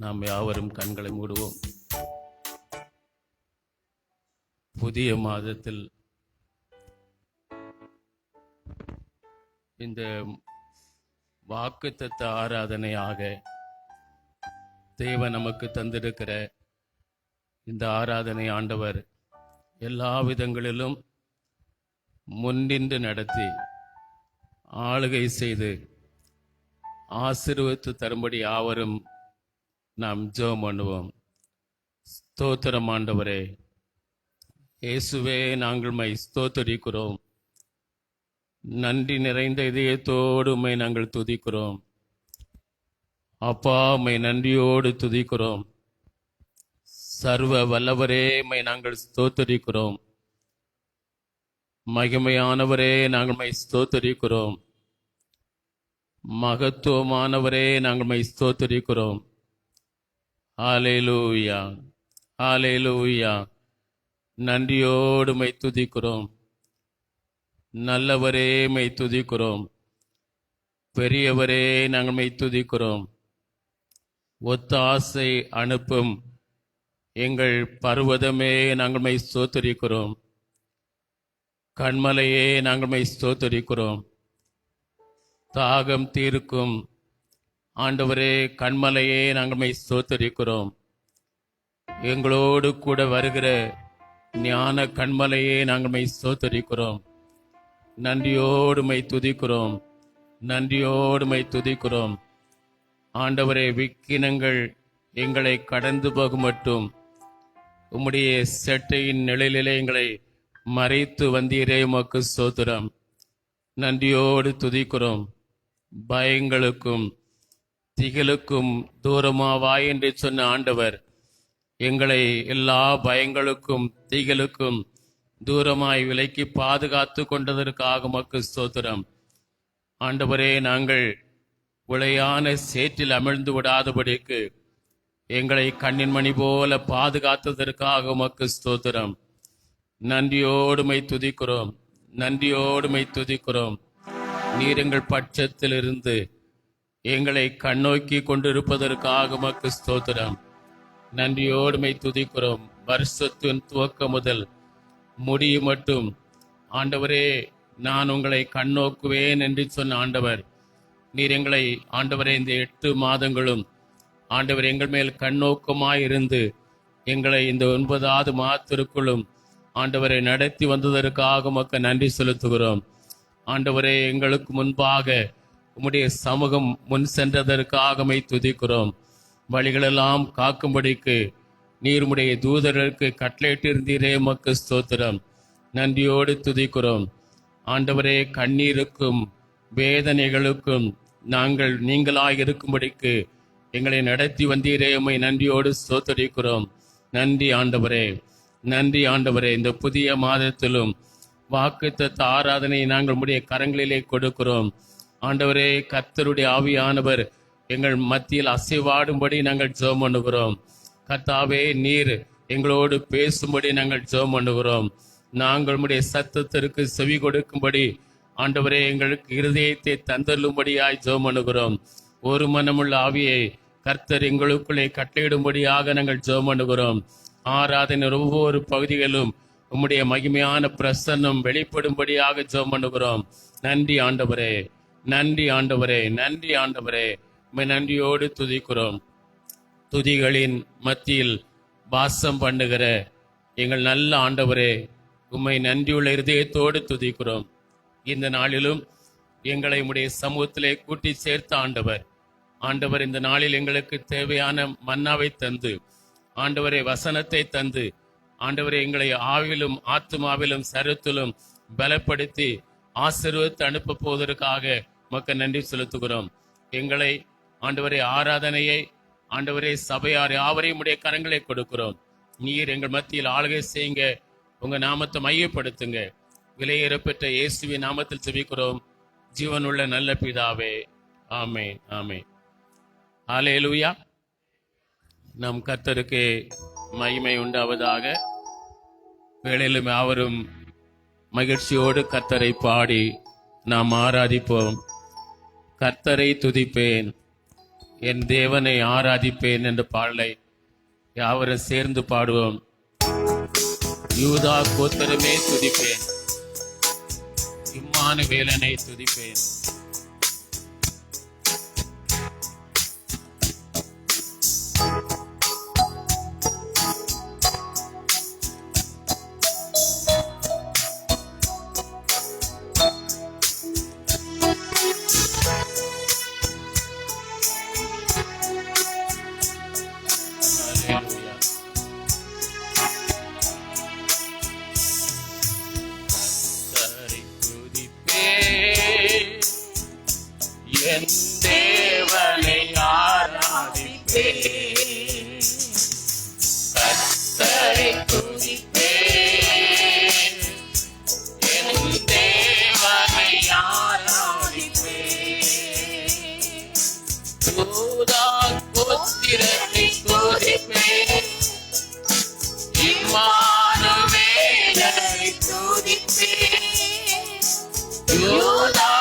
நாம் யாவரும் கண்களை மூடுவோம். புதிய மாதத்தில் இந்த வாக்குத்தத்த ஆராதனையாக தேவன் நமக்கு தந்திருக்கிற இந்த ஆராதனை ஆண்டவர் எல்லா விதங்களிலும் முன்னின்று நடத்தி ஆளுகை செய்து ஆசீர்வதித்து தரும்படி யாவரும் நாம் ஜெபம் பண்ணுவோம். ஸ்தோத்திரம் ஆண்டவரே, இயேசுவே, நாங்கள் உம்மை ஸ்தோத்தரிக்கிறோம். நன்றி நிறைந்த இதயத்தோடு உம்மை நாங்கள் துதிக்கிறோம். அப்பா, உம்மை நன்றியோடு துதிக்கிறோம். சர்வ வல்லவரே, உம்மை நாங்கள் ஸ்தோத்தரிக்கிறோம். மகிமையானவரே, நாங்கள் உம்மை ஸ்தோத்தரிக்கிறோம். மகத்துவமானவரே, நாங்கள் உம்மை ஸ்தோத்தரிக்கிறோம். ஹல்லேலூயா, ஹல்லேலூயா. நன்றியோடு உம்மை துதிக்கிறோம். நல்லவரே, உம்மை துதிக்கிறோம். பெரியவரே, நாங்கள் உம்மை துதிக்கிறோம். ஒத்தாசை அனுப்பும் எங்கள் பர்வதமே, நாங்கள் உம்மை ஸ்தோத்தரிக்கிறோம். கண்மலையே, நாங்கள் உம்மை ஸ்தோத்தரிக்கிறோம். தாகம் தீர்க்கும் ஆண்டவரே, கண்மலையே, நாங்கள் உம்மை ஸ்தோத்தரிக்கிறோம். எங்களோடு கூட வருகிற ஞான கண்மலையே, நாங்கள் உம்மை ஸ்தோத்தரிக்கிறோம். நன்றியோடு உம்மை துதிக்கிறோம். நன்றியோடு உம்மை துதிக்கிறோம். ஆண்டவரே, விக்கினங்கள் எங்களை கடந்து போகும் மட்டும் உம்முடைய செட்டையின் நிழலிலே எங்களை மறைத்து வந்தீரே, உமக்கு ஸ்தோத்திரம். நன்றியோடு துதிக்கிறோம். பயங்களுக்கும் திகிலுக்கும் தூரமாவாய் என்று சொன்ன ஆண்டவர் எங்களை எல்லா பயங்களுக்கும் திகிலுக்கும் தூரமாய் விலக்கி பாதுகாத்து கொண்டதற்காக உமக்கு ஸ்தோத்திரம். ஆண்டவரே, நாங்கள் உளையான சேற்றில் அமிழ்ந்து விடாதபடிக்கு எங்களை கண்ணின் மணி போல பாதுகாத்ததற்காக உமக்கு ஸ்தோத்திரம். நன்றியோடு உம்மை துதிக்கிறோம். நன்றியோடு உம்மை துதிக்கிறோம். நீர் எங்கள் பட்சத்தில் இருந்து எங்களை கண்ணோக்கி கொண்டிருப்பதற்காக உமக்கு ஸ்தோத்திரம். நன்றியோடு உம்மை துதிக்கிறோம். வருஷத்தின் துவக்கம் முதல் முடியும் மட்டும் ஆண்டவரே, நான் உங்களை கண்ணோக்குவேன் என்று சொன்ன ஆண்டவர், நீர் எங்களை ஆண்டவரே இந்த 8 மாதங்களும் ஆண்டவர் எங்கள் மேல் கண்ணோக்கமாயிருந்து எங்களை இந்த 9வது மாதத்திற்குள்ளும் ஆண்டவரை நடத்தி வந்ததற்காக உமக்கு நன்றி செலுத்துகிறோம். ஆண்டவரே, எங்களுக்கு முன்பாக உம்முடைய சமூகம் முன் சென்றதற்காக உம்மை துதிக்கிறோம். வழிகளெல்லாம் காக்கும்படிக்கு நீர் உம்முடைய தூதர்களுக்கு கட்டளையிட்டிருந்தீரே, உமக்கு ஸ்தோத்திரம். நன்றியோடு துதிக்கிறோம். ஆண்டவரே, கண்ணீருக்கும் வேதனைகளுக்கும் நாங்கள் நீங்களாய் இருக்கும்படிக்கு எங்களை நடத்தி வந்தீரே, உம்மை நன்றியோடு ஸ்தோத்தரிக்கிறோம். நன்றி ஆண்டவரே, நன்றி ஆண்டவரே. இந்த புதிய மாதத்திலும் வாக்குத்தத்த ஆராதனை நாங்கள் உம்முடைய கரங்களிலே கொடுக்கிறோம். ஆண்டவரே, கர்த்தருடைய ஆவியானவர் எங்கள் மத்தியில் அசைவாடும்படி நாங்கள் ஜெபம் பண்ணுகிறோம். கர்த்தாவே, நீர் எங்களோடு பேசும்படி நாங்கள் ஜெபம் பண்ணுகிறோம். நாங்கள் உம்முடைய சத்தத்திற்கு செவி கொடுக்கும்படி ஆண்டவரே, எங்களுக்கு இருதயத்தை தந்தருளும்படியாய் ஜெபம் பண்ணுகிறோம். ஒரு மனமுள்ள ஆவியை கர்த்தர் எங்களுக்குள்ளே கட்டளையிடும்படியாக நாங்கள் ஜெபம் பண்ணுகிறோம். ஆராதனை ஒவ்வொரு பகுதிகளிலும் உம்முடைய மகிமையான பிரசன்னம் வெளிப்படும்படியாக ஜெபம் பண்ணுகிறோம். நன்றி ஆண்டவரே, நன்றி ஆண்டவரே, நன்றி ஆண்டவரே. உம்மை நன்றியோடு துதிக்கிறோம். துதிகளின் மத்தியில் வாசம் பண்ணுகிற எங்கள் நல்ல ஆண்டவரே, உம்மை நன்றியுள்ள இருதயத்தோடு துதிக்கிறோம். இந்த நாளிலும் எங்களை உம்முடைய சமூகத்திலே கூட்டி சேர்த்த ஆண்டவர், ஆண்டவர் இந்த நாளில் எங்களுக்கு தேவையான மன்னாவை தந்து, ஆண்டவரே வசனத்தை தந்து, ஆண்டவரே எங்களை ஆவிலும் ஆத்துமாவிலும் சரத்திலும் பலப்படுத்தி ஆசீர்வதித்து அனுப்ப போவதற்காக உமக்கு நன்றி செலுத்துகிறோம். எங்களை ஆண்டவரே ஆராதனையை ஆண்டவரே சபையார் யாவரையும் உடைய கரங்களை கொடுக்கிறோம். நீர் எங்கள் மத்தியில் ஆளுகை செய்யுங்க. உங்க நாமத்தை மையப்படுத்துங்க. விலையேறப்பெற்ற இயேசுவின் நாமத்தில் ஜெபிக்கிறோம் ஜீவனுள்ள நல்ல பிதாவே, ஆமென், ஆமென். ஹல்லேலூயா. நம் கர்த்தருக்கு மகிமை உண்டாவதாக. வேளையிலும் யாவரும் மகிழ்ச்சியோடு கர்த்தரை பாடி நாம் ஆராதிப்போம். கர்த்தரை துதிப்பேன், என் தேவனை ஆராதிப்பேன் என்ற பாடலை யாவரும் சேர்ந்து பாடுவோம். யூதா கோத்திரமே துதிப்பேன், இம்மானுவேலனை துதிப்பேன். என் தேவனை ஆராதிப்பேன், கர்த்தரை துதிப்பேன். என் தேவனை ஆராதிப்பேன், யூதா கோத்திரத்தை துதிப்பேன், இம்மானுவேலனை துதிப்பேன். யூதா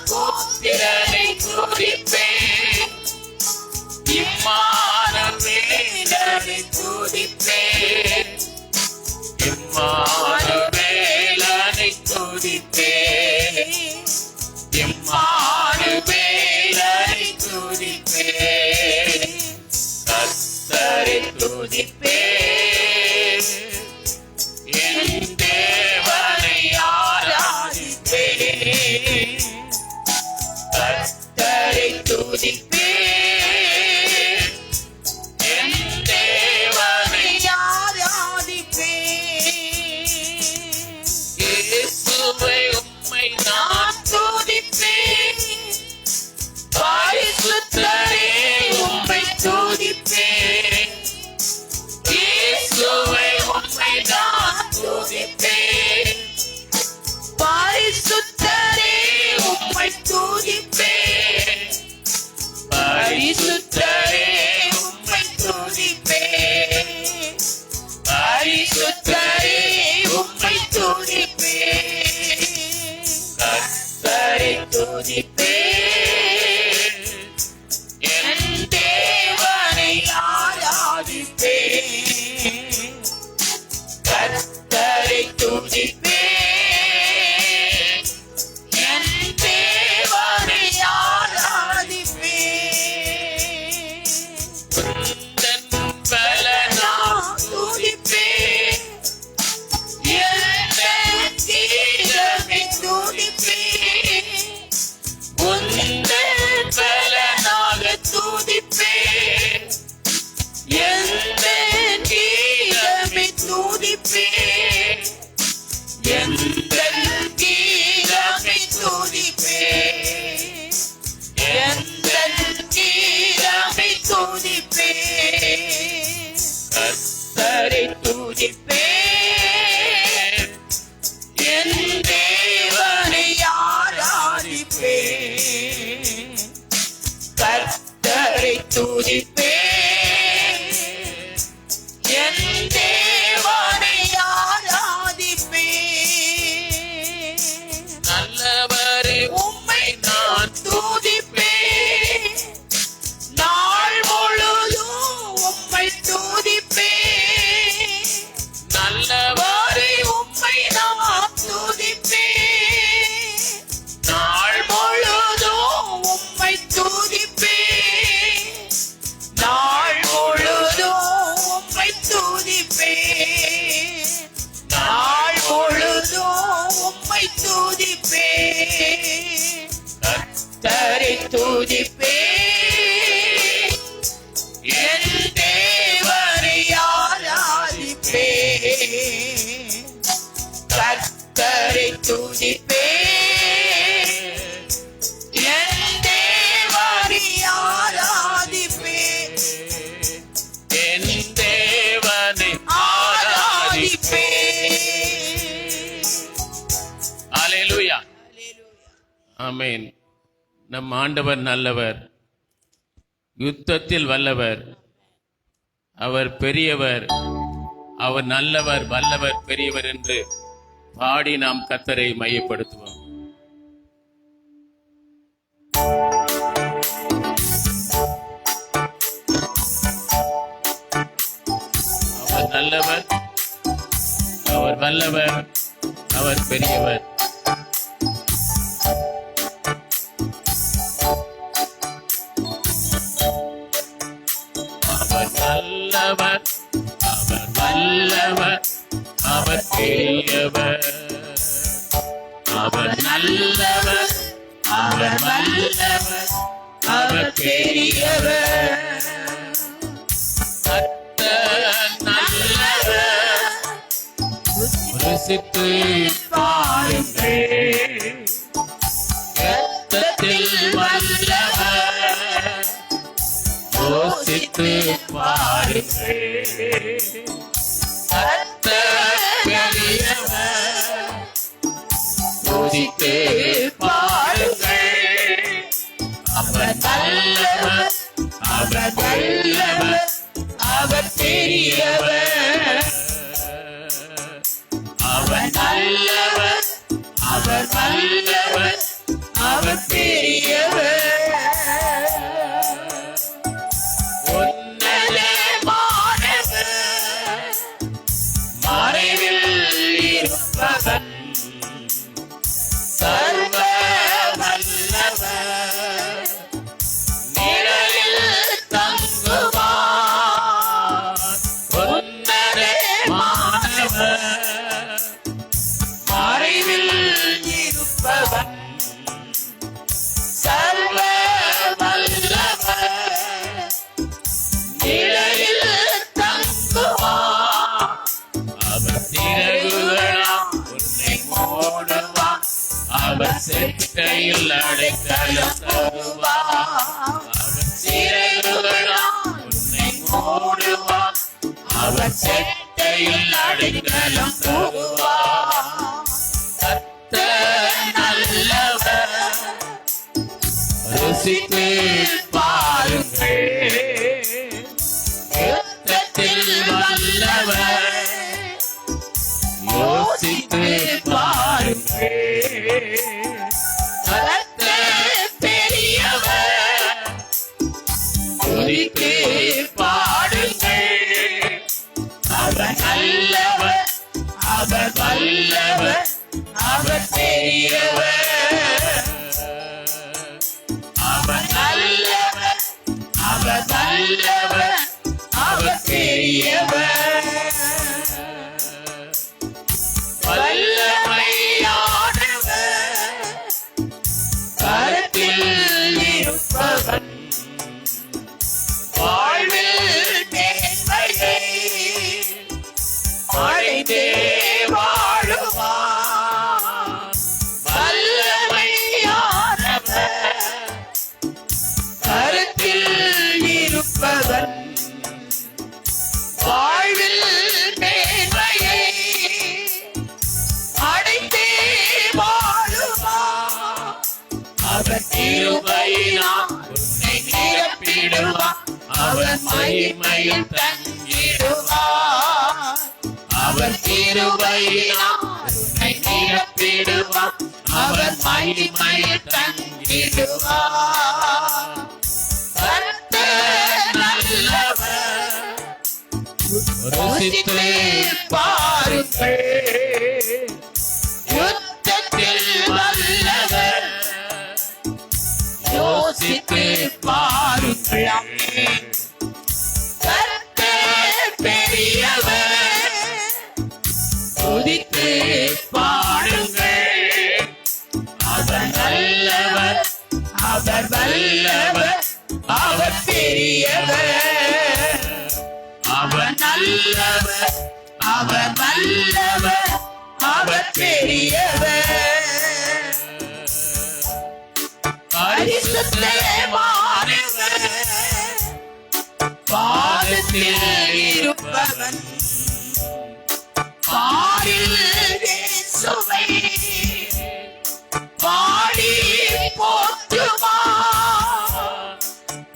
கோத்திரனை துதிப்பேன், இம்மானுவேலனை துதிப்பேன். இம்மானுவேலனை துதிப்பேன், இம்மானுவேலனை துதிப்பேன். கர்த்தரை துதிப்பேன், என் தேவனை ஆராதிப்பேன். கர்த்தரை துதிப்பேன், என் தேவனை ஆராதிப்பேன். இயேசுவே உம்மை நான் துதிப்பேன், பரிசுத்தரே உம்மை துதிப்பேன். இயேசுவே உம்மை நான் துதிப்பேன், பரிசுத்தரே உம்மை துதிப்பேன். பரிசுத்தரே உம்மை துதிப்பேன், பரிசுத்தரே உம்மை துதிப்பேன். கர்த்தரை துதிப்பேன், என் தேவனை ஆராதிப்பேன். கர்த்தரை துதிப்பேன், என் தேவனை ஆராதிப்பேன். உந்தன் பலனாய் துதிப்பேன், எந்தன் கீதமை துதிப்பேன். உந்தன் பலனாக துதிப்பேன், எந்தன் கீதமை துதிப்பேன். எந்தன் கீதமை துதிப்பேன், எந்தன் கீதமை துதிப்பேன். கர்த்தரை துதிப்பேன், என் தேவனை ஆராதிப்பேன். கர்த்தரை துதிப்பேன், என் தேவனை ஆராதிப்பேன். நல்லவரே உம்மை நான் துதிப்பேன், நாள் முழுதும் உம்மை துதிப்பேன். நல்லவரே உம்மை நான் துதிப்பேன், நாள் முழுதும் உம்மை துதிப்பேன். நாள் முழுதும் உம்மை துதிப்பேன், நாள் முழுதும் உம்மை துதிப்பேன். கர்த்தரை துதிப்பேன், என் தேவனை ஆராதிப்பேன். கர்த்தரை துதிப்பேன், என் தேவனை ஆராதிப்பேன். என் தேவனை ஆராதிப்பேன். அல்லேலூயா, ஆமென். நம் ஆண்டவர் நல்லவர், யுத்தத்தில் வல்லவர், அவர் பெரியவர், அவர் நல்லவர், வல்லவர், பெரியவர் என்று பாடி நாம் கர்த்தரை மையப்படுத்துவோம். நல்லவர், அவர் வல்லவர், அவர் பெரியவர். அவர் நல்லவர், அவர் வல்லவர், அவர் பெரியவர். அவர் நல்லவர், அவர் வல்லவர், அவர் பெரியவர். கர்த்தர் நல்லவர், ருசித்து பாருங்கள். இரத்தத்தில் வல்லவர், யோசித்து பாருங்கள். கர்த்தர் பெரியவர், யோசித்து பாருங்கள். அவர் நல்லவர், அவர் வல்லவர், அவர் பெரியவர். அவர் நல்லவர், அவர் வல்லவர், அவர் பெரியவர். உன்னதமானவர், மறைவில் இருப்பவன், சர்வ வல்லவர், நிழலில் தங்குவார். உன்னதமானவர், மறைவில் இருப்பவன், சர்வ வல்லவர், நிழலில் தங்குவார். அவர் சிறகுகளால் உன்னை மூடுவார், அவர் செட்டையில் அடைக்கலம் தருவார். அவர் சிறகுகளால் உன்னை மூடுவார், அவர் செட்டையில் அடைக்கலம் தருவார். கர்த்தர் நல்லவர், ருசித்து பாருங்கள். யுத்தத்தில் வல்லவர், யோசித்து பாருங்கள். கர்த்தர் பெரியவர், துதித்து பாடுங்கள். அவர் நல்லவர், அவர் வல்லவர், அவர் பெரியவர். அவர் நல்லவர், அவர் வல்லவர், அவர் பெரியவர். வல்லமையானவர், கருத்தில் இருப்பவன், வாழ்வில் மேன்மையை அடைந்தே வாழுவார். வல்லமையானவர், கருத்தில் இருப்பவன், வாழ்வில் மேன்மையை அடைந்தே வாழுவார். அவர் கிருபையினால் உன்னை நிரப்பிடுவார், அவர் மகிமையில் தங்கிடுவார். அவர் கிருபையினால் உன்னை நிரப்பிடுவார், அவர் மகிமையில் தங்கிடுவார். கர்த்தர் நல்லவர், ருசித்து பாருங்கள். யுத்தத்தில் வல்லவர், யோசித்து பாருங்கள். கர்த்தர் பெரியவர், துதித்து பாடுங்கள். அவர் நல்லவர், அவர் வல்லவர், அவர் பெரியவர். அவர் நல்லவர், அவர் வல்லவர், அவர் பெரியவர். பரிசுத்தமானவர், பாதத்தில் இருப்பவன், பாரில் இயேசுவை பாடி போற்றுவார்.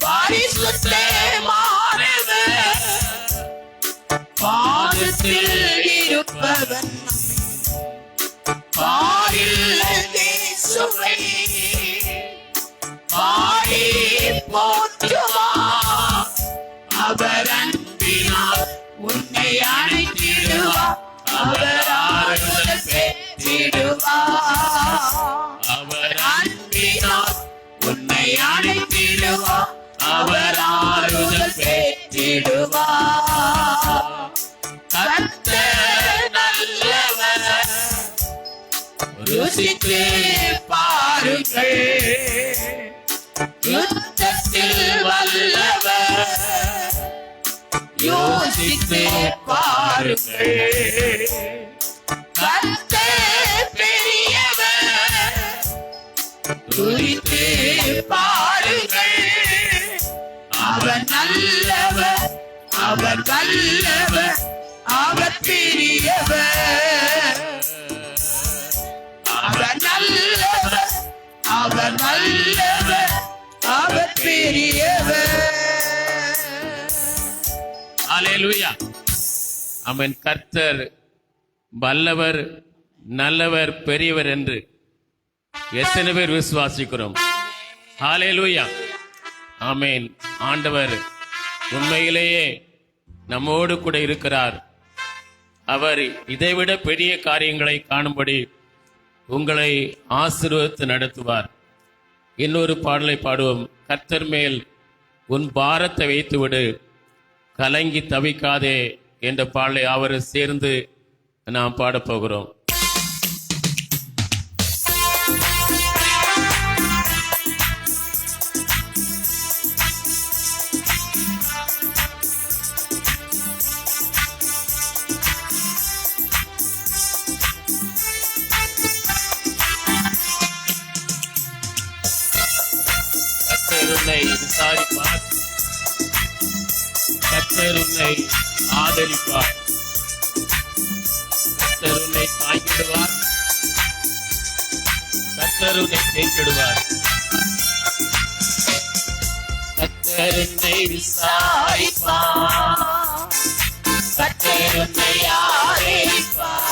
பரிசுத்தமானவர், பாதத்தில் இருப்பவன், பாரில் இயேசுவை பாடி போற்றுவார். அவர் அன்பினால் உன்னை அணைத்திடுவார். அவர் ஆறுதல் பெற்றிடுவார். அவர் அன்பினால் உன்னை அணைத்திடுவார். அவர் ஆறுதல் பெற்றிடுவார். கர்த்தர் நல்லவர், ருசித்து பாருங்கள். யுத்தத்தில் வல்லவர், யோசித்து பாருங்கள். கர்த்தர் பெரியவர், துதித்து பாருங்கள். அவர் நல்லவர், அவர் வல்லவர், அவர் பெரியவர். அவர் நல்லவர், அவர் வல்லவர், அவர் பெரியவர். ஹல்லேலூயா. ஆமென். கர்த்தர் வல்லவர், நல்லவர், பெரியவர் என்று எத்தனை பேர் விசுவாசிக்கிறோம்? ஹல்லேலூயா. ஆமென். ஆண்டவர் உண்மையிலேயே நம்மோடு கூட இருக்கிறார். அவர் இதைவிட பெரிய காரியங்களை காணும்படி உங்களை ஆசீர்வதித்து நடத்துவார். இன்னொரு பாடலை பாடுவோம். கர்த்தர் மேல் உன் பாரத்தை வைத்துவிடு, கலங்கி தவிக்காதே என்ற பாடலை அவர் சேர்ந்து நாம் பாடப்போகிறோம். கர்த்தர் உன்னை விசாரிப்பார், கர்த்தர் உன்னை ஆதரிப்பார், கர்த்தர் உன்னை தாங்கிடுவார், கர்த்தர் உன்னை தேய்த்திடுவார். கர்த்தர் உன்னை விசாரிப்பார், கர்த்தர் உன்னை ஆதரிப்பார்.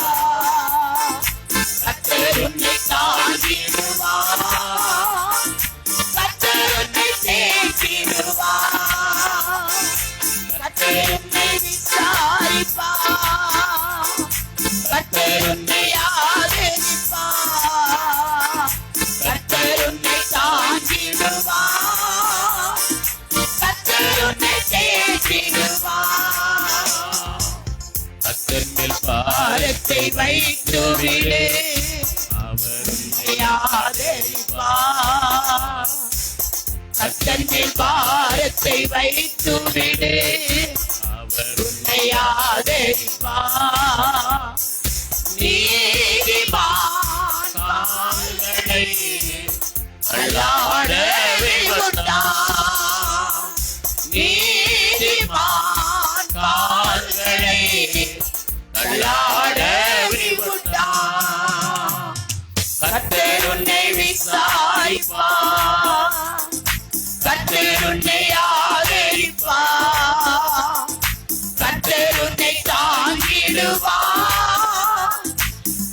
கர்த்தர் உன்னை தாங்கிடுவார். கர்த்தர் உன்னை தேற்றிடுவார். கர்த்தர் உன்னை விசாரிப்பார். கர்த்தர் உன்னை ஆதரிப்பார். கர்த்தர் உன்னை தாங்கிடுவார். கர்த்தர் உன்னை தேற்றிடுவார். கர்த்தர் மேல் பாரத்தை வைத்து விடு, அவர் உன்னை ஆதரிப்பார். கர்த்தர் மேல் பாரத்தை வைத்து விடு, அவர் உன்னை ஆதரிப்பார். நீதிமான் கால்களை அல்லாடவே விட்டார். நீதிமான் கால்களை அல்லாடவே விட்டார். கர்த்தர் உன்னை விசாரிப்பார். கர்த்தர் உன்னை ஆதரிப்பார். கர்த்தர் உன்னை தாங்கிடுவார்.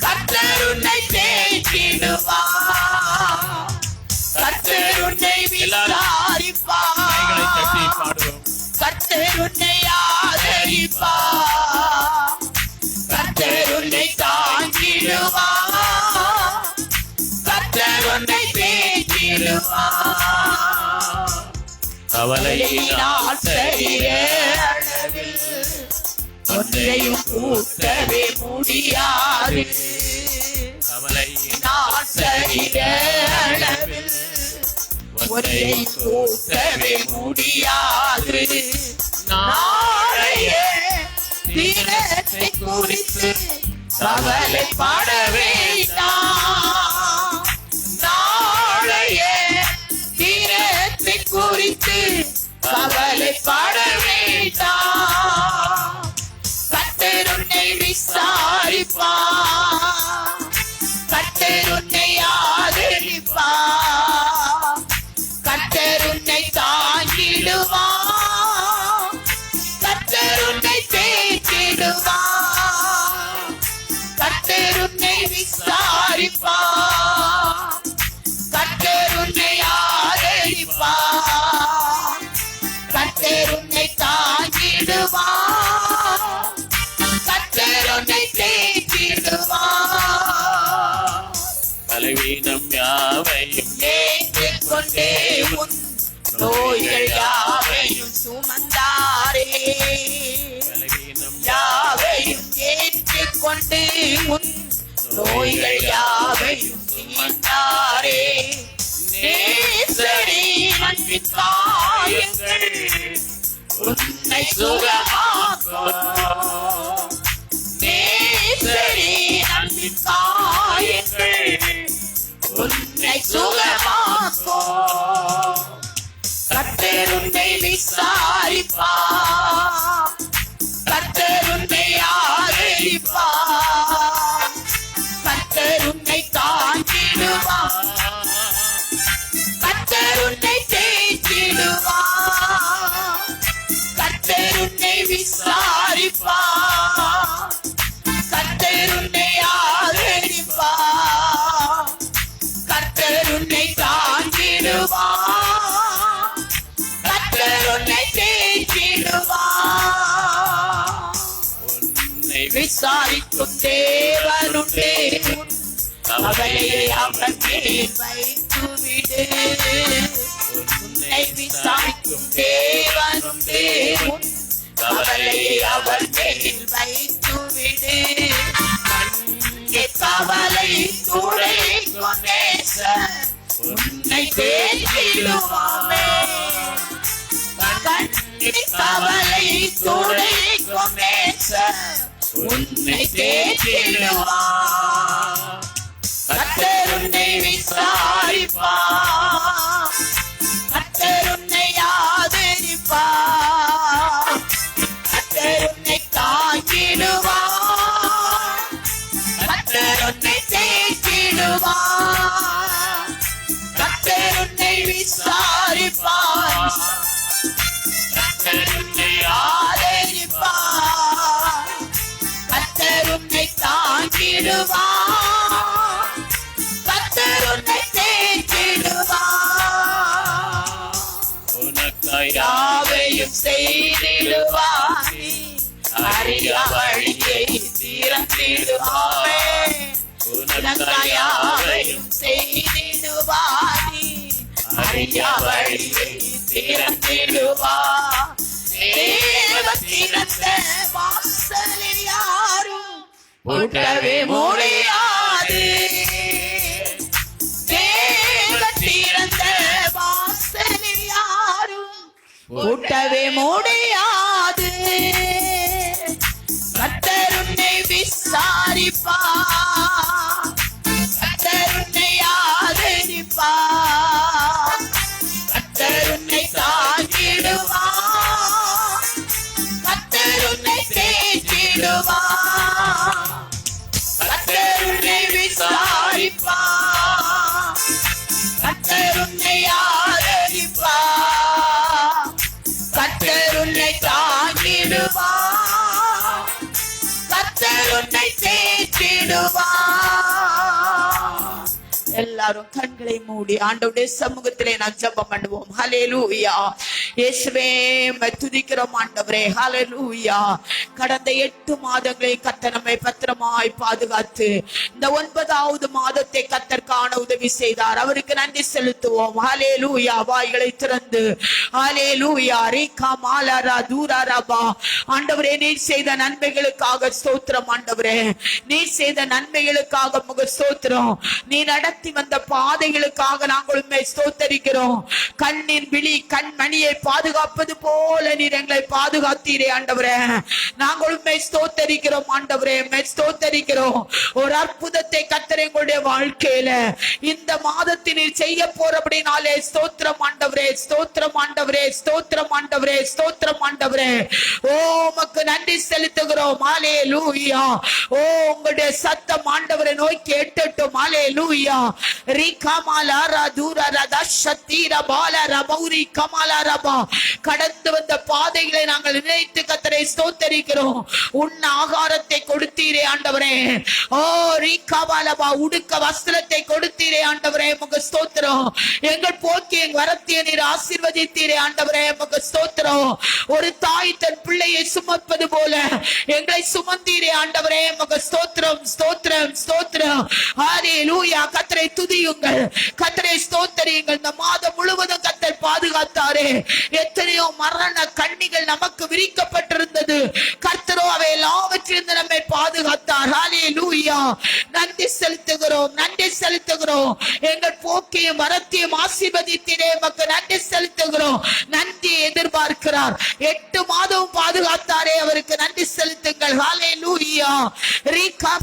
கர்த்தர் உன்னை தேற்றிடுவார். கர்த்தர் உன்னை கைகளை தட்டி விசாரிப்பார். பாடுவோம். கர்த்தர் உன்னை ஆதரிப்பார். கர்த்தர் உன்னை தாங்கிடுவார். கர்த்தர் உன்னை தேற்றிடுவார். கவலையினால் சரிய அளவில் ஒன்றையும் கூட்டவே முடியாது. கவலையினால் சரிய அளவில் ஒன்றையும் கூட்டவே முடியாது. நாளைய தினத்தை குறித்து கவலைப்பட வேண்டாம். நாளைய தினத்தை குறித்து கவலைப்பட வேண்டாம். கர்த்தர் உன்னை விசாரிப்பார். கர்த்தர் உன்னை ஆதரிப்பார். கர்த்தர் உன்னை தாங்கிடுவார். கர்த்தர் உன்னை தேற்றிடுவார். கர்த்தர் உன்னை விசாரிப்பார். கர்த்தர் உன்னை ஆதரிப்பார். கர்த்தர் உன்னை தாங்கிடுவார். பலகீனம் யாவையும் ஏற்றுக்கொண்டே உன் நோய்கள் யாவையும் சுமந்தாரே. பலகீனம் யாவையும் ஏற்றுக்கொண்டு உன் நோய்கள் யாவையும் சுமந்தாரே. நேசரின் அன்பின் காயங்கள் உன்னை சுகமாக்கும். நேசரின் அன்பின் காயங்கள் உன்னை சுகமாக்கும். கர்த்தர் உன்னை விசாரிப்பார், கர்த்தர் உன்னை ஆதரிப்பார், கர்த்தர் உன்னை தாங்கிடுவார், கர்த்தர் உன்னை தேற்றிடுவார், கர்த்தர் உன்னை விசாரிப்பார், கர்த்தர் உன்னை ஆதரிப்பார், கர்த்தர் உன்னை தாங்கிடுவார், கர்த்தர் உன்னை தேற்றிடுவார். உன்னை விசாரிக்கும் தேவனுண்டே, கவலையை அவன் மேல் வைத்துவிடு. உன்னை விசாரிக்கும் தேவனுண்டே, கவலையை அவன் மேல் வைத்துவிடு. கவலை துடைக்கும் நேசர் உன்னை தேற்றிடுவாமே. கவலை துடைக்கும் நேசர் உன்னை தேற்றிடுவார். கர்த்தர் உன்னை விசாரிப்பார், கர்த்தர் உன்னை ஆதரிப்பார், கர்த்தர் உன்னை தாங்கிடுவார், கர்த்தர் உன்னை தேற்றிடுவார், கர்த்தர் உன்னை விசாரிப்பார், கர்த்தர் உன்னை ஆதரிப்பார், கர்த்தர் உன்னை தாங்கிடுவார், கர்த்தர் உன்னை தேற்றிடுவார். உனக்காய் யாவையும் செய்திடுவார், அறிய வழியை திறந்திடுவாமே. உனக்காய் யாவையும் செய்திடுவார், அறிய வழியை திறந்திடுவார். தேவ திறந்த வாசலில் யாரும் பூட்டவே முடியாது. தேவ திறந்த வாசலில் யாரும் பூட்டவே முடியாது. கர்த்தர் உன்னை விசாரிப்பார், கர்த்தர் உன்னை ஆதரிப்பார், கர்த்தர் உன்னை தாங்கிடுவார், கர்த்தர் உன்னை தேற்றிடுவார், கர்த்தர் உன்னை விசாரிப்பார், கர்த்தர் உன்னை ஆதரிப்பார், கர்த்தர் உன்னை தாங்கிடுவார், கர்த்தர் உன்னை தேற்றிடுவார். எல்லாரும் கண்களை மூடி ஆண்டவருடைய சமூகத்திலே நான் ஜெபம் பண்ணுவோம். ஹல்லேலூயா. இயேசுவே உம்மை துதிக்கிறோம் ஆண்டவரே. ஹல்லேலூயா. கடந்த 8 மாதங்களை கர்த்தர் நம்மை பத்திரமாய் பாதுகாத்து இந்த 9வது மாதத்தை கர்த்தர் காண உதவி செய்தார். அவருக்கு நன்றி செலுத்துவோம். ஹல்லேலூயா. வாய்களை திறந்து ஹல்லேலூயா. ரீகா மாலரா தூராரபா. ஆண்டவரே நீர் செய்த நன்மைகளுக்காக ஸ்தோத்திரம் ஆண்டவரே. நீர் செய்த நன்மைகளுக்காக உமக்கு ஸ்தோத்திரம். நீ நடத்தி வந்த பாதைகளுக்காக நாங்கள் உம்மை ஸ்தோத்தரிக்கிறோம். கண்ணின் விழி கண்மணியை பாதுகாப்பது போல நீர் எங்களை பாதுகாத்தீரே ஆண்டவரே. நாங்கள் உம்மை ஸ்தோத்தரிக்கிறோம் ஆண்டவரே. உம்மை ஸ்தோத்தரிக்கிறோம். ஒரு அற்புதத்தை கர்த்தர் எங்களுடைய வாழ்க்கையில இந்த மாதத்தில் நீர் செய்ய போறபடினாலே ஸ்தோத்திரம் ஆண்டவரே. ஸ்தோத்திரம் ஆண்டவரே. ஸ்தோத்திரம் ஆண்டவரே. ஸ்தோத்திரம் ஆண்டவரே. ஓ உமக்கு நன்றி செலுத்துகிறோம். ஹல்லேலூயா. ஓ உங்களுடைய சத்தம் ஆண்டவரை நோக்கி எட்டட்டும். ஹல்லேலூயா. கடந்து வந்த பாதைகளை நாங்கள் நினைத்து கர்த்தரை ஸ்தோத்தரிக்கிறோம். உண்ண ஆகாரத்தை கொடுத்தீரே ஆண்டவரே. ஓ ரீகாபாலபா உடுக்க வஸ்திரத்தை கொடுத்தீரே ஆண்டவரே. உமக்கு ஸ்தோத்திரம். எங்கள் போக்கி எங்கள் வரத்திய நீர் ஆசீர்வதித்தீரே ஆண்டவரே. உமக்கு ஸ்தோத்திரம். ஒரு தாய் தன் பிள்ளை பிள்ளையை சுமப்பது போல எங்களை சுமந்தீரே ஆண்டவரே. உமக்கு ஸ்தோத்திரம் ஸ்தோத்திரம் ஸ்தோத்திரம். ஹல்லேலூயா. கர்த்தரை துதியுங்கள், கர்த்தரை ஸ்தோத்திரியுங்கள். இந்த மாதம் முழுவதும் கர்த்தர் பாதுகாத்தாரே. எத்தனையோ மரண கண்ணிகள் நமக்கு விரிக்கப்பட்டிருந்தது. கர்த்தரோ அவை எல்லாவற்றிலிருந்து நம்மை பாதுகாத்தார். ஹல்லேலூயா. நன்றி செலுத்துகிறோம், நன்றி செலுத்துகிறோம். எங்கள் போக்கையும் வரத்தையும் ஆசீர்வதித்தீரே, உமக்கு நன்றி செலுத்துகிறோம். நன்றி எதிர்பார்க்கிறார். 8 மாதம் பாதுகாத்தாரே, அவருக்கு நன்றி செலுத்துங்கள். ஹல்லேலூயா. ரீகா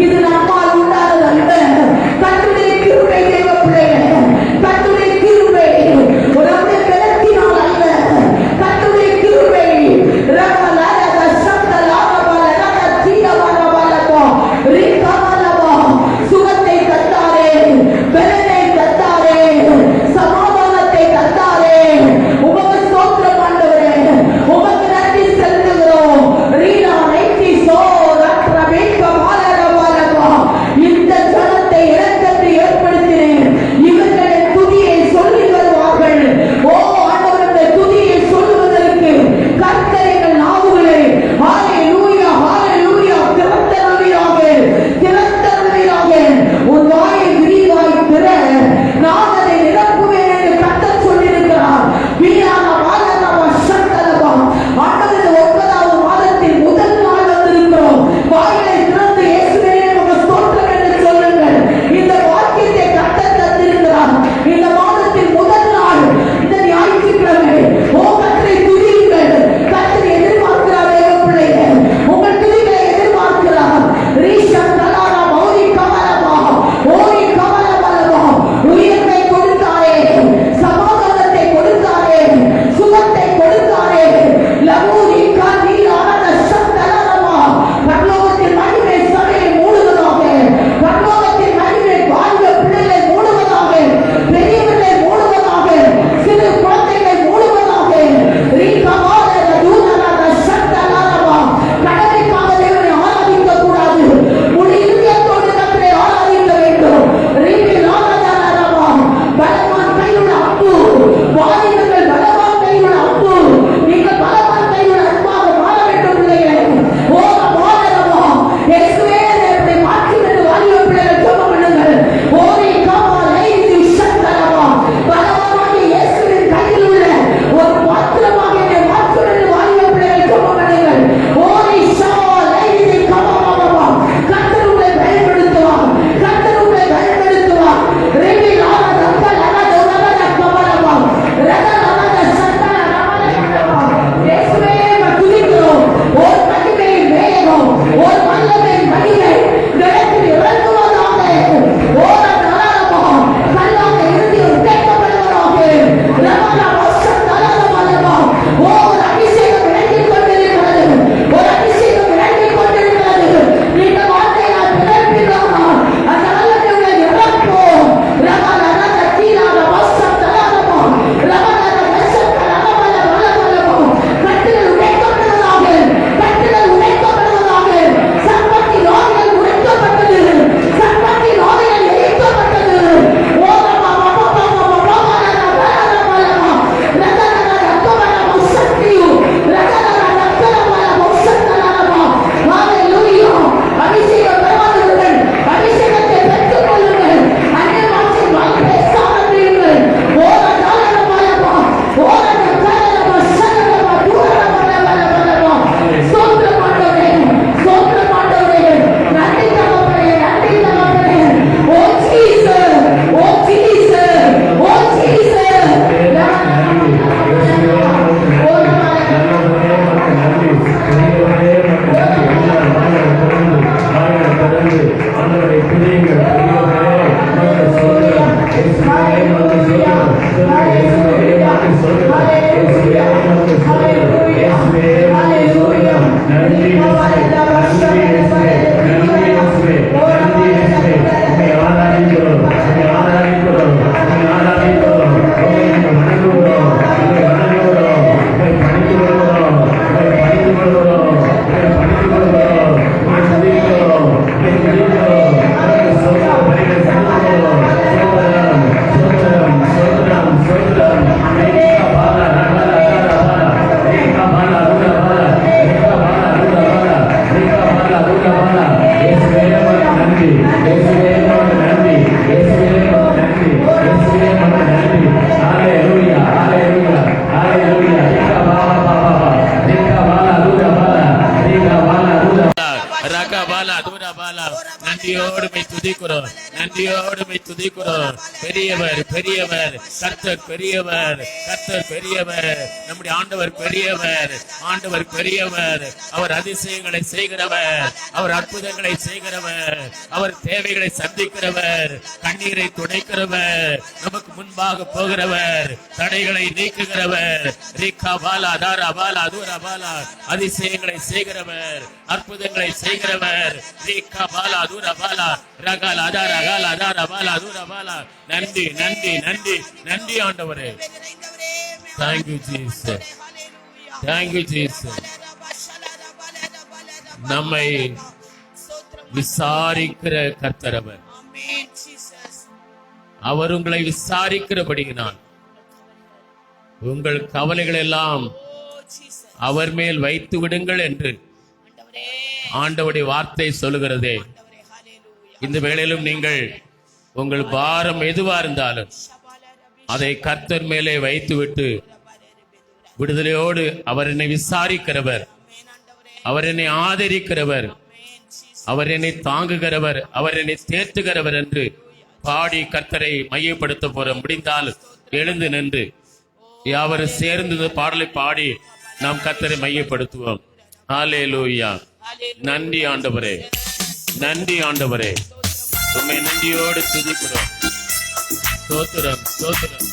இது நம்மால் உண்டானதல்ல, கர்த்தருடைய கிருபை தேவ பிள்ளைகளே. பாலா தூரா பாலா. நன்றியோடு மை துதிக்கிறோம், நன்றியோடு மை துதிக்கிறோம். பெரியவர் பெரியவர், கர்த்தர் பெரியவர், கர்த்தர் பெரியவர். நம்முடைய ஆண்டவர் பெரியவர், ஆண்டவர் பெரியவர். அவர் அதிசயங்களை செய்கிறவர், அவர் அற்புதங்களை செய்கிறவர், அவர் தேவைகளை சந்திக்கிறவர், கண்ணீரை துடைக்கிறவர், நமக்கு முன்பாக போகிறவர், தடைகளை நீக்குகிறவர். ரீகா பாலா தாரா பாலா தூரா பாலா. அதிசயங்களை செய்கிறவர், அற்புதங்களை செய்கிறவர். ரீகா பாலா தூரா பாலா ரகால் அதாரா கால் அதாரா பாலா தூரா பாலா. நன்றி நன்றி நன்றி நன்றி ஆண்டவரே. Thank you Jesus, thank you Jesus. நம்மை விசாரிக்கிற கர்த்தர் அவர். அவர் உங்களை விசாரிக்கிறபடியினால் உங்கள் கவலைகள் எல்லாம் அவர் மேல் வைத்து விடுங்கள் என்று ஆண்டவருடைய வார்த்தை சொல்லுகிறதே. இந்த வேளையிலும் நீங்கள் உங்கள் பாரம் எதுவா இருந்தாலும் அதை கர்த்தர் மேலே வைத்துவிட்டு விடுதலையோடு அவர் என்னை விசாரிக்கிறவர், அவர் என்னை ஆதரிக்கிறவர், அவர் என்னை தாங்குகிறவர், அவர் என்னை தேற்றுகிறவர் என்று பாடி கர்த்தரை மையப்படுத்த போற. முடிந்தால் எழுந்து நின்று யாவரும் சேர்ந்து இந்த பாடலை பாடி நாம் கர்த்தரை மையப்படுத்துவோம். ஹல்லேலூயா. நன்றி ஆண்டவரே, நன்றி ஆண்டவரே. உம்மை நன்றியோடு துதிக்கிறோம். ஸ்தோத்திரம் ஸ்தோத்திரம்.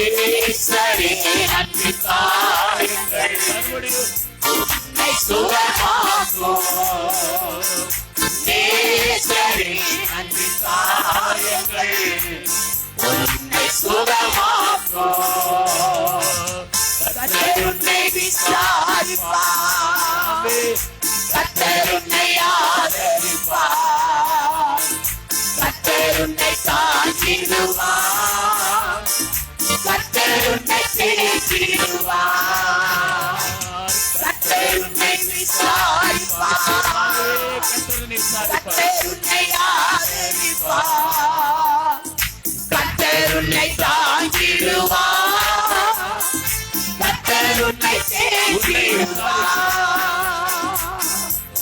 நேசரே அன்பு தாருங்கள், உன்னை சுகமாக்கும். நேசரே அன்பு தாருங்கள், உன்னை சுகமாக்கும். கர்த்தர் உன்னை விசாரிப்பார், கர்த்தர் உன்னை ஆதரிப்பார், கர்த்தர் உன்னை தாங்கிடுவார், கர்த்தர் உன்னை தேற்றிடுவார். கர்த்தர் உன்னை விசாரிப்பார், கர்த்தர் உன்னை ஆதரிப்பார், கர்த்தர் உன்னை தாங்கிடுவார், கர்த்தர் உன்னை தேற்றிடுவார்.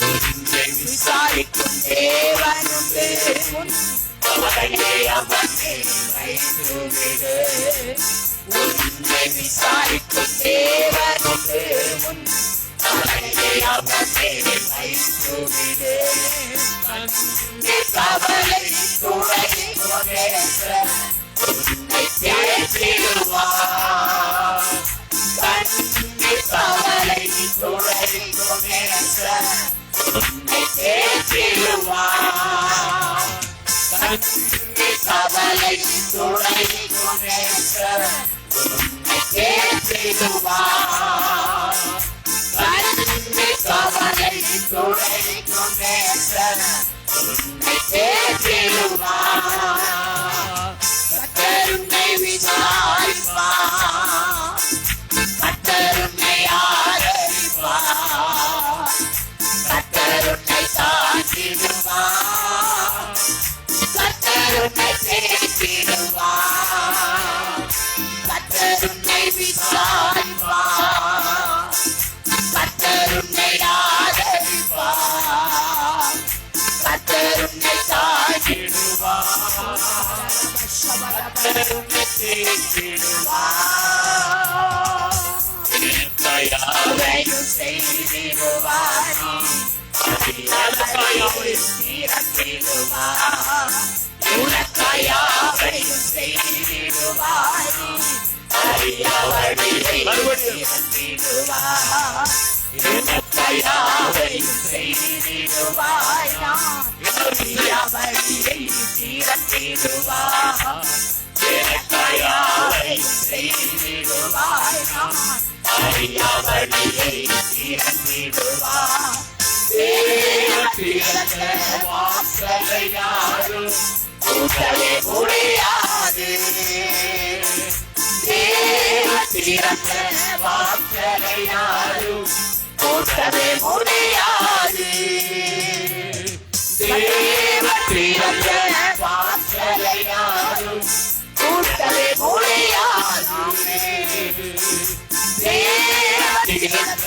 உன்னை விசாரிக்கும் தேவனுண்டு, அவரையே அமர்ந்து வைத்துவிடு. உன்னை விசாரிக்கும் தேவனுண்டு, அவரையே அமர்ந்து வைத்துவிடு. கவலை துடைக்கும் நேசர் உன்னை தேற்றிடுவார். கவலை துடைக்கும் நேசர் உன்னை தேற்றிடுவார். கவலை துடைக்கும் நேசர் உன்னை தேற்றிடுவார். கவலை துடைக்கும் நேசர் உன்னை தேற்றிடுவார். கர்த்தர் உன்னை விசாரிப்பார், கர்த்தர் உன்னை ஆதரிப்பார், கர்த்தர் உன்னை தாங்கிடுவார், கர்த்தர் உன்னை தேற்றிடுவார். கர்த்தர் உன்னை விசாரிப்பார், கர்த்தர் உன்னை ஆதரிப்பார், கர்த்தர் உன்னை தாங்கிடுவார், கர்த்தர் உன்னை தேற்றிடுவார். யாவையும் செய்திடுவார், உனக்காயாவையும் செய்திடுவார், அறியவழியிடுவார். உனக்காயாவையும் செய்திடுவார், அறியவழியை தீரத்திடுவார். எனக்காயாவையும் செய்திடுவார், அறியவழியை தீரத்திடுவார். தேவத்திறந்த வாசலை யாரும் கூட்டவே முடியாது. தேவத்திறந்த வாசலை யாரும் கூட்டவே முடியாது. தேவத்திறந்த வாசலை யாரும் கூட்டவே முடியாது. தேவத்திறந்த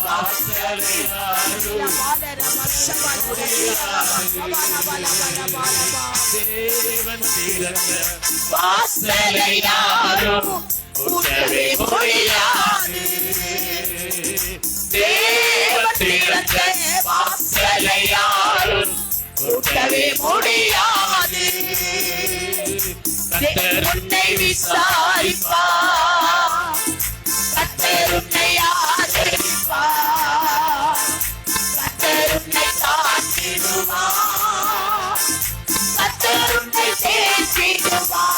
வாசலை யாரும் வாசலை யாரும் கூட்டவே முடியாது. தேவத்திறந்த வாசலை யாரும் கூட்டவே முடியாது. கர்த்தர் உன்னை விசாரிப்பார், கர்த்தர் உன்னை ஆதரிப்பார், கர்த்தர் உன்னை தாங்கிடுவார், கர்த்தர் உன்னை தேற்றிடுவார்.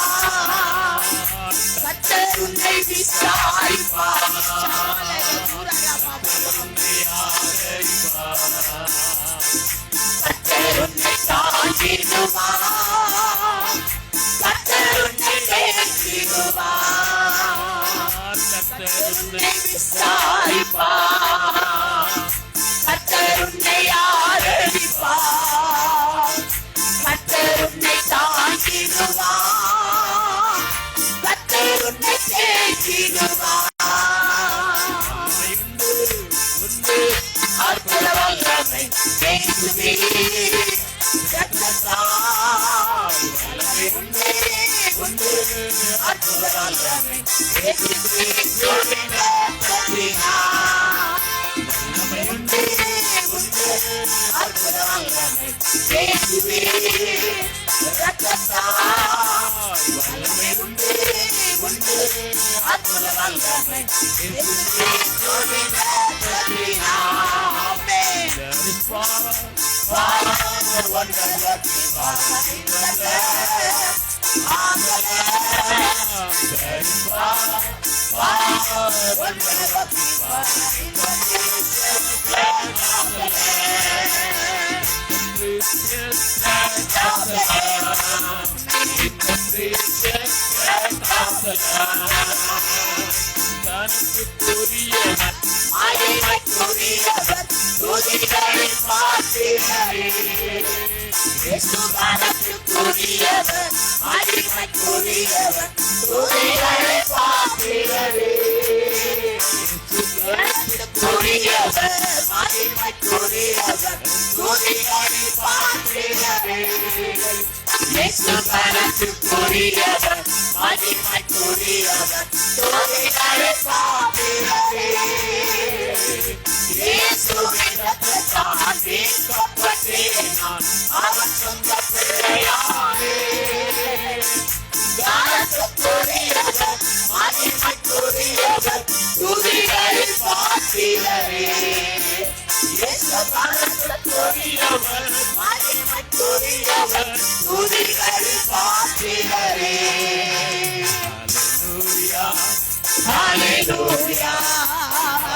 கர்த்தர் உன்னை விசாரிப்பார், கர்த்தர் உன்னை தாங்கிடுவார், கர்த்தர் உன்னை தேற்றிடுவார். கர்த்தர் உன்னை விசாரிப்பார், கர்த்தர் உன்னை ஆதரிப்பார், கர்த்தர் உன்னை தாங்கிடுவார், கர்த்தர் உன்னை தேற்றிடுவார். அற்புத வல்லமை இயேசுவே, இரத்தத்தால் வல்லமை உண்டு, உண்டு. அற்புத வல்லமை இயேசுவே, இரத்தத்தினால் வல்லமை உண்டு, உண்டு. அற்புத வல்லமை இயேசுவே, இரத்தத்தால் வல்லமை உண்டு, உண்டு. அற்புத வல்லமை இயேசு கிறிஸ்துவின் இரத்தத்தினால். ஆமென். There is power, Power, wonder working power in the blood. On the Lamb. there is power, Power, wonder working power in the precious blood of the Lamb. precious blood of the Lamb. In the precious blood of the Lamb. கனத்துக்குரியவர், மகிமைக்குரியவர், துதிகளின் பாத்திரரே. இயேசு கனத்துக்குரியவர், மகிமைக்குரியவர், துதிகளின் பாத்திரரே. இயேசு கனத்துக்குரியவர், மகிமைக்குரியவர், துதிகளின் பாத்திரரே. இயேசு கனத்துக்குரியவர், மகிமைக்குரியவர், துதிகளின் பாத்திரரே. இயேசுவின் இரத்தத்தால் மீட்கப்பட்டேன் நான், அவர் சொந்த பிள்ளையானேன். கனத்துக்குரியவர், மகிமைக்குரியவர், துதிகளின் பாத்திரரே. இயேசு கனத்துக்குரியவர், மகிமைக்குரியவர், துதிகளின் பாத்திரரே. Hallelujah,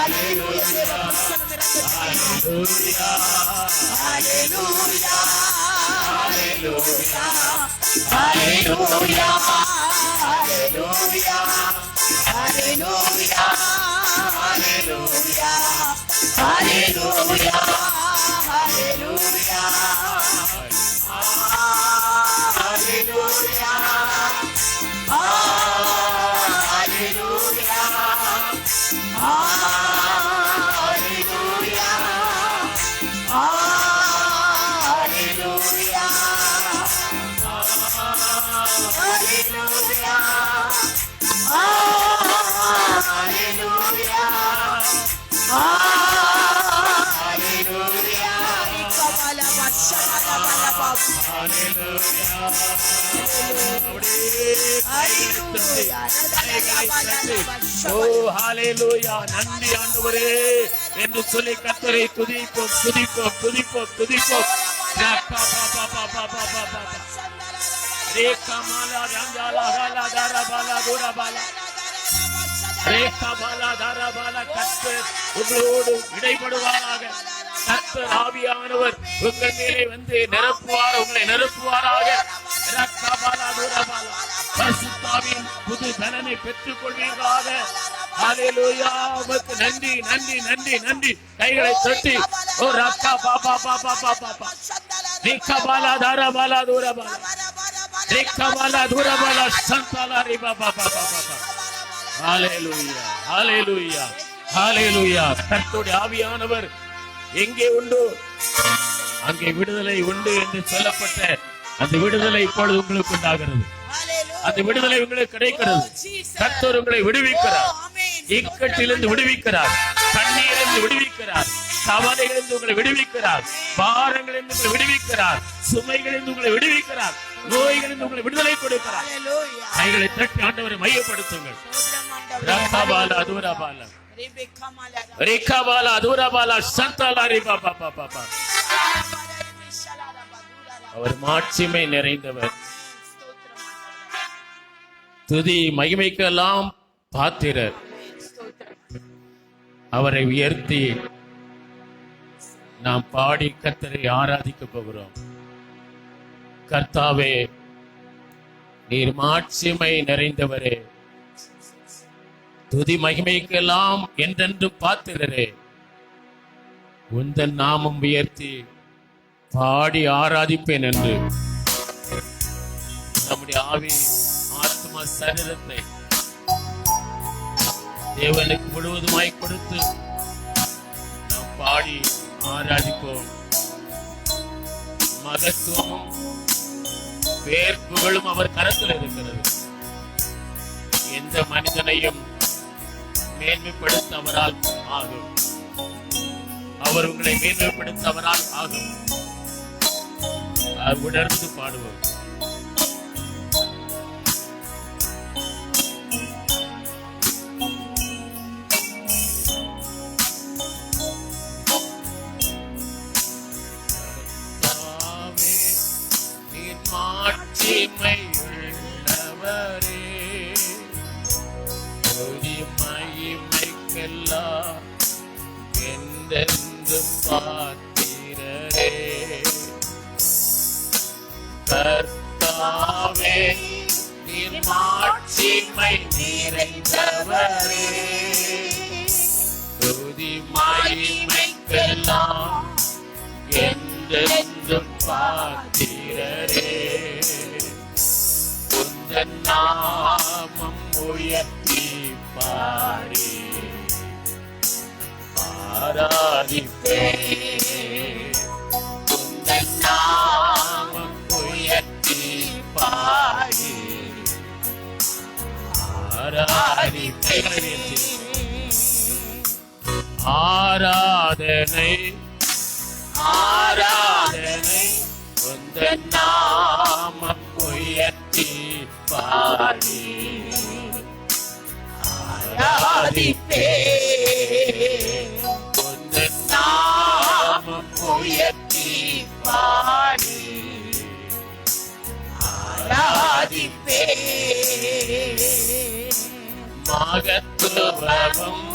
Hallelujah, hallelujah, hallelujah, hallelujah, hallelujah, hallelujah, hallelujah, hallelujah, hallelujah, hallelujah, hallelujah. நன்றி ஆண்டவரே என்று சொல்லி கர்த்தரை துதிப்போம் துதிப்போம் துதிப்போம் துதிப்போம். ரேகமாலா ரஞ்சாலா ஹாலா தாரபாலா தூரபாலா ரேகமாலா தாரபாலா. கர்த்தர் உங்களோடு இடைப்படுவாராக. கர்த்தர் ஆவியானவர் உங்கள் மேலே வந்து நிரப்புவார், உங்களை நிரப்புவாராக. ரேகமாலா தூரபாலா. பரிசுத்தாவின் புது பலனை பெற்றுக் கொள்வீர்களாக. ஹalleluya. உமக்கு நன்றி நன்றி நன்றி நன்றி. கைகளை தட்டி ஓ ரக்கா பாபா பாபா பாபா ரேகமாலா தாரபாலா தூரபாலா ரேகமாலா தூரபாலா சந்தாலா ரி பாபா பாபா பாபா. ஹalleluya ஹalleluya ஹalleluya. கர்த்தருடைய ஆவியானவர் எங்கே உண்டு அங்கே விடுதலை உண்டு என்று சொல்லப்பட்ட அந்த விடுதலை இப்பொழுது உங்களுக்கு உண்டாகிறது. அந்த விடுதலை உங்களுக்கு கிடைக்கிறது. கர்த்தர் உங்களை விடுவிக்கிறார். இக்கட்டிலிருந்து விடுவிக்கிறார். கண்ணீரிலிருந்து விடுவிக்கிறார். கவலைகளிலிருந்து உங்களை விடுவிக்கிறார். பாரங்களிலிருந்து உங்களை விடுவிக்கிறார். சுமைகளிலிருந்து உங்களை விடுவிக்கிறார். நோய்களிலிருந்து உங்களை விடுதலை கொடுக்கிறார். கைகளை தட்டி ஆண்டவரை மையப்படுத்துங்கள். ரகாபாலா தூரபாலா ரேகாபாலா தூரபாலா சந்தாலா ரி பாபா பாபா. அவர் மாட்சிமை நிறைந்தவர். துதி மகிமைக்கெல்லாம் பாத்திரர். அவரை உயர்த்தி நாம் பாடி கர்த்தரை ஆராதிக்க போகிறோம். கர்த்தாவே, நீர் மாட்சிமை நிறைந்தவரே, துதி மகிமைக்கெல்லாம் என்றென்று பாத்திரரே, உந்தன் நாமம் உயர்த்தி பாடி ஆராதிப்பேன் என்று நம்முடைய ஆவி ஆத்மா சரீரத்தை தேவனுக்கு முழுவதுமாய் கொடுத்து நாம் பாடி ஆராதிப்போம். மகத்துவமும் பேர் புகழும் அவர் கரத்தில் இருக்கிறது. எந்த மனிதனையும் மேன்மைப்படுத்த அவரால் ஆகும். அவர் உங்களை மேன்மைப்படுத்த அவரால் ஆகும். உணர்ந்து பாடுவோம். துதி மகிமைக்கெல்லாம் என்றென்றும் பாத்திரரே. கர்த்தாவே நீர் மாட்சிமை நிறைந்தவரே, துதி மகிமைக்கெல்லாம் என்றென்றும் பாத்திரரே. உந்தன் நாமம் உயர்த்தி பாடி ஆராதிப்பேன். உந்தன் நாமம் உயர்த்தி பாடி ஆராதிப்பேன். ஆராதனை ஆராதனை உந்தன் நாமம் உயர்த்தி பாடி ஆராதிப்பேன். உந்தன் நாமம் உயர்த்தி பாடி ஆராதிப்பேன். மகத்துவமும்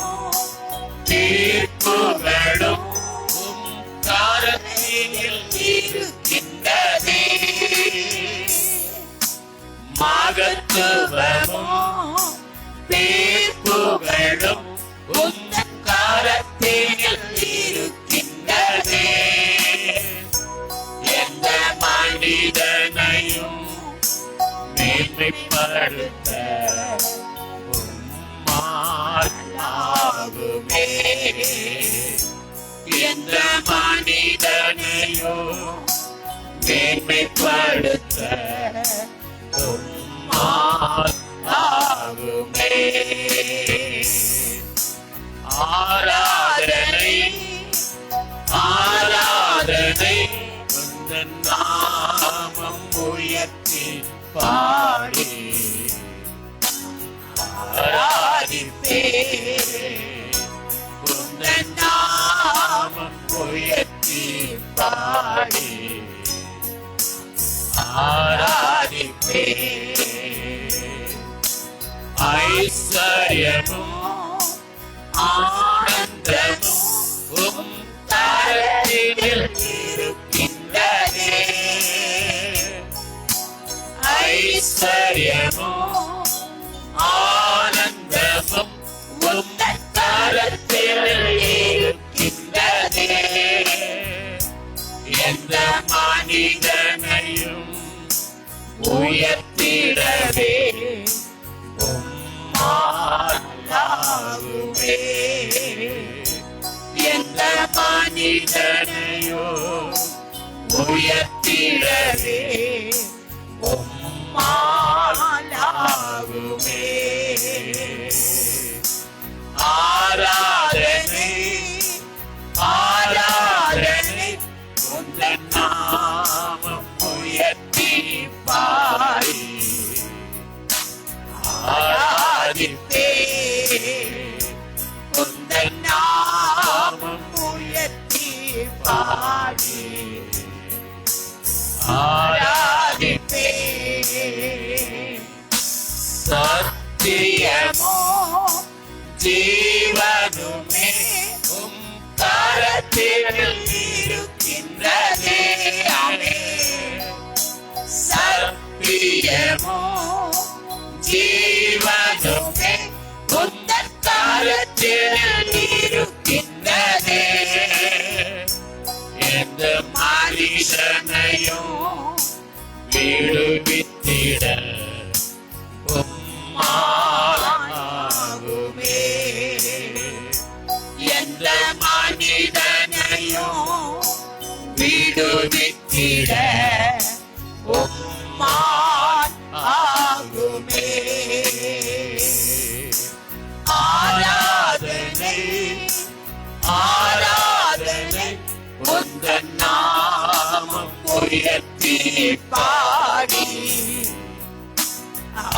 தீர்ப்புகளும் கரத்தில் இருக்கின்றதே. மகத்துவமும் தீர்ப்புகளும் உந்தன் கரத்தில் இருக்கின்றதே. எந்த மனிதனையும் மேன்மைப்படுத்த உம்மாலாகுமே. எந்த மனிதனையோ மேன்மைப்படுத்த உம்மாலாகுமே. ஆராதனை ஆராதனை உந்தன் நாமம் உயர்த்தி பாடி ஆராதிப்பேன். உந்தன் நாமம் உயர்த்தி பாடி ஆராதிப்பேன். ஐஸ்வர்யமும் ஆனந்தமும் உம் கரத்தில் இருக்கின்றதே. ஐஸ்வர்யமும் ஆனந்தமும் உந்தன் கரத்தில் இருக்கின்றதே. எந்த மனிதனையும் உயர்த்திடவே உம்மாலாகுமே. எந்த மனிதனையோ உயர்த்திடவே உம்மாலாகுமே. ஆராதனை ஆராதனை உந்தன் நாமம் உயர்த்தி பாடி ஆராதிப்பேன். உந்தன் நாமம் உயர்த்தி பாடி ஆராதிப்பேன். சத்தியமோ ஜீவனுமே உம் கரத்தில் இருக்கின்றதே. சத்தியமோ ஜீவனுமே உந்தன் கரத்தில் இருக்கின்றதே. எந்த மனிதனையும் விடுவித்திட உம்மாலாகுமே. எந்த மனிதனையும் விடுவித்திட உம்மாலாகுமே. ஆராதனை ஆராதனை உந்தன் நாமம் உயர்த்தி பாடி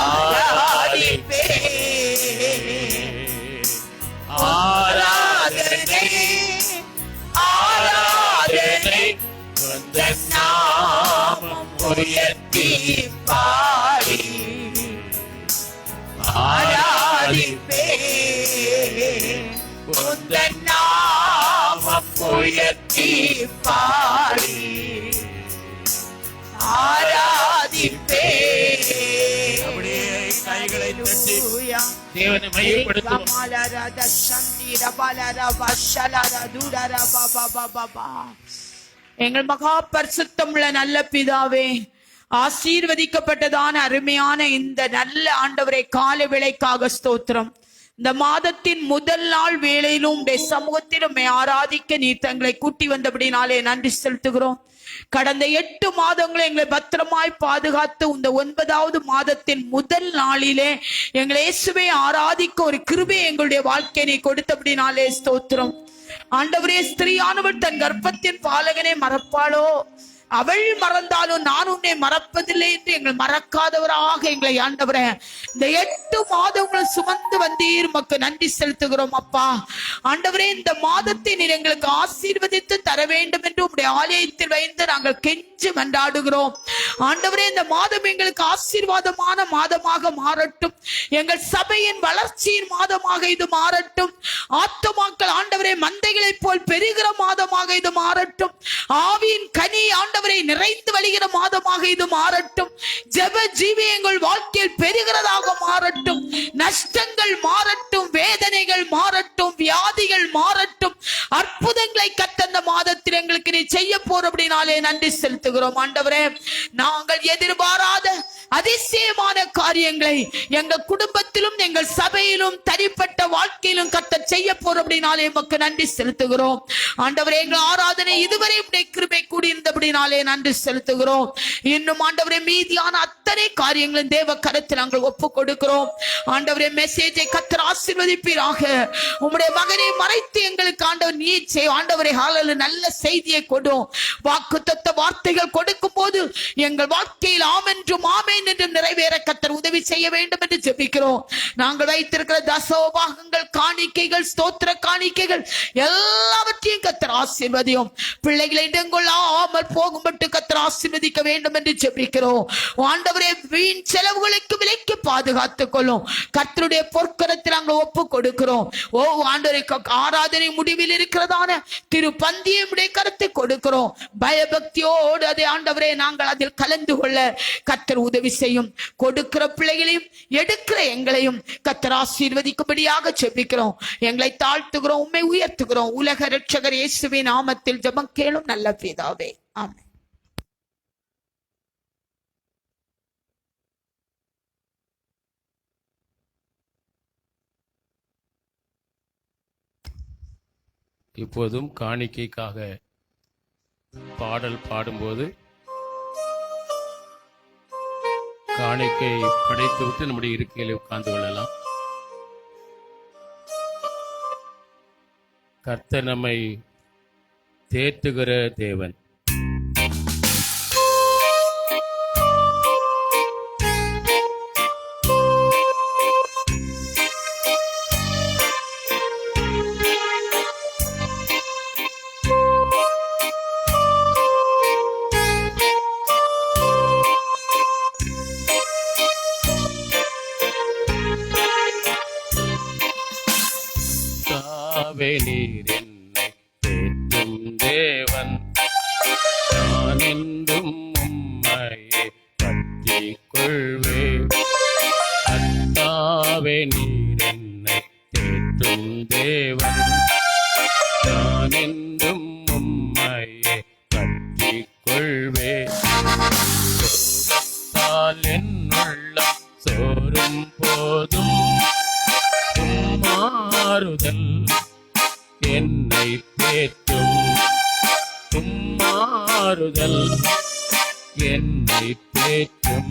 ஆராதிப்பேன். ஆராதனை ஆராதனை உந்தன் நாமம் உயர்த்தி பாடி ஆராதிப்பேன். உந்தன் நாமம் உயர்த்தி பாடி அப்படியே கைகளை தட்டி தேவனை மையப்படுத்துவோம். எங்கள் மகா பரிசுத்தமுள்ள நல்ல பிதாவே, ஆசீர்வதிக்கப்பட்டதான அருமையான இந்த நல்ல ஆண்டவரை கால வேளைக்காக ஸ்தோத்திரம். இந்த மாதத்தின் முதல் நாள் வேளையிலும் உடைய சமூகத்திலும் ஆராதிக்க நீர் தங்களை கூட்டி வந்தபடினாலே நன்றி செலுத்துகிறோம். கடந்த 8 மாதங்களை எங்களை பத்திரமாய் பாதுகாத்து இந்த 9வது மாதத்தின் முதல் நாளிலே எங்களை இயேசுவை ஆராதிக்க ஒரு கிருபை எங்களுடைய வாழ்க்கையை கொடுத்தபடினாலே ஸ்தோத்திரம். ஆண்டவரே, ஸ்திரீயானவள் தன் கர்ப்பத்தின் பாலகனை மறப்பாளோ? அவள் மறந்தாலும் நான் உன்னை மறப்பதில்லை என்று எங்கள் மறக்காதவராக எங்களை ஆண்டவரே இந்த 8 மாதங்கள் சுமந்து வந்தீர். உமக்கு நன்றி செலுத்துகிறோம் அப்பா. ஆண்டவரே, இந்த மாதத்தை நீர் எங்களுக்கு ஆசீர்வதித்து தர வேண்டும் என்று உம்முடைய ஆலயத்தில் வைத்து நாங்கள் கெஞ்சி மன்றாடுகிறோம். ஆண்டவரே, இந்த மாதம் எங்களுக்கு ஆசீர்வாதமான மாதமாக மாறட்டும். எங்கள் சபையின் வளர்ச்சியின் மாதமாக இது மாறட்டும். ஆத்துமாக்கள் ஆண்டவரே மந்தைகளை போல் பெருகிற மாதமாக இது மாறட்டும். ஆவியின் கனி ஆண்டவரை நிறைந்து வழிகிற மாதமாக இது மாறட்டும். ஜெப ஜீவியங்கள் வாழ்க்கையில் பெருகிறதாக மாறட்டும். நஷ்டங்கள் மாறட்டும், வேதனைகள் மாறட்டும், வியாதிகள் மாறட்டும். அற்புதங்களை கத்தந்த மாதத்தில் எங்களுக்கு நீ செய்ய போறபடினாலே நன்றி செலுத்துகிறோம். ஆண்டவரே, நாங்கள் எதிர்பாராத அதிசயமான காரியங்களை எங்கள் குடும்பத்திலும் எங்கள் சபையிலும் தனிப்பட்ட வாழ்க்கையிலும் கத்த செய்ய போறபடினாலே உமக்கு நன்றி செலுத்துகிறோம். ஆண்டவரே, எங்கள் ஆராதனை இதுவரை உடைய கிருபை கூடியிருந்தபடினாலே நன்றி செலுத்துகிறோம். இன்னும் ஆண்டவரே, மீதியான அத்தனை காரியங்களும் தேவ கருத்தில் நாங்கள் ஒப்பு கொடுக்கிறோம். ஆண்டவரே, மெசேஜை கத்தர் ஆசீர்வதிப்பீராக. உம்முடைய மகனை மறைத்து எங்களுக்கு ஆண்டவர் நீ ஆண்டவரே நல்ல செய்தியை கொடும். வாக்குத்தத்த வார்த்தைகள் கொடுக்கும் போது எங்கள் வாழ்க்கையில் ஆமென்றும் ஆமென் என்றும் நிறைவேற கத்தர் உதவி செய்ய வேண்டும் என்று ஜெபிக்கிறோம். நாங்கள் வைத்திருக்கிற தசோபாகங்கள், காணிக்கைகள், ஸ்தோத்திர காணிக்கைகள் எல்லாவற்றையும் கத்தர் ஆசீர்வதியும். பிள்ளைகளை இடங்கொள்ளாமல் போகும்பட்டு கத்தர் ஆசீர்வதிக்க வேண்டும் என்று ஜெபிக்கிறோம். ஆண்டவரே, வீண் செலவுகளுக்கு விலைக்கு பாதுகாத்துக் கொள்ளும். கர்த்தருடைய பொற்கரத்தில் நாங்கள் ஒப்பு கொடுக்கிறோம். ஓ ஆண்டவரே, ஆராதனை முடிவில் இருக்கிறதான திரு பந்தியுடைய கருத்தை கொடுக்கிறோம். பயபக்தியோடு அதை ஆண்டவரே நாங்கள் அதில் கலந்து கொள்ள கர்த்தர் உதவி செய்யும். கொடுக்கிற பிள்ளைகளையும் எடுக்கிற எங்களையும் கர்த்தர் ஆசீர்வதிக்கும்படியாக ஜெபிக்கிறோம். எங்களை தாழ்த்துகிறோம், உம்மை உயர்த்துகிறோம். உலக இரட்சகர் இயேசுவின் நாமத்தில் ஜெபம் கேளும் நல்ல பிதாவே, ஆமென். இப்போதும் காணிக்கைக்காக பாடல் பாடும்போது காணிக்கை படைத்து விட்டு நம்முடைய இருக்கையில் உட்கார்ந்து கொள்ளலாம். கர்த்தர் நம்மை தேற்றுகிற தேவன். நீர் என்னை தேற்றும் தேவன், நான் என்றும் உம்மையே பற்றிக் கொள்வேன். கர்த்தாவே, நீர் என்னை தேற்றும் தேவன், நான் என்றும் உம்மையே பற்றிக் கொள்வேன். சோகத்தால் என் உள்ளம் சோரும் போதும் மாறுதல் என்னை தேற்றும். மாறுதல் என்னை தேற்றும்.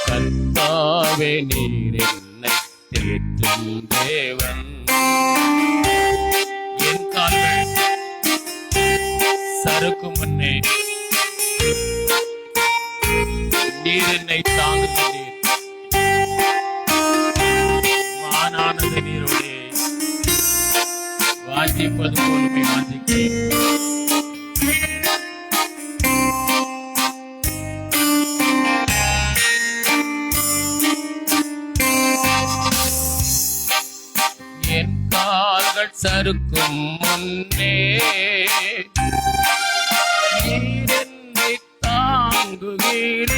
கர்த்தாவே, நீர் என்னை தேற்றும் தேவன். என் கால்கள் சறுக்கு முன்னே நீர் என்னை தாங்குகிறீர். மானானது நீரோடே வாஞ்சிப்பது போலுமே வாஞ்சிக்கிறேன். கால்கள் சறுக்கும் முன்னே நீர் என்னை தாங்குகிறீர்.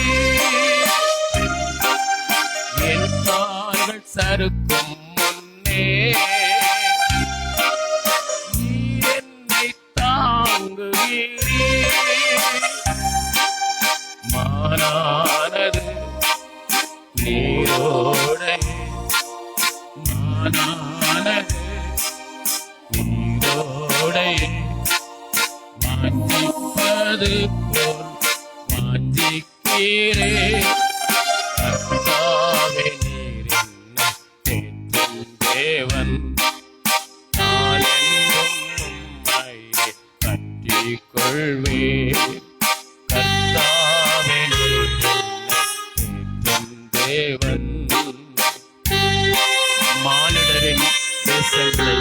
என் கால்கள் சறுக்கும் முன்னே நீர் என்னை தாங்குகிறீர். மானானது நீரோடை, மானானது நீரோடை, வாஞ்சிப்பது போல் வாஞ்சிக்கிறே. கர்த்தாவே நீர் என்னை தேற்றும் தேவன், நான் என்றும் உம்மையே பற்றிக் கொள்வேன். கர்த்தாவே நீர் என்னை தேற்றும் தேவன். மானிடரின் தேசங்களை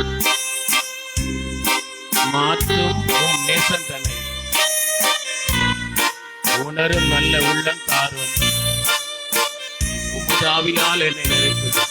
மாற்றும் உம் நேசன் தன்னை உணரும் நல்ல உள்ளம் தாரும். உமது ஆவியால் என்னை நிறைந்தது.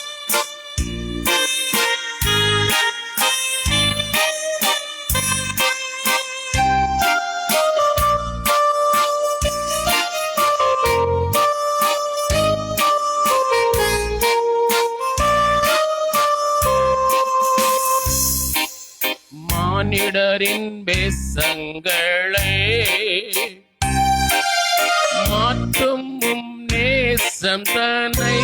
மானிடரின் பேசங்களை மாற்றும் உம் நேசம் தன்னை,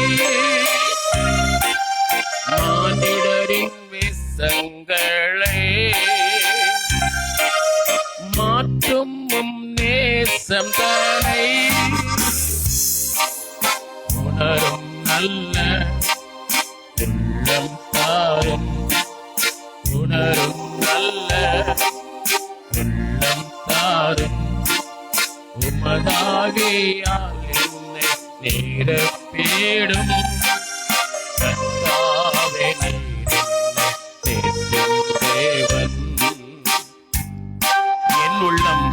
மானிடரின் பேசங்களை மாற்றும் உம் நேசம் தன்னை உணரும் நல்ல உள்ளம் தாரும். உணரும் நல்ல உள்ளம் தாரும். உமதாகியால் என்னை நிரப்பிடும். கர்த்தாவே நீர் என்னை தேற்றும் தேவன். என் உள்ளம்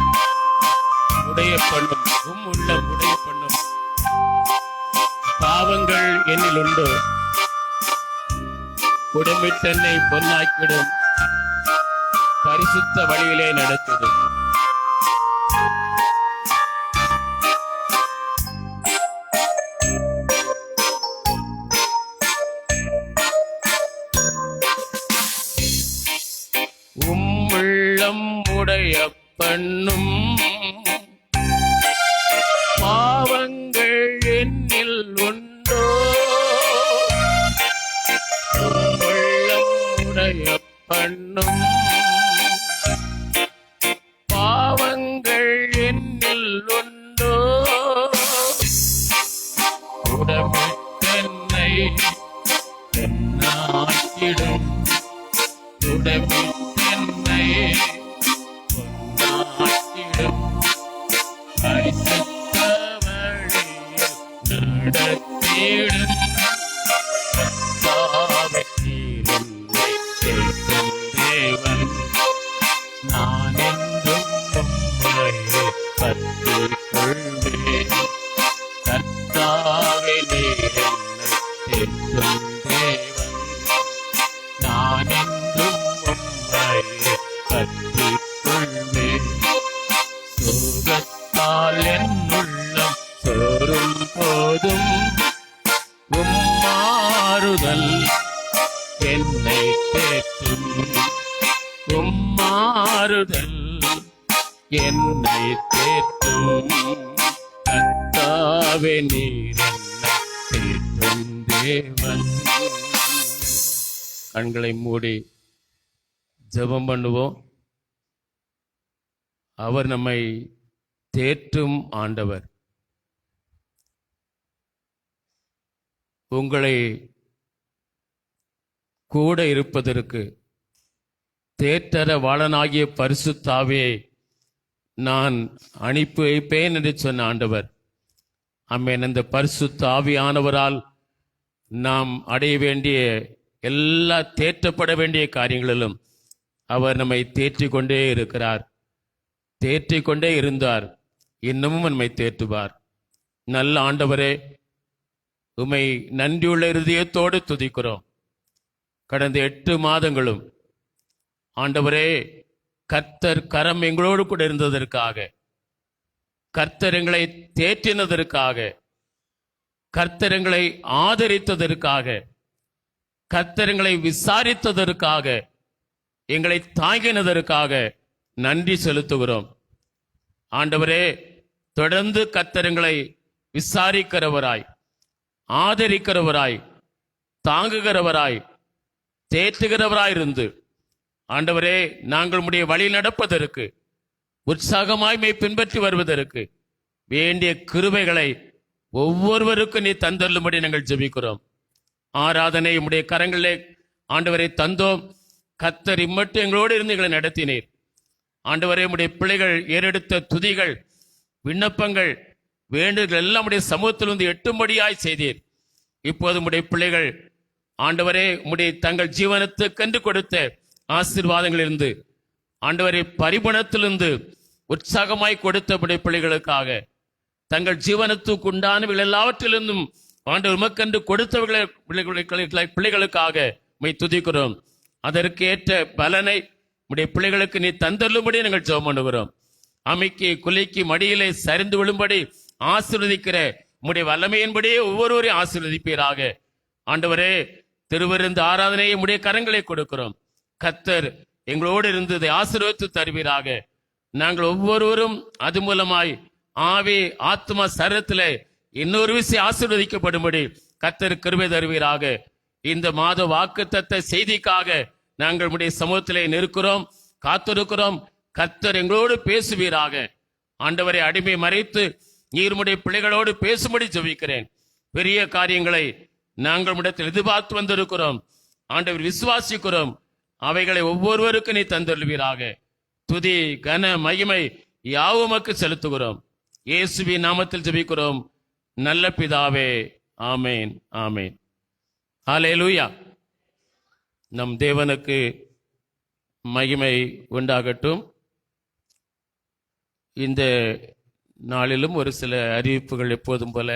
உடைய பண்ணும், உம் உள்ளம் உடைய பண்ணும். பாவங்கள் என்னில் உண்டு, குடும்பத்தன்னை பொன்னாக்கிடும். பரிசுத்த வழியிலே நடத்திடும். உள்ளம் உடைய பண்ணும். பாவங்கள் என்னில் உண்டோ. உள்ளம் உடைய பண்ணும். பாவங்கள் என்னில் உண்டோ. உடம்பென்னை என்னாக்கிடும். உடம்பென்னை பொன்னாக்கிடும். பரிசுத்த வழியில் நடத்திடும். கர்த்தாவே நீர் என்னை தேற்றும் தேவன், நான் என்றும் உம்மையே பற்றிக் கொள்வேன். கர்த்தாவே நீர் என்னை தேற்றும் தேவன், நான் என்றும் உம்மையே பற்றிக் கொள்வேன். சோகத்தால் என் உள்ளம் சோரும் போதும் உம்மாறுதல் என்னை தேற்றும். உம்மாறுதல் என்னை தேற்றும். கர்த்தாவே நீர் என்னை தேற்றும் தேவன். கண்களை மூடி ஜெபம் பண்ணுவோம். அவர் நம்மை தேற்றும் ஆண்டவர். உங்களை கூட இருப்பதற்கு தேற்றர வாளனாகிய பரிசுத்த ஆவியை நான் அனுப்பி வைப்பேன் என்று சொன்ன ஆண்டவர். ஆமென். அந்த பரிசுத்த ஆவியானவரால் நாம் அடைய வேண்டிய எல்லா தேற்றப்பட வேண்டிய காரியங்களிலும் அவர் நம்மை தேற்றிக் கொண்டே இருக்கிறார். தேற்றிக் கொண்டே இருந்தார், இன்னமும் நம்மை தேற்றுவார். நல்ல ஆண்டவரே, உம்மை நன்றியுள்ள இருதயத்தோடு துதிக்கிறோம். கடந்த 8 மாதங்களும் ஆண்டவரே, கர்த்தர் கரம் எங்களோடு கூட இருந்ததற்காக, கர்த்தர் எங்களை தேற்றினதற்காக, கர்த்தர் எங்களை ஆதரித்ததற்காக, கர்த்தர் எங்களை விசாரித்ததற்காக, எங்களை தாங்கினதற்காக நன்றி செலுத்துகிறோம். ஆண்டவரே, தொடர்ந்து கர்த்தர் எங்களை விசாரிக்கிறவராய், ஆதரிக்கிறவராய், தாங்குகிறவராய், தேற்றுகிறவராய் இருந்து, ஆண்டவரே, நாங்கள் உம்முடைய வழி நடப்பதற்கு, உற்சாகமாய் மை பின்பற்றி வருவதற்கு வேண்டிய கிருபைகளை ஒவ்வொருவருக்கும் நீ தந்தருளும்படி நாங்கள் ஜெபிக்கிறோம். ஆராதனை உம்முடைய கரங்களிலே ஆண்டவரை தந்தோம். கர்த்தர் இம்மட்டும் எங்களோடு இருந்து எங்களை நடத்தினீர். ஆண்டவரே, உம்முடைய பிள்ளைகள் ஏறெடுத்த துதிகள், விண்ணப்பங்கள், வேண்டுதல் எல்லாம் உடைய சமூகத்திலிருந்து எட்டும்படியாய் செய்தீர். இப்போது உம்முடைய பிள்ளைகள் ஆண்டவரே, உம்முடைய தங்கள் ஜீவனத்துக்கென்று கொடுத்த ஆசீர்வாதங்களிலிருந்து, ஆண்டவரே, பரிபணத்திலிருந்து உற்சாகமாய் கொடுத்த உம்முடைய பிள்ளைகளுக்காக, தங்கள் ஜீவனத்துக்கு உண்டானவர்கள் எல்லாவற்றிலிருந்தும் ஆண்டவர் உமக்கென்று கொடுத்தவர்களை பிள்ளைகளுக்காக உம்மை துதிக்கிறோம். அதற்கு ஏற்ற பலனை உம்முடைய பிள்ளைகளுக்கு நீ தந்தருளும்படி நாங்கள் ஜெபம் பண்ணுகிறோம். அமைக்கி குலைக்கு மடியிலே சரிந்து விழும்படி ஆசீர்வதிக்கிற உம்முடைய வல்லமையின்படியே ஒவ்வொருவரையும் ஆசீர்வதிப்பீராக. ஆண்டவரே, திருவிருந்து ஆராதனையை உம்முடைய கரங்களை கொடுக்கிறோம். கர்த்தர் எங்களோடு இருந்து இதை ஆசீர்வதித்து தருவீராக. நாங்கள் ஒவ்வொருவரும் அது மூலமாய் ஆவி ஆத்மா சரீரத்திலே இன்னொரு விஷயம் ஆசீர்வதிக்கப்படும்படி கர்த்தர் கிருபை தருவீராக. இந்த மாத வாக்குத்தத்த செய்திக்காக நாங்கள் உம்முடைய சமூகத்திலே நிற்கிறோம், காத்திருக்கிறோம். கர்த்தர் எங்களோடு பேசுவீராக. ஆண்டவரை, அடிமை மறைத்து நீர் உம்முடைய பிள்ளைகளோடு பேசும்படி ஜெபிக்கிறேன். பெரிய காரியங்களை நாங்கள் உம்மிடத்தில் எதிர்பார்த்து வந்திருக்கிறோம். ஆண்டவர், விசுவாசிக்கிறோம். அவைகளை ஒவ்வொருவருக்கும் நீ தந்தருள்வீராக. துதி கன மகிமை யாவுமக்கு செலுத்துகிறோம். இயேசுவின் நாமத்தில் ஜெபிக்கிறோம் நல்ல பிதாவே, ஆமேன், ஆமேன். ஹல்லேலூயா. நம் தேவனுக்கு மகிமை உண்டாகட்டும். இந்த நாளிலும் ஒரு சில அறிவிப்புகள் எப்போதும் போல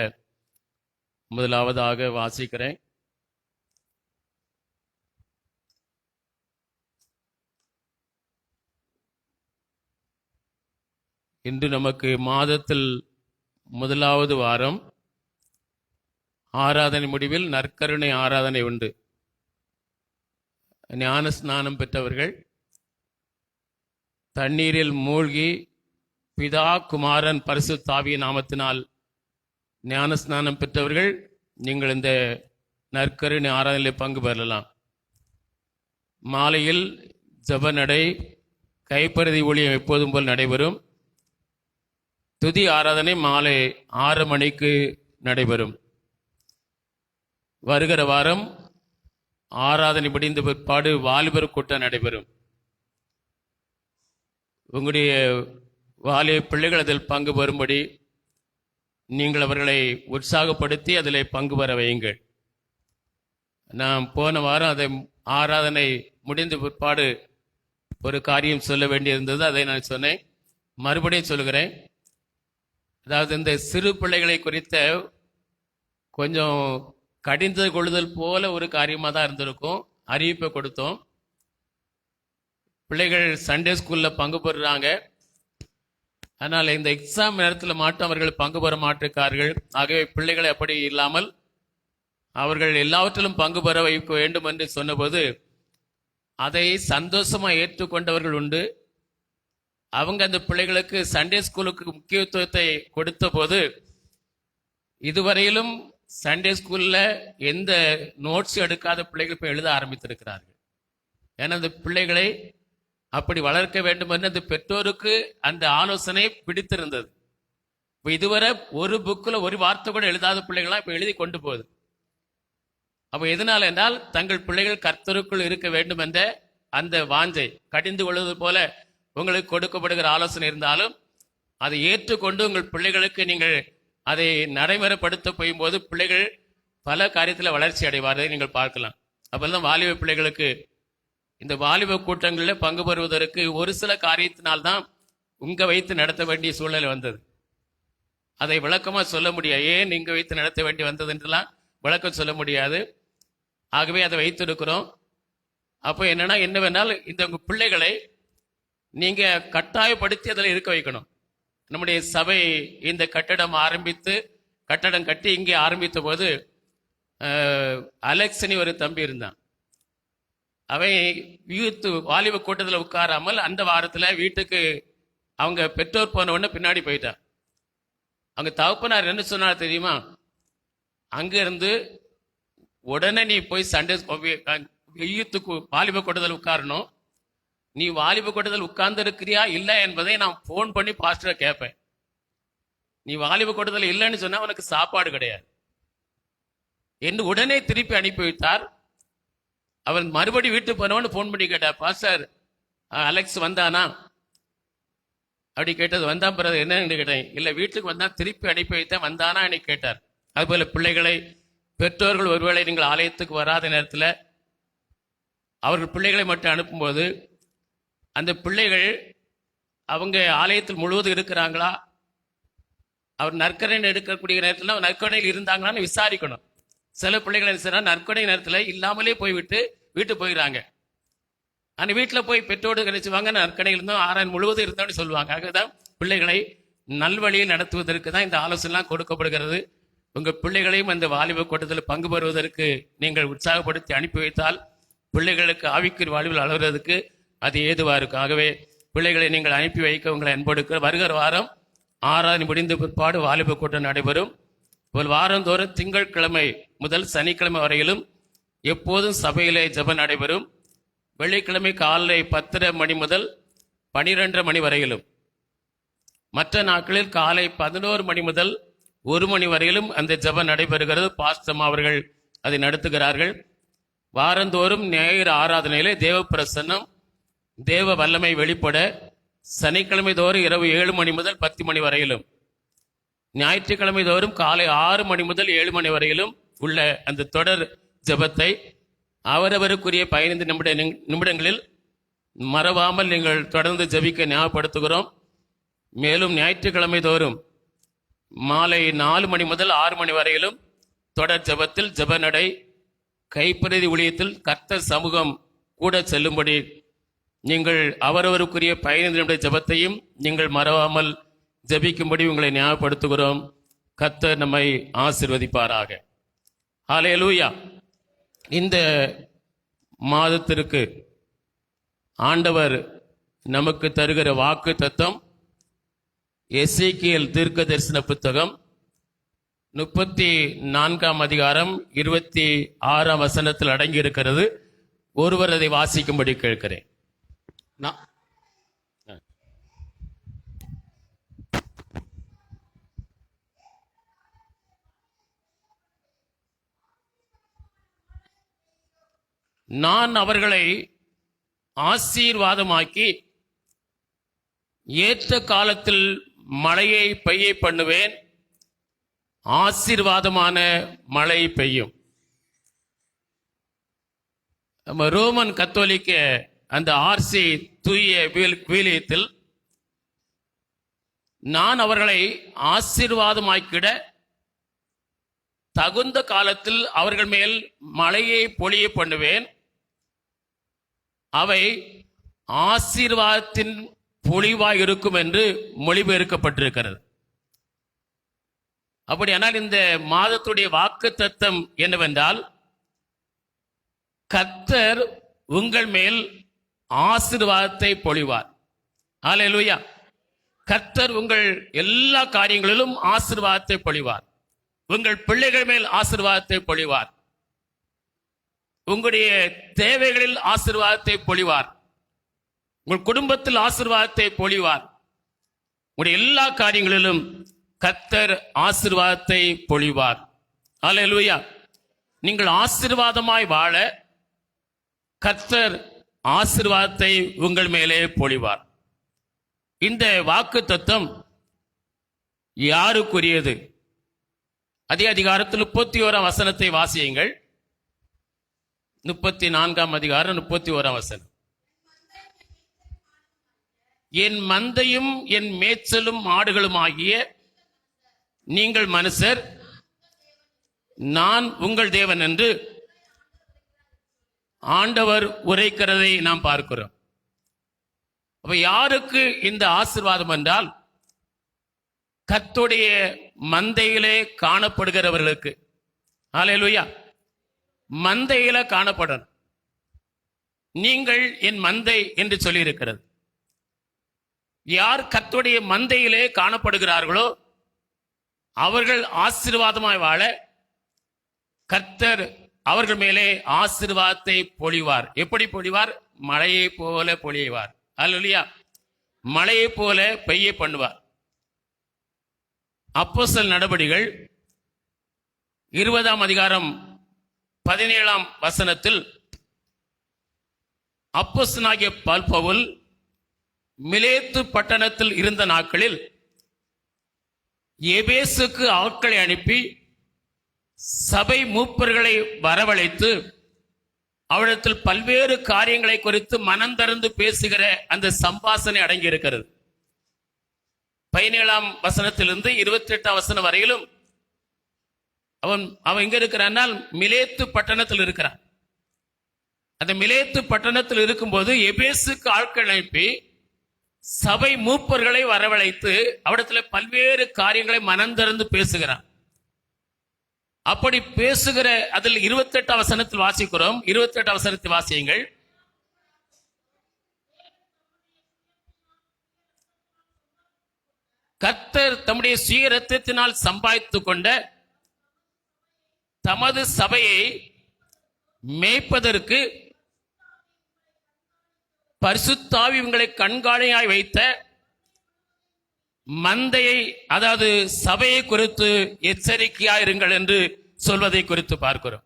முதலாவதாக வாசிக்கிறேன். இன்று நமக்கு மாதத்தில் முதலாவது வாரம் ஆராதனை முடிவில் நற்கருணை ஆராதனை உண்டு. ஞான ஸ்நானம் பெற்றவர்கள், தண்ணீரில் மூழ்கி பிதா குமாரன் பரிசுத்த ஆவியின் நாமத்தினால் ஞான ஸ்நானம் பெற்றவர்கள், நீங்கள் இந்த நற்கருணை ஆராதனையில் பங்கு பெறலாம். மாலையில் ஜெப நடை, கைப்பருதி ஊழியம் எப்போதும் போல் நடைபெறும். துதி ஆராதனை மாலை 6 மணிக்கு நடைபெறும். வருகிற வாரம் ஆராதனை முடிந்த பிற்பாடு வாலிபர் கூட்டம் நடைபெறும். உங்களுடைய வாலிப பிள்ளைகள் அதில் பங்கு பெறும்படி நீங்கள் அவர்களை உற்சாகப்படுத்தி அதில் பங்கு பெற வையுங்கள். நான் போன வாரம் அதை ஆராதனை முடிந்த பிற்பாடு ஒரு காரியம் சொல்ல வேண்டியிருந்தது, அதை நான் சொன்னேன். மறுபடியும் சொல்கிறேன். அதாவது இந்த சிறு பிள்ளைகளை குறித்த கொஞ்சம் கடிந்து கொள்ளுதல் போல ஒரு காரியமாக தான் இருந்திருக்கும். அறிவிப்பை கொடுத்தோம். பிள்ளைகள் சண்டே ஸ்கூலில் பங்கு பெறுறாங்க. ஆனால் இந்த எக்ஸாம் நேரத்தில் மட்டும் அவர்கள் பங்கு பெற மாட்டிருக்கார்கள். ஆகவே பிள்ளைகளை அப்படி இல்லாமல் அவர்கள் எல்லாவற்றிலும் பங்கு பெற வைக்க வேண்டும் என்று சொன்னபோது அதை சந்தோஷமாக ஏற்றுக்கொண்டவர்கள் உண்டு. அவங்க அந்த பிள்ளைகளுக்கு சண்டே ஸ்கூலுக்கு முக்கியத்துவத்தை கொடுத்த போது இதுவரையிலும் சண்டே ஸ்கூல்ல எந்த நோட்ஸ் எடுக்காத பிள்ளைகள் இப்போ எழுத ஆரம்பித்திருக்கிறார்கள். ஏன்னா அந்த பிள்ளைகளை அப்படி வளர்க்க வேண்டும் என்று அந்த பெற்றோருக்கு அந்த ஆலோசனை பிடித்திருந்தது. இப்போ இதுவரை ஒரு புக்கில் ஒரு வார்த்தை கூட எழுதாத பிள்ளைகளாம் இப்போ எழுதி கொண்டு போகுது. அப்போ எதனால் என்றால் தங்கள் பிள்ளைகள் கர்த்தருக்குள் இருக்க வேண்டும் என்ற அந்த வாஞ்சை, கடிந்து கொள்வது போல உங்களுக்கு கொடுக்கப்படுகிற ஆலோசனை இருந்தாலும் அதை ஏற்றுக்கொண்டு உங்கள் பிள்ளைகளுக்கு நீங்கள் அதை நடைமுறைப்படுத்த போகும்போது பிள்ளைகள் பல காரியத்தில் வளர்ச்சி அடைவாரை நீங்கள் பார்க்கலாம். அப்பெல்லாம் வாலிப பிள்ளைகளுக்கு இந்த வாலிப கூட்டங்களில் பங்கு பெறுவதற்கு ஒரு சில காரியத்தினால்தான் உங்க வைத்து நடத்த வேண்டிய சூழ்நிலை வந்தது. அதை விளக்கமாக சொல்ல முடியாது. ஏன் இங்க வைத்து நடத்த வேண்டி வந்தது என்றெல்லாம் விளக்கம் சொல்ல முடியாது. ஆகவே அதை வைத்திருக்கிறோம். அப்போ என்னவென்றால் இந்த உங்க பிள்ளைகளை நீங்க கட்டாயப்படுத்தி அதில் இருக்க வைக்கணும். நம்முடைய சபை இந்த கட்டடம் கட்டி இங்கே ஆரம்பித்த போது அலெக்ஸ்னி ஒரு தம்பி இருந்தான். அவன் யூத் வாலிப கூட்டத்தில் உட்காராமல் அந்த வாரத்தில் வீட்டுக்கு அவங்க பெற்றோர் போன உடனே பின்னாடி போயிட்டான். அவங்க தகப்பனார் என்ன சொன்னார் தெரியுமா? அங்கிருந்து உடனே நீ போய் சண்டே யூத்துக்கு வாலிப கூட்டத்தில் உட்காரணும். நீ வாலிப கூட்டத்தில் உட்கார்ந்து இருக்கிறியா இல்லை என்பதை நான் போன் பண்ணி பாஸ்டரை கேட்பேன். நீ வாலிப கூட்டத்தில் இல்லைன்னு சொன்னா உனக்கு சாப்பாடு கிடையாது என்று உடனே திருப்பி அனுப்பி வைத்தார். அவன் மறுபடி வீட்டுக்கு போனவன்னு போன் பண்ணி கேட்டார், பாஸ்டர் அலெக்ஸ் வந்தானா அப்படி கேட்டது. வந்தான் பிறகு என்னன்னு கேட்டேன். இல்லை வீட்டுக்கு வந்தா திருப்பி அனுப்பி வைத்தேன், வந்தானா எனக்கு கேட்டார். அதுபோல பிள்ளைகளை பெற்றோர்கள் ஒருவேளை நீங்கள் ஆலயத்துக்கு வராத நேரத்தில் அவர்கள் பிள்ளைகளை மட்டும் அனுப்பும்போது அந்த பிள்ளைகள் அவங்க ஆலயத்தில் முழுவதும் இருக்கிறாங்களா, அவர் நற்கரையில் எடுக்கக்கூடிய நேரத்தில் நற்கரையில் இருந்தாங்களான்னு விசாரிக்கணும். சில பிள்ளைகள் என்ன செய்யறாங்க, நற்கரை நேரத்தில் இல்லாமலே போய்விட்டு வீட்டுக்கு போயிடறாங்க. அந்த வீட்டில் போய் பெற்றோடு கிடைச்சுவாங்க, நற்கரையில் இருந்தோம் ஆறாம் முழுவதும் இருந்தோம்னு சொல்லுவாங்க. அதுதான் பிள்ளைகளை நல்வழியில் நடத்துவதற்கு தான் இந்த ஆலோசனைலாம் கொடுக்கப்படுகிறது. உங்கள் பிள்ளைகளையும் அந்த வாலிப கூட்டத்தில் பங்கு பெறுவதற்கு நீங்கள் உற்சாகப்படுத்தி அனுப்பி வைத்தால் பிள்ளைகளுக்கு ஆவிக்குரிய வாழ்வில் அழுகிறதுக்கு அது ஏதுவா இருக்கும். ஆகவே பிள்ளைகளை நீங்கள் அனுப்பி வைக்க உங்களை அன்படுக்க. வருகிற வாரம் 6 முடிந்த பிற்பாடு வாலிப கூட்டம் நடைபெறும். ஒரு வாரந்தோறும் திங்கட்கிழமை முதல் சனிக்கிழமை வரையிலும் எப்போதும் சபையிலே ஜெபம் நடைபெறும். வெள்ளிக்கிழமை காலை 10:30 மணி முதல் 12:30 மணி வரையிலும், மற்ற நாட்களில் காலை 11 மணி முதல் 1 மணி வரையிலும் அந்த ஜெபம் நடைபெறுகிறது. பாஸ்டம் அவர்கள் அதை நடத்துகிறார்கள். வாரந்தோறும் ஞாயிறு ஆராதனையிலே தேவ பிரசன்னம், தேவ வல்லமை வெளிப்பட சனிக்கிழமை தோறும் இரவு 7 மணி முதல் 10 மணி வரையிலும், ஞாயிற்றுக்கிழமை தோறும் காலை 6 மணி முதல் 7 மணி வரையிலும் உள்ள அந்த தொடர் ஜெபத்தை அவரவருக்குரிய 15 நிமிடங்களில் மறவாமல் நீங்கள் தொடர்ந்து ஜெபிக்க ஞாபகப்படுத்துகிறோம். மேலும் ஞாயிற்றுக்கிழமை தோறும் மாலை 4 மணி முதல் 6 மணி வரையிலும் தொடர் ஜெபத்தில் ஜெப நடை, கைப்பிரதி ஊழியத்தில் கர்த்தர் சமூகம் கூட செல்லும்படி நீங்கள் அவரவருக்குரிய 15 நிமிட ஜெபத்தையும் நீங்கள் மறவாமல் ஜெபிக்கும்படி உங்களை ஞாபகப்படுத்துகிறோம். கர்த்தர் நம்மை ஆசீர்வதிப்பாராக. ஹல்லேலூயா. இந்த மாதத்திற்கு ஆண்டவர் நமக்கு தருகிற வாக்கு தத்தம் எசேக்கியேல் தீர்க்க தரிசன புத்தகம் 34 அதிகாரம் 26 வசனத்தில் அடங்கி இருக்கிறது. ஒருவர் அதை வாசிக்கும்படி கேட்கிறேன். நான் அவர்களை ஆசீர்வாதமாக்கி ஏற்ற காலத்தில் மழையை பெய்ய பண்ணுவேன், ஆசீர்வாதமான மழை பெய்யும். நம்ம ரோமன் கத்தோலிக்க அந்த ஆர்சி தூய விவிலியத்தில் நான் அவர்களை ஆசீர்வாதமாக்கிட தகுந்த காலத்தில் அவர்கள் மேல் மழையை பொழிய பண்ணுவேன், அவை ஆசீர்வாதத்தின் பொழிவாய் இருக்கும் என்று மொழிபெயர்க்கப்பட்டிருக்கிறது. அப்படியானால் இந்த மாதத்துடைய வாக்கு தத்தம் என்னவென்றால், கர்த்தர் உங்கள் மேல் ஆசீர்வாதத்தை பொழிவார். ஹல்லேலூயா. கர்த்தர் உங்கள் எல்லா காரியங்களிலும் ஆசீர்வாதத்தை பொழிவார். உங்கள் பிள்ளைகள் மேல் ஆசீர்வாதத்தை பொழிவார். உங்களுடைய தேவைகளில் ஆசீர்வாதத்தை பொழிவார். உங்கள் குடும்பத்தில் ஆசீர்வாதத்தை பொழிவார். உங்களுடைய எல்லா காரியங்களிலும் கர்த்தர் ஆசீர்வாதத்தை பொழிவார். ஹல்லேலூயா. நீங்கள் ஆசீர்வாதமாய் வாழ கர்த்தர் ஆசீர்வாதத்தை உங்கள் மேலே பொழிவார். இந்த வாக்கு தத்தம் யாருக்குரியது? அதே அதிகாரத்தில் 31 வசனத்தை வாசியுங்கள். 34 அதிகாரம் 31 வசனம். என் மந்தையும் என் மேய்ச்சலும் ஆடுகளும் ஆகிய நீங்கள் மனுஷர், நான் உங்கள் தேவன் என்று ஆண்டவர் உரைக்கிறதை நாம் பார்க்கிறோம். அப்ப யாருக்கு இந்த ஆசீர்வாதம் என்றால், கர்த்தருடைய மந்தையிலே காணப்படுகிறவர்களுக்கு. ஹல்லேலூயா. மந்தையில காணப்படணும். நீங்கள் என் மந்தை என்று சொல்லி இருக்கிறது. யார் கர்த்தருடைய மந்தையிலே காணப்படுகிறார்களோ அவர்கள் ஆசீர்வாதமாய் வாழ கர்த்தர் அவர்கள் மேலே ஆசீர்வாதத்தை பொழிவார். எப்படி பொழிவார்? மழையை போல பொழிவார். அல்லேலூயா. மழையை போல பெய்ய பண்ணுவார். அப்போஸ்தலர் நடபடிகள் 20ஆம் அதிகாரம் 17ஆம் வசனத்தில் அப்போஸ்தலனாகிய பவுல் மிலேத்து பட்டணத்தில் இருந்த நாட்களில் எபேசுக்கு ஆட்களை அனுப்பி சபை மூப்பர்களை வரவழைத்து அவரிடத்தில் பல்வேறு காரியங்களை குறித்து மனம் திறந்து பேசுகிற அந்த சம்பாஷணை அடங்கி இருக்கிறது. 17ஆம் வசனத்திலிருந்து 28ஆம் வசனம் வரையிலும் அவன் எங்க இருக்கிறான்? மிலேத்து பட்டணத்தில் இருக்கிறான். அந்த மிலேத்து பட்டணத்தில் இருக்கும்போது எபேசுக்கு ஆட்கள் அனுப்பி சபை மூப்பர்களை வரவழைத்து அவரிடத்துல பல்வேறு காரியங்களை மனம் திறந்து பேசுகிறான். அப்படி பேசுகிற அதில் 28ஆம் வசனத்தில் வாசிக்கிறோம். 28ஆம் வசனத்தை வாசியுங்கள். கர்த்தர் தம்முடைய சுய இரத்தத்தினால் சம்பாதித்துக் கொண்ட தமது சபையை மேய்ப்பதற்கு பரிசுத்தாவி உங்களை கண்காணியாய் வைத்த மந்தையை, அதாவது சபையை குறித்து எச்சரிக்கையாயிருங்கள் என்று சொல்வதை குறித்து பார்க்கிறோம்.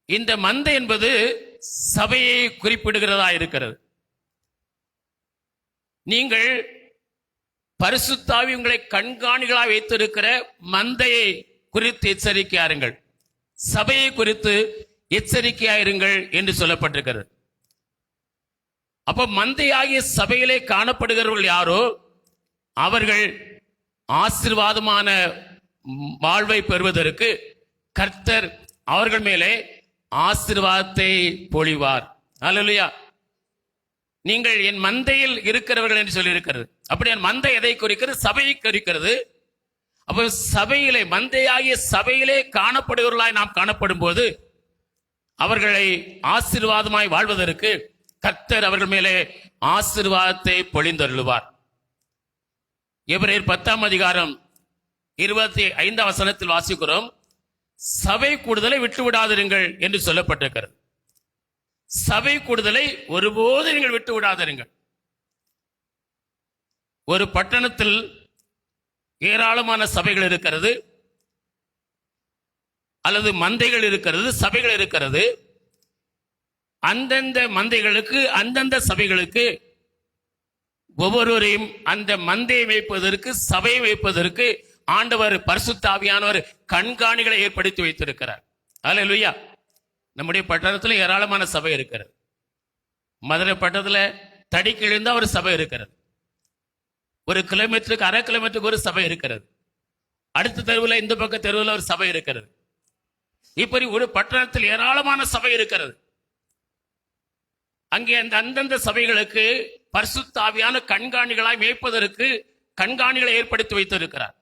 இந்த மந்தை என்பது சபையை குறிப்பிடுகிறதா இருக்கிறது. நீங்கள் பரிசுத்தாவி உங்களை கண்காணிகளாய் வைத்திருக்கிற மந்தையை குறித்து எச்சரிக்கையாருங்கள், சபையை குறித்து எச்சரிக்கையாயிருங்கள் என்று சொல்லப்பட்டிருக்கிறது. அப்ப மந்தையாகிய சபையிலே காணப்படுகிறவர்கள் யாரோ அவர்கள் ஆசீர்வாதமான வாழ்வை பெறுவதற்கு கர்த்தர் அவர்கள் மேலே ஆசீர்வாதத்தை பொழிவார். அல்லேலூயா. நீங்கள் என் மந்தையில் இருக்கிறவர்கள் என்று சொல்லி இருக்கிறது. அப்படி என் மந்தை எதை குறிக்கிறது? சபையை குறிக்கிறது. அப்ப சபையிலே, மந்தையாகிய சபையிலே காணப்படுகிறவர்களாய் நாம் காணப்படும் போது அவர்களை ஆசீர்வாதமாய் வாழ்வதற்கு கர்த்தர் அவர்கள் மேலே ஆசீர்வாதத்தை பொழிந்தருளுவார். எபிரேயர் 10ஆம் அதிகாரம் 25ஆம் வசனத்தில் வாசிக்கிறோம், சபை கூடுதலை விட்டு விடாதிருங்கள் என்று சொல்லப்பட்டிருக்கிறது. சபை கூடுதலை ஒருபோது நீங்கள் விட்டு விடாதிருங்கள். ஒரு பட்டணத்தில் ஏராளமான சபைகள் இருக்கிறது, அல்லது மந்தைகள் இருக்கிறது, சபைகள் இருக்கிறது. அந்தந்த மந்தைகளுக்கு, அந்தந்த சபைகளுக்கு ஒவ்வொருவரையும் அந்த மந்தையை வைப்பதற்கு, சபையை வைப்பதற்கு ஆண்டவர் பரிசுத்த ஆவியானவர் கண்காணிகளை ஏற்படுத்தி வைத்திருக்கிறார். அல்லேலூயா. நம்முடைய பட்டணத்தில் ஏராளமான சபை இருக்கிறது. மதுரை பட்டணத்தில் தடிக்கு எழுந்தா ஒரு சபை இருக்கிறது. ஒரு கிலோமீட்டருக்கு, அரை கிலோமீட்டருக்கு ஒரு சபை இருக்கிறது. அடுத்த தெருவில், இந்த பக்க தெருவில் ஒரு சபை இருக்கிறது. இப்படி ஒரு பட்டணத்தில் ஏராளமான சபை இருக்கிறது. அங்கே அந்த அந்தந்த சபைகளுக்கு பரிசுத்த ஆவியான கண்காணிகளாய் மேய்ப்பதற்கு கண்காணிகளை ஏற்படுத்தி வைத்திருக்கிறார்.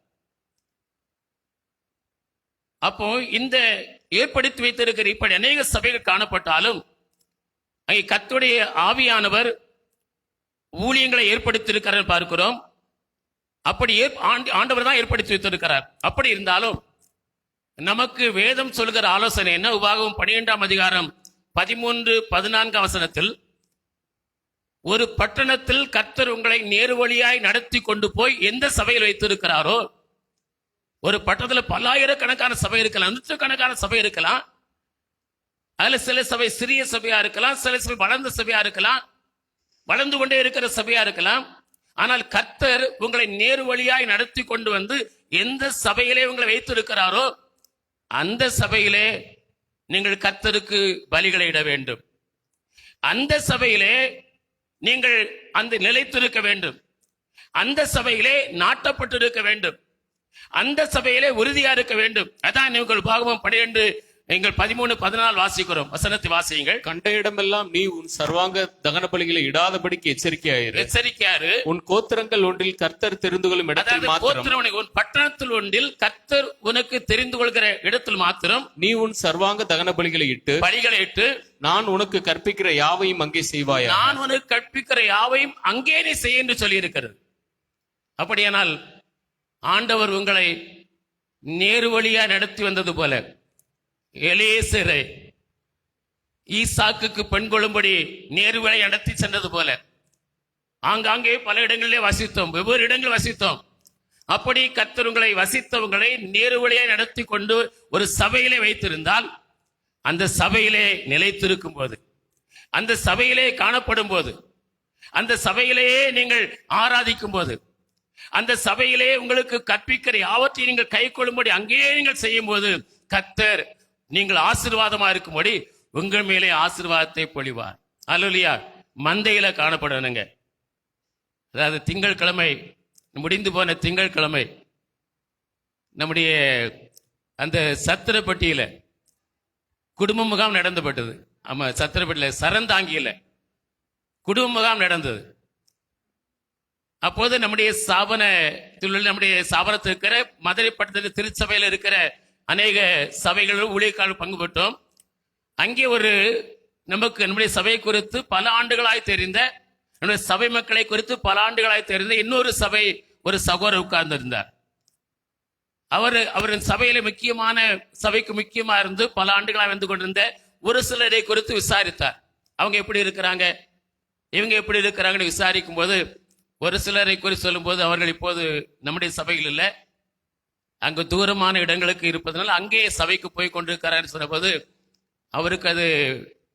அப்போ இந்த ஏற்படுத்தி வைத்திருக்கிற இப்படி அநேக சபைகள் காணப்பட்டாலும் அங்கே கர்த்தருடைய ஆவியானவர் ஊழியங்களை ஏற்படுத்தியிருக்கிறார் பார்க்கிறோம். அப்படி ஆண்டவர் தான் ஏற்படுத்தி வைத்திருக்கிறார். அப்படி இருந்தாலும் நமக்கு வேதம் சொல்கிற ஆலோசனை என்ன? உபாகமம் 12ஆம் அதிகாரம் 13-14 வசனத்தில், ஒரு பட்டணத்தில் கர்த்தர் உங்களை நேரு வழியாய் நடத்தி கொண்டு போய் எந்த சபையில் வைத்திருக்கிறாரோ, ஒரு பட்டணத்தில் பல்லாயிரக்கணக்கான சபை இருக்கலாம், நூற்றுக்கணக்கான சபை இருக்கலாம். அதுல சில சபை சிறிய சபையா இருக்கலாம், சில சபை வளர்ந்த சபையா இருக்கலாம், வளர்ந்து கொண்டே இருக்கிற சபையா இருக்கலாம். ஆனால் கர்த்தர் உங்களை நேரு வழியாய் நடத்தி கொண்டு வந்து எந்த சபையிலே உங்களை வைத்திருக்கிறாரோ அந்த சபையிலே நீங்கள் கர்த்தருக்கு பலிகளை இட வேண்டும். அந்த சபையிலே நீங்கள் அந்த நிலைத்திருக்க வேண்டும். அந்த சபையிலே நாட்டப்பட்டு இருக்க வேண்டும். அந்த சபையிலே உறுதியா இருக்க வேண்டும். அதான் நீங்கள் உபாகமம் 12 எங்கள் 13-14 வாசிக்கிறோம். வசனத்தை வாசியுங்கள். கண்ட இடமெல்லாம் நீ உன் சர்வாங்க தகன பலிகளை இடாதபடிக்கு எச்சரிக்கையாயிரு. எச்சரிக்கையாரு. உன் கோத்திரங்கள் ஒன்றில் கர்த்தர் தெரிந்து கொள்ளும் இடத்தில் மாத்திரம், உன் பட்டணத்தில் ஒன்றில் கர்த்தர் உனக்கு தெரிந்து கொள்கிற இடத்தில் மாத்திரம் நீ உன் சர்வாங்க தகன பலிகளை இட்டு நான் உனக்கு கற்பிக்கிற யாவையும் அங்கே செய்வாயா. நான் உனக்கு கற்பிக்கிற யாவையும் அங்கே நீ செய்ய என்று சொல்லி இருக்கிறது. அப்படியானால் ஆண்டவர் உங்களை நேரு வழியா நடத்தி வந்தது போல எலியேசரை ஈசாக்குக்கு பெண் கொள்ளும்படி நேரு வழியை நடத்தி சென்றது போல ஆங்காங்கே பல இடங்களிலே வசித்தோம், வெவ்வேறு இடங்கள் வசித்தோம். அப்படி கர்த்தர் உங்களை வசித்தவங்களை நேரு வழியை நடத்தி கொண்டு ஒரு சபையிலே வைத்திருந்தால், அந்த சபையிலே நிலைத்திருக்கும் போது, அந்த சபையிலே காணப்படும் போது, அந்த சபையிலேயே நீங்கள் ஆராதிக்கும் போது, அந்த சபையிலே உங்களுக்கு கற்பிக்கிற யாவற்றையும் நீங்கள் கை கொள்ளும்படி அங்கேயே நீங்கள் செய்யும் போது கர்த்தர் நீங்கள் ஆசீர்வாதமா இருக்கும்படி உங்கள் மேலே ஆசீர்வாதத்தை பொழிவார். அல்லேலூயா. மந்தையில காணப்படணுங்க. அதாவது திங்கட்கிழமை முடிந்து போன திங்கட்கிழமை நம்முடைய அந்த சத்திரப்பட்டியில குடும்ப முகாம் நடந்தப்பட்டது. ஆமா, சத்திரப்பட்டியில சரந்தாங்கியில குடும்ப முகாம் நடந்தது. அப்போது நம்முடைய ஸ்தாபனத்தில் இருக்கிற மதுரை பட்டணத்தில் திருச்சபையில் இருக்கிற அநேக சபைகளும் ஊழியக்காரர்கள் பங்கு பெற்றோம். அங்கே நம்முடைய சபை குறித்து பல ஆண்டுகளாய் தெரிந்த, நம்முடைய சபை மக்களை குறித்து பல ஆண்டுகளாய் தெரிந்த இன்னொரு ஒரு சகோதரர் உட்கார்ந்திருந்தார். அவரின் சபையில சபைக்கு முக்கியமா இருந்து பல ஆண்டுகளாக வந்து கொண்டிருந்த ஒரு சிலரை குறித்து விசாரித்தார். அவங்க எப்படி இருக்கிறாங்க, இவங்க எப்படி இருக்கிறாங்கன்னு விசாரிக்கும் போது ஒரு சிலரை குறித்து சொல்லும் போது, அவர்கள் இப்போது நம்முடைய சபையில் இல்லை, அங்கு தூரமான இடங்களுக்கு இருப்பதனால அங்கே சபைக்கு போய் கொண்டிருக்கிறார் சொன்னபோது அவருக்கு அது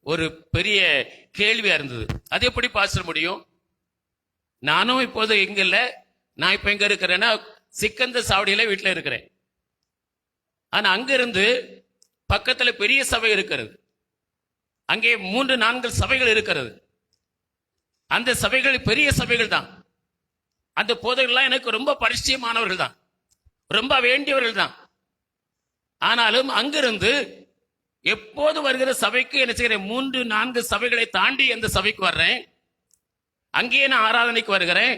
ஒரு பெரிய கேள்வியா இருந்தது. அது எப்படி பாச முடியும்? நானும் இப்போது இங்க இல்ல, நான் இப்ப எங்க இருக்கிறேன்னா சிக்கந்த சாவடியில வீட்டுல இருக்கிறேன். ஆனா அங்கிருந்து பக்கத்துல பெரிய சபை இருக்கிறது, அங்கே 3-4 சபைகள் இருக்கிறது. அந்த சபைகள் பெரிய சபைகள் தான். அந்த போதகர்கள்லாம் எனக்கு ரொம்ப பரிச்சயமானவர்கள் தான், ரொம்ப வேண்டியவர்கள் தான். ஆனாலும் அங்கிருந்து எப்போது வருகிற சபைக்கு என்ன செய்கிறேன், 3-4 சபைகளை தாண்டி அந்த சபைக்கு வர்றேன். அங்கேயே நான் ஆராதனைக்கு வருகிறேன்.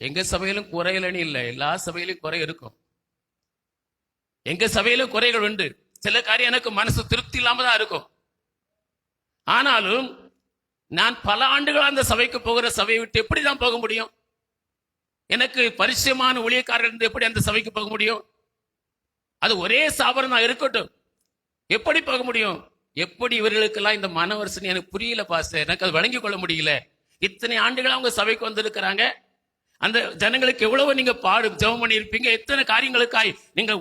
எங்க சபையிலும் குறையிலன்னு இல்லை, எல்லா சபையிலும் குறை இருக்கும். எங்க சபையிலும் குறைகள் உண்டு. சில காரியம் எனக்கு மனசு திருப்தி இல்லாம தான் இருக்கும். ஆனாலும் நான் பல ஆண்டுகள் அந்த சபைக்கு போகிற சபையை விட்டு எப்படிதான் போக முடியும்? எனக்கு பரிச்சயமான ஊழியக்காரர்கள் எப்படி அந்த சபைக்கு போக முடியும்? அது ஒரே ஸ்தாபனம் தான் இருக்கட்டும், எப்படி போக முடியும்? எப்படி இவர்களுக்கெல்லாம் இந்த மனவரிசனை எனக்கு புரியல பாஸ்டர், எனக்கு அது வழங்கிக் கொள்ள முடியல. இத்தனை ஆண்டுகள் அவங்க சபைக்கு வந்திருக்கிறாங்க. அந்த ஜனங்களுக்கு எவ்வளவு நீங்க ஜெபம் பண்ணி இருப்பீங்க, எத்தனை காரியங்களுக்காய் நீங்க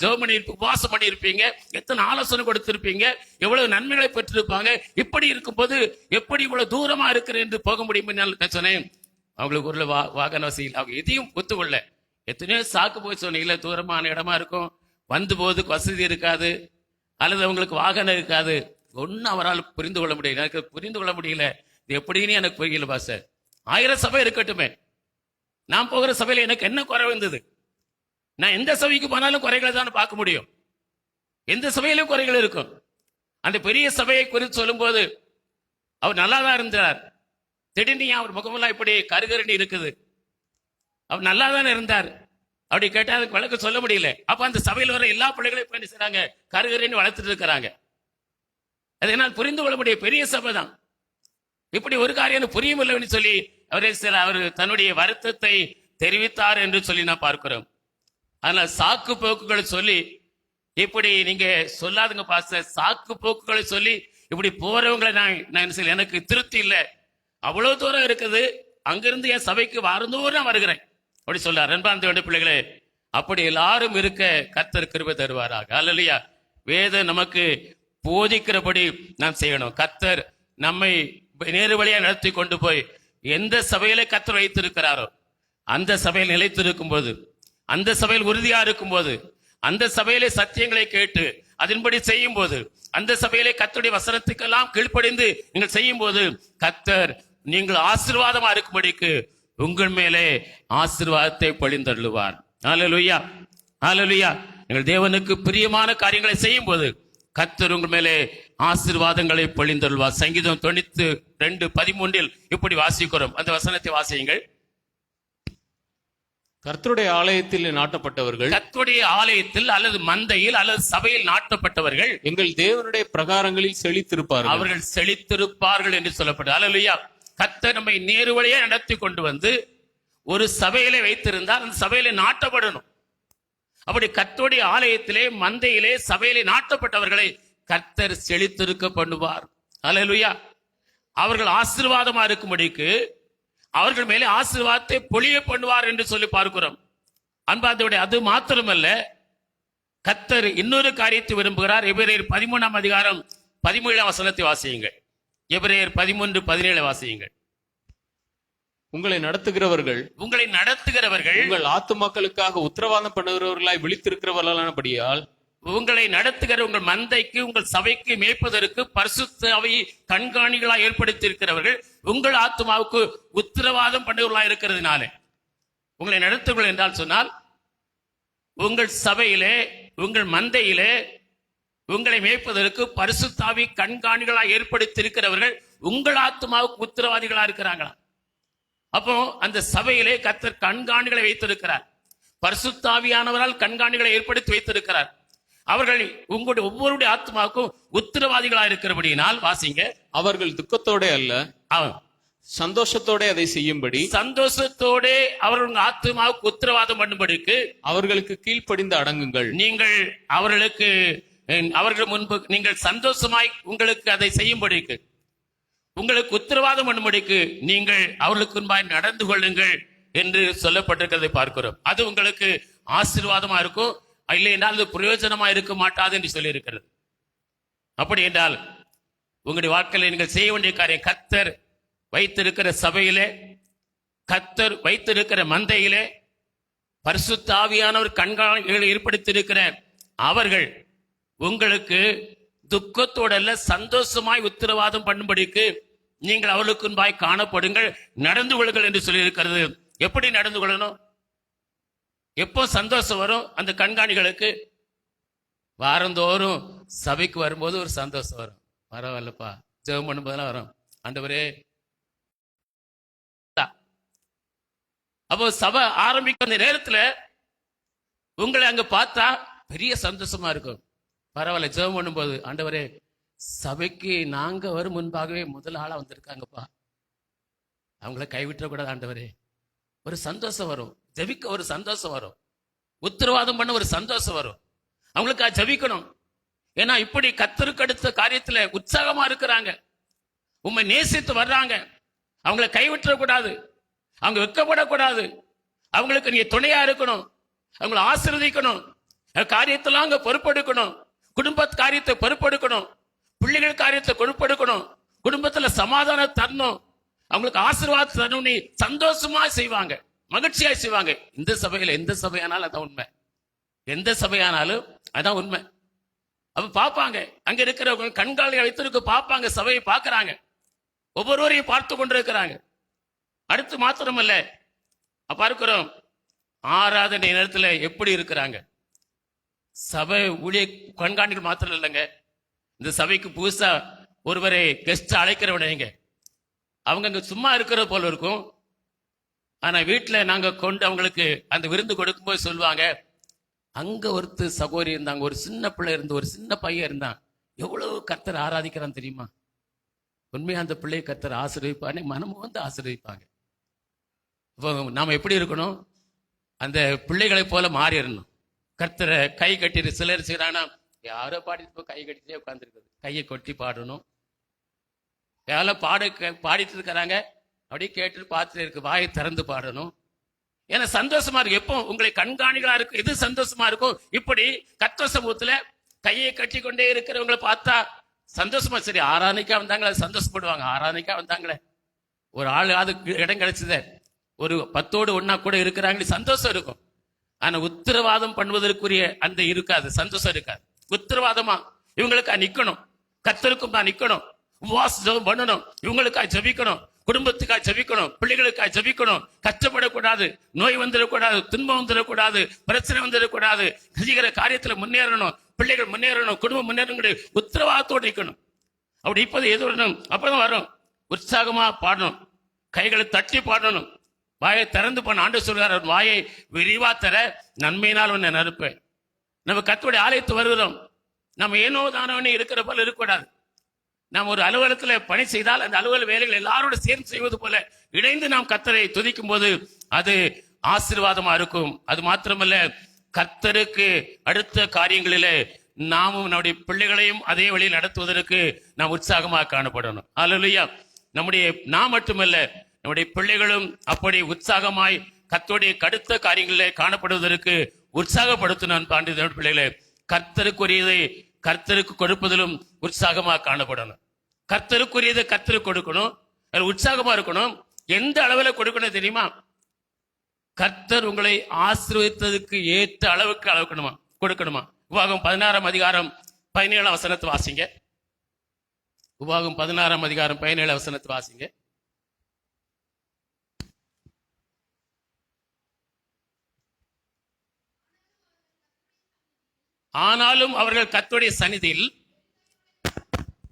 ஜெபம் பண்ணி உபவாசம் பண்ணி இருப்பீங்க, எத்தனை ஆலோசனை கொடுத்திருப்பீங்க, எவ்வளவு நன்மைகளை பெற்றிருப்பாங்க. இப்படி இருக்கும்போது எப்படி இவ்வளவு தூரமா இருக்கிறேன் என்று போக முடியும்? நான் சொன்னேன், அவங்களுக்கு ஒரு வாகன வசதி, அவங்க எதையும் ஒத்துக்கொள்ள. எத்தனையோ சாக்கு போய் சொன்னீங்கள, தூரமான இடமா இருக்கும், வந்து போதுக்கு வசதி இருக்காது, அல்லது அவங்களுக்கு வாகனம் இருக்காது. ஒன்னும் அவரால் புரிந்து கொள்ள முடியல, எனக்கு புரிந்து கொள்ள முடியல. இது எப்படின்னு எனக்கு புரியல பாஸ்டர். 1000 சபை இருக்கட்டுமே, நான் போகிற சபையில எனக்கு என்ன குறை வந்தது? நான் எந்த சபைக்கு போனாலும் குறைகளை தான் பார்க்க முடியும், எந்த சபையிலும் குறைகள் இருக்கும். அந்த பெரிய சபையை குறித்து சொல்லும் போது அவர் நல்லாதான் இருந்தார். திடீர்னு அவர் முகமெல்லாம் இப்படி கருகருணி இருக்குது. அவர் நல்லா தானே இருந்தார். அப்படி கேட்டா அதுக்கு வழக்கு சொல்ல முடியல. அப்ப அந்த சபையில் வர எல்லா பிள்ளைகளையும் இப்ப என்ன செய்றாங்க, கருகருணி வளர்த்துட்டு இருக்கிறாங்க. அதை என்னால் புரிந்து கொள்ள முடியும், பெரிய சபை தான். இப்படி ஒரு காரியம் புரியவில்லைன்னு சொல்லி அவர் தன்னுடைய வருத்தத்தை தெரிவித்தார் என்று சொல்லி நான் பார்க்கிறோம். அதனால சாக்கு போக்குகளை சொல்லி இப்படி நீங்க சொல்லாதுங்க பாஸ்டர். சாக்கு போக்குகளை சொல்லி இப்படி போறவங்களை நான் என்ன செய்ய, எனக்கு திருப்தி இல்லை. அவ்வளவு தூரம் இருக்குது, அங்கிருந்து என் சபைக்கு வாரந்தோறும் வருகிறேன் அப்படி சொல்லார். அன்பார்ந்த வேண்டிய பிள்ளைகளே, அப்படி எல்லாரும் இருக்க கர்த்தர் கிருபை தருவாராக. அல்லேலூயா. வேதம் நமக்கு போதிக்கிறபடி நாம் செய்யணும். கர்த்தர் நம்மை நேரு வழியா நடத்தி கொண்டு போய் எந்த சபையில கர்த்தர் வைத்திருக்கிறாரோ அந்த சபையில் நிலைத்திருக்கும் போது, அந்த சபையில் உறுதியா இருக்கும் போது, அந்த சபையிலே சத்தியங்களை கேட்டு அதன்படி செய்யும் போது, அந்த சபையிலே கர்த்தருடைய வசனத்துக்கெல்லாம் கீழ்ப்படிந்து நீங்கள் செய்யும் போது கர்த்தர் நீங்கள் ஆசீர்வாதமா இருக்கும்படிக்கு உங்கள் மேலே ஆசீர்வாதத்தை பொழிந்தருளுவார். ஹல்லேலூயா, ஹல்லேலூயா. நீங்கள் தேவனுக்கு பிரியமான காரியங்களை செய்யும் போது கர்த்தர் உங்கள் மேலே ஆசீர்வாதங்களை பொழிந்தருள்வார். சங்கீதம் 92:13 இப்படி வாசிக்கிறோம். அந்த வசனத்தை வாசியுங்கள். கர்த்தருடைய ஆலயத்தில் நாட்டப்பட்டவர்கள், கர்த்தருடைய ஆலயத்தில் அல்லது மந்தையில் அல்லது சபையில் நாட்டப்பட்டவர்கள் எங்கள் தேவனுடைய பிரகாரங்களில் செழித்திருப்பார்கள். அவர்கள் செழித்திருப்பார்கள் என்று சொல்லப்பட்டது. அல்லேலூயா. கர்த்தர் நம்மை நேரு வழியா நடத்தி கொண்டு வந்து ஒரு சபையிலே வைத்திருந்தால் அந்த சபையிலே நாட்டப்படணும். அப்படி கர்த்தருடைய ஆலயத்திலே மந்தையிலே சபையிலே நாட்டப்பட்டவர்களை கர்த்தர் செழித்திருக்க பண்ணுவார். அல்லேலூயா. அவர்கள் ஆசீர்வாதமா இருக்கும்படிக்கு அவர்கள் மேலே ஆசீர்வாதத்தை பொழிய பண்ணுவார் என்று சொல்லி பார்க்கிறோம். அன்பார்ந்தவர்களே, அது மாத்திரமல்ல, கர்த்தர் இன்னொரு காரியத்தை விரும்புகிறார். எபிரேயர் 13:17 வசனத்தை வாசியுங்கள். எபிரேயர் 13:17 வாசியுங்கள். உங்களை நடத்துகிறவர்கள் உங்கள் ஆத்துமாக்களுக்காக உத்தரவாதம் பண்ணுகிறவர்களாய் விழித்திருக்கிறவர்களானபடியால், உங்களை நடத்துகிற உங்கள் மந்தைக்கு உங்கள் சபைக்கு மேய்ப்பதற்கு பரிசுத்த ஆவியை கண்காணிகளாய் ஏற்படுத்தி இருக்கிறவர்கள் உங்கள் ஆத்மாவுக்கு உத்தரவாதம் பண்ணுவர்களாய் இருக்கிறதுனாலே உங்களை நடத்துங்கள் என்றால் சொன்னால், உங்கள் சபையிலே உங்கள் மந்தையிலே உங்களை மேய்ப்பதற்கு பரிசுத்த ஆவி கண்காணிகளாய் ஏற்படுத்தி இருக்கிறவர்கள் உங்கள் ஆத்மாவுக்கு உத்தரவாதிகளா இருக்கிறாங்களா? அப்போ அந்த சபையிலே கர்த்தர் கண்காணிகளை வைத்திருக்கிறார். பரிசுத்த ஆவியானவரால் கண்காணிகளை ஏற்படுத்தி வைத்திருக்கிறார். அவர்கள் உங்களுடைய ஒவ்வொருடைய ஆத்மாவுக்கும் உத்தரவாதிகளா இருக்கிறபடியினால் வாசிங்க. அவர்கள் துக்கத்தோட அல்ல, சந்தோஷத்தோட அதை செய்யும்படி, சந்தோஷத்தோட அவர்கள் ஆத்மாவுக்கு உத்தரவாதம் பண்ணும்படிக்கு அவர்களுக்கு கீழ்ப்படிந்து அடங்குங்கள். நீங்கள் அவர்கள் முன்பு நீங்கள் சந்தோஷமாய் உங்களுக்கு அதை செய்யும்படிக்கு, உங்களுக்கு உத்தரவாதம் பண்ணும்படிக்கு நீங்கள் அவர்களுக்கு முன்பாய் நடந்து கொள்ளுங்கள் என்று சொல்லப்பட்டிருக்கிறதை பார்க்கிறோம். அது உங்களுக்கு ஆசீர்வாதமா இருக்கும், இல்லை என்றால் அது பிரயோஜனமா இருக்க மாட்டாது என்று சொல்லி இருக்கிறது. அப்படி என்றால் உங்களுடைய வாழ்க்கையில் நீங்கள் செய்ய வேண்டிய காரியம், கர்த்தர் வைத்திருக்கிற சபையிலே, கர்த்தர் வைத்திருக்கிற மந்தையிலே பரிசுத்த ஆவியானவர் கண்காணிகளை ஏற்படுத்தியிருக்கிற அவர்கள் உங்களுக்கு துக்கத்தோடு அல்ல சந்தோஷமாய் உத்தரவாதம் பண்ணும்படிக்கு நீங்கள் அவர்களுக்கு முன்பாய் காணப்படுங்கள், நடந்து கொள்ளுங்கள் என்று சொல்லி இருக்கிறது. எப்படி நடந்து கொள்ளணும்? எப்போ சந்தோஷம் வரும் அந்த கண்காணிகளுக்கு? வாரந்தோறும் சபைக்கு வரும்போது ஒரு சந்தோஷம் வரும். பரவாயில்லப்பா, ஜெபம் பண்ணும்போதெல்லாம் வரும், ஆண்டவரே. அப்போ சபை ஆரம்பிக்கிற நேரத்துல உங்களை அங்க பார்த்தா பெரிய சந்தோஷமா இருக்கும். பரவாயில்ல, ஜெபம் பண்ணும்போது, ஆண்டவரே சபைக்கு நாங்க வரும் முன்பாகவே முதல் ஆளா வந்திருக்காங்கப்பா, அவங்கள கைவிட்டக்கூடாது ஆண்டவரே. ஒரு சந்தோஷம் வரும், ஜெபிக்க ஒரு சந்தோஷம் வரும், உத்தரவாதம் பண்ண ஒரு சந்தோஷம் வரும். அவங்களுக்கு ஜெபிக்கணும். ஏன்னா இப்படி கர்த்தருக்கு அடுத்த காரியத்துல உற்சாகமா இருக்கிறாங்க, உண்மை நேசித்து வர்றாங்க. அவங்கள கைவிட்டக்கூடாது, அவங்க வெட்கப்படக்கூடாது. அவங்களுக்கு நீங்க துணையா இருக்கணும், அவங்களை ஆசீர்வதிக்கணும், காரியத்தெல்லாம் அங்க பொறுப்பெடுக்கணும், குடும்ப காரியத்தை பொறுப்பெடுக்கணும், பிள்ளைகள் காரியத்தை பொறுப்பெடுக்கணும், குடும்பத்துல சமாதானம் தரணும், அவங்களுக்கு ஆசீர்வாதம் தரணும். நீ சந்தோஷமா செய்வாங்க, மகிழ்ச்சியா செய்வாங்க. இந்த சபையில எந்த சபையானாலும் அதான் உண்மை, எந்த சபையானாலும் அதான் உண்மை. அப்ப பார்ப்பாங்க, அங்க இருக்கிறவங்க கண்காணிகள் வைத்திருக்க பார்ப்பாங்க, சபையை பார்க்கறாங்க, ஒவ்வொருவரையும் பார்த்து கொண்டிருக்கிறாங்க. அடுத்து மாத்திரமல்ல, பார்க்கிறோம் ஆராதனை நேரத்துல எப்படி இருக்கிறாங்க. சபை ஊழிய கண்காணிகள் மாத்திரம் இல்லைங்க, இந்த சபைக்கு புதுசா ஒருவரை கெஸ்ட் அழைக்கிறவங்க அவங்க அங்க சும்மா இருக்கிறது போல இருக்கும். ஆனா வீட்டுல நாங்க கொண்டு அவங்களுக்கு அந்த விருந்து கொடுக்கும்போது சொல்லுவாங்க, அங்க ஒருத்தர் சகோதரி இருந்தாங்க, ஒரு சின்ன பிள்ளை இருந்து, ஒரு சின்ன பையன் இருந்தான், எவ்வளவு கர்த்தர் ஆராதிக்கிறான் தெரியுமா. உண்மையா அந்த பிள்ளையை கர்த்தர் ஆசீர்வதிப்பானே, மனமும் வந்து ஆசீர்வதிப்பாங்க. இப்போ நாம எப்படி இருக்கணும்? அந்த பிள்ளைகளை போல மாறிடணும். கர்த்தரை கை கட்டிட்டு, சிலர் செய்யறாங்கன்னா யாரோ பாடிட்டு கை கட்டிட்டே உட்காந்துருக்குது, கையை கொட்டி பாடணும். யாரோ பாடிட்டு இருக்கிறாங்க, அப்படியே கேட்டு பார்த்துட்டு இருக்கு, வாயை திறந்து பாடணும். ஏன்னா சந்தோஷமா இருக்கு. எப்போ உங்களை கண்காணிகளா இருக்கு, எது சந்தோஷமா இருக்கும். இப்படி கர்த்தர் சமூகத்துல கையை கட்டி கொண்டே இருக்கிறவங்களை பார்த்தா சந்தோஷமா, சரி ஆராதனைக்கா வந்தாங்களே சந்தோஷப்படுவாங்க. ஆராதனைக்கா வந்தாங்களே, ஒரு ஆள் அது இடம் கிடைச்சத, ஒரு 10ஓடு 1 கூட இருக்கிறாங்களே சந்தோஷம் இருக்கும். ஆனா உத்தரவாதம் பண்ணுவதற்குரிய அந்த இருக்காது, சந்தோஷம் இருக்காது. உத்தரவாதமா இவங்களுக்கா நிக்கணும், கர்த்தருக்கும் தான் நிக்கணும், உபவாசம் பண்ணணும், இவங்களுக்கா ஜெபிக்கணும், குடும்பத்துக்காக ஜெபிக்கணும், பிள்ளைகளுக்காக ஜெபிக்கணும். கஷ்டப்படக்கூடாது, நோய் வந்துடக்கூடாது, துன்பம் வந்துடக்கூடாது, பிரச்சனை வந்துடக்கூடாது. செய்கிற காரியத்துல முன்னேறணும், பிள்ளைகள் முன்னேறணும், குடும்பம் முன்னேறணும், உத்தரவாதத்தோடு இருக்கணும். அப்படி இப்போது எது வரணும், அப்பதான் வரும். உற்சாகமா பாடணும், கைகளை தட்டி பாடணும், வாயை திறந்து பண்ண. ஆண்டு சொல்றார், வாயை விரிவா தர நன்மையினால் உன்னை நறுப்பேன். நம்ம கர்த்தருடைய ஆலயத்து வருகிறோம், நம்ம ஏனோ தானவனே இருக்கிற போல இருக்கக்கூடாது. நாம் ஒரு அலுவலகத்துல பணி செய்தால் அந்த அலுவலக வேலைகள் எல்லாரோட சேர்ந்து செய்வது போல இணைந்து நாம் கர்த்தரை துதிக்கும் போது அது ஆசீர்வாதமா இருக்கும். அது மாத்திரமல்ல, கர்த்தருக்கு அடுத்த காரியங்களிலே நாமும் நம்முடைய பிள்ளைகளையும் அதே வழியில் நடத்துவதற்கு நாம் உற்சாகமாக காணப்படணும். அல்லேலூயா. நாம் மட்டுமல்ல, நம்முடைய பிள்ளைகளும் அப்படி உற்சாகமாய் கர்த்தருடைய கடுத்த காரியங்களிலே காணப்படுவதற்கு உற்சாகப்படுத்தணும். பாண்டி பிள்ளைகளே, கர்த்தருக்குரியதை கர்த்தருக்கு கொடுப்பதிலும் உற்சாகமாக காணப்படணும். கர்த்தருக்குரியதை கர்த்தருக்கு கொடுக்கணும், உற்சாகமா இருக்கணும். எந்த அளவில் கொடுக்கணும் தெரியுமா? கர்த்தர் உங்களை ஆசீர்வதித்ததுக்கு ஏற்ற அளவுக்கு கொடுக்கணுமா. உபாகம் 16ஆம் அதிகாரம் 17ஆம் வசனத்தை வாசிங்க. உபாகம் 16ஆம் அதிகாரம் 17ஆம் வசனத்தை வாசிங்க. ஆனாலும் அவர்கள் கர்த்தருடைய சந்நிதியில்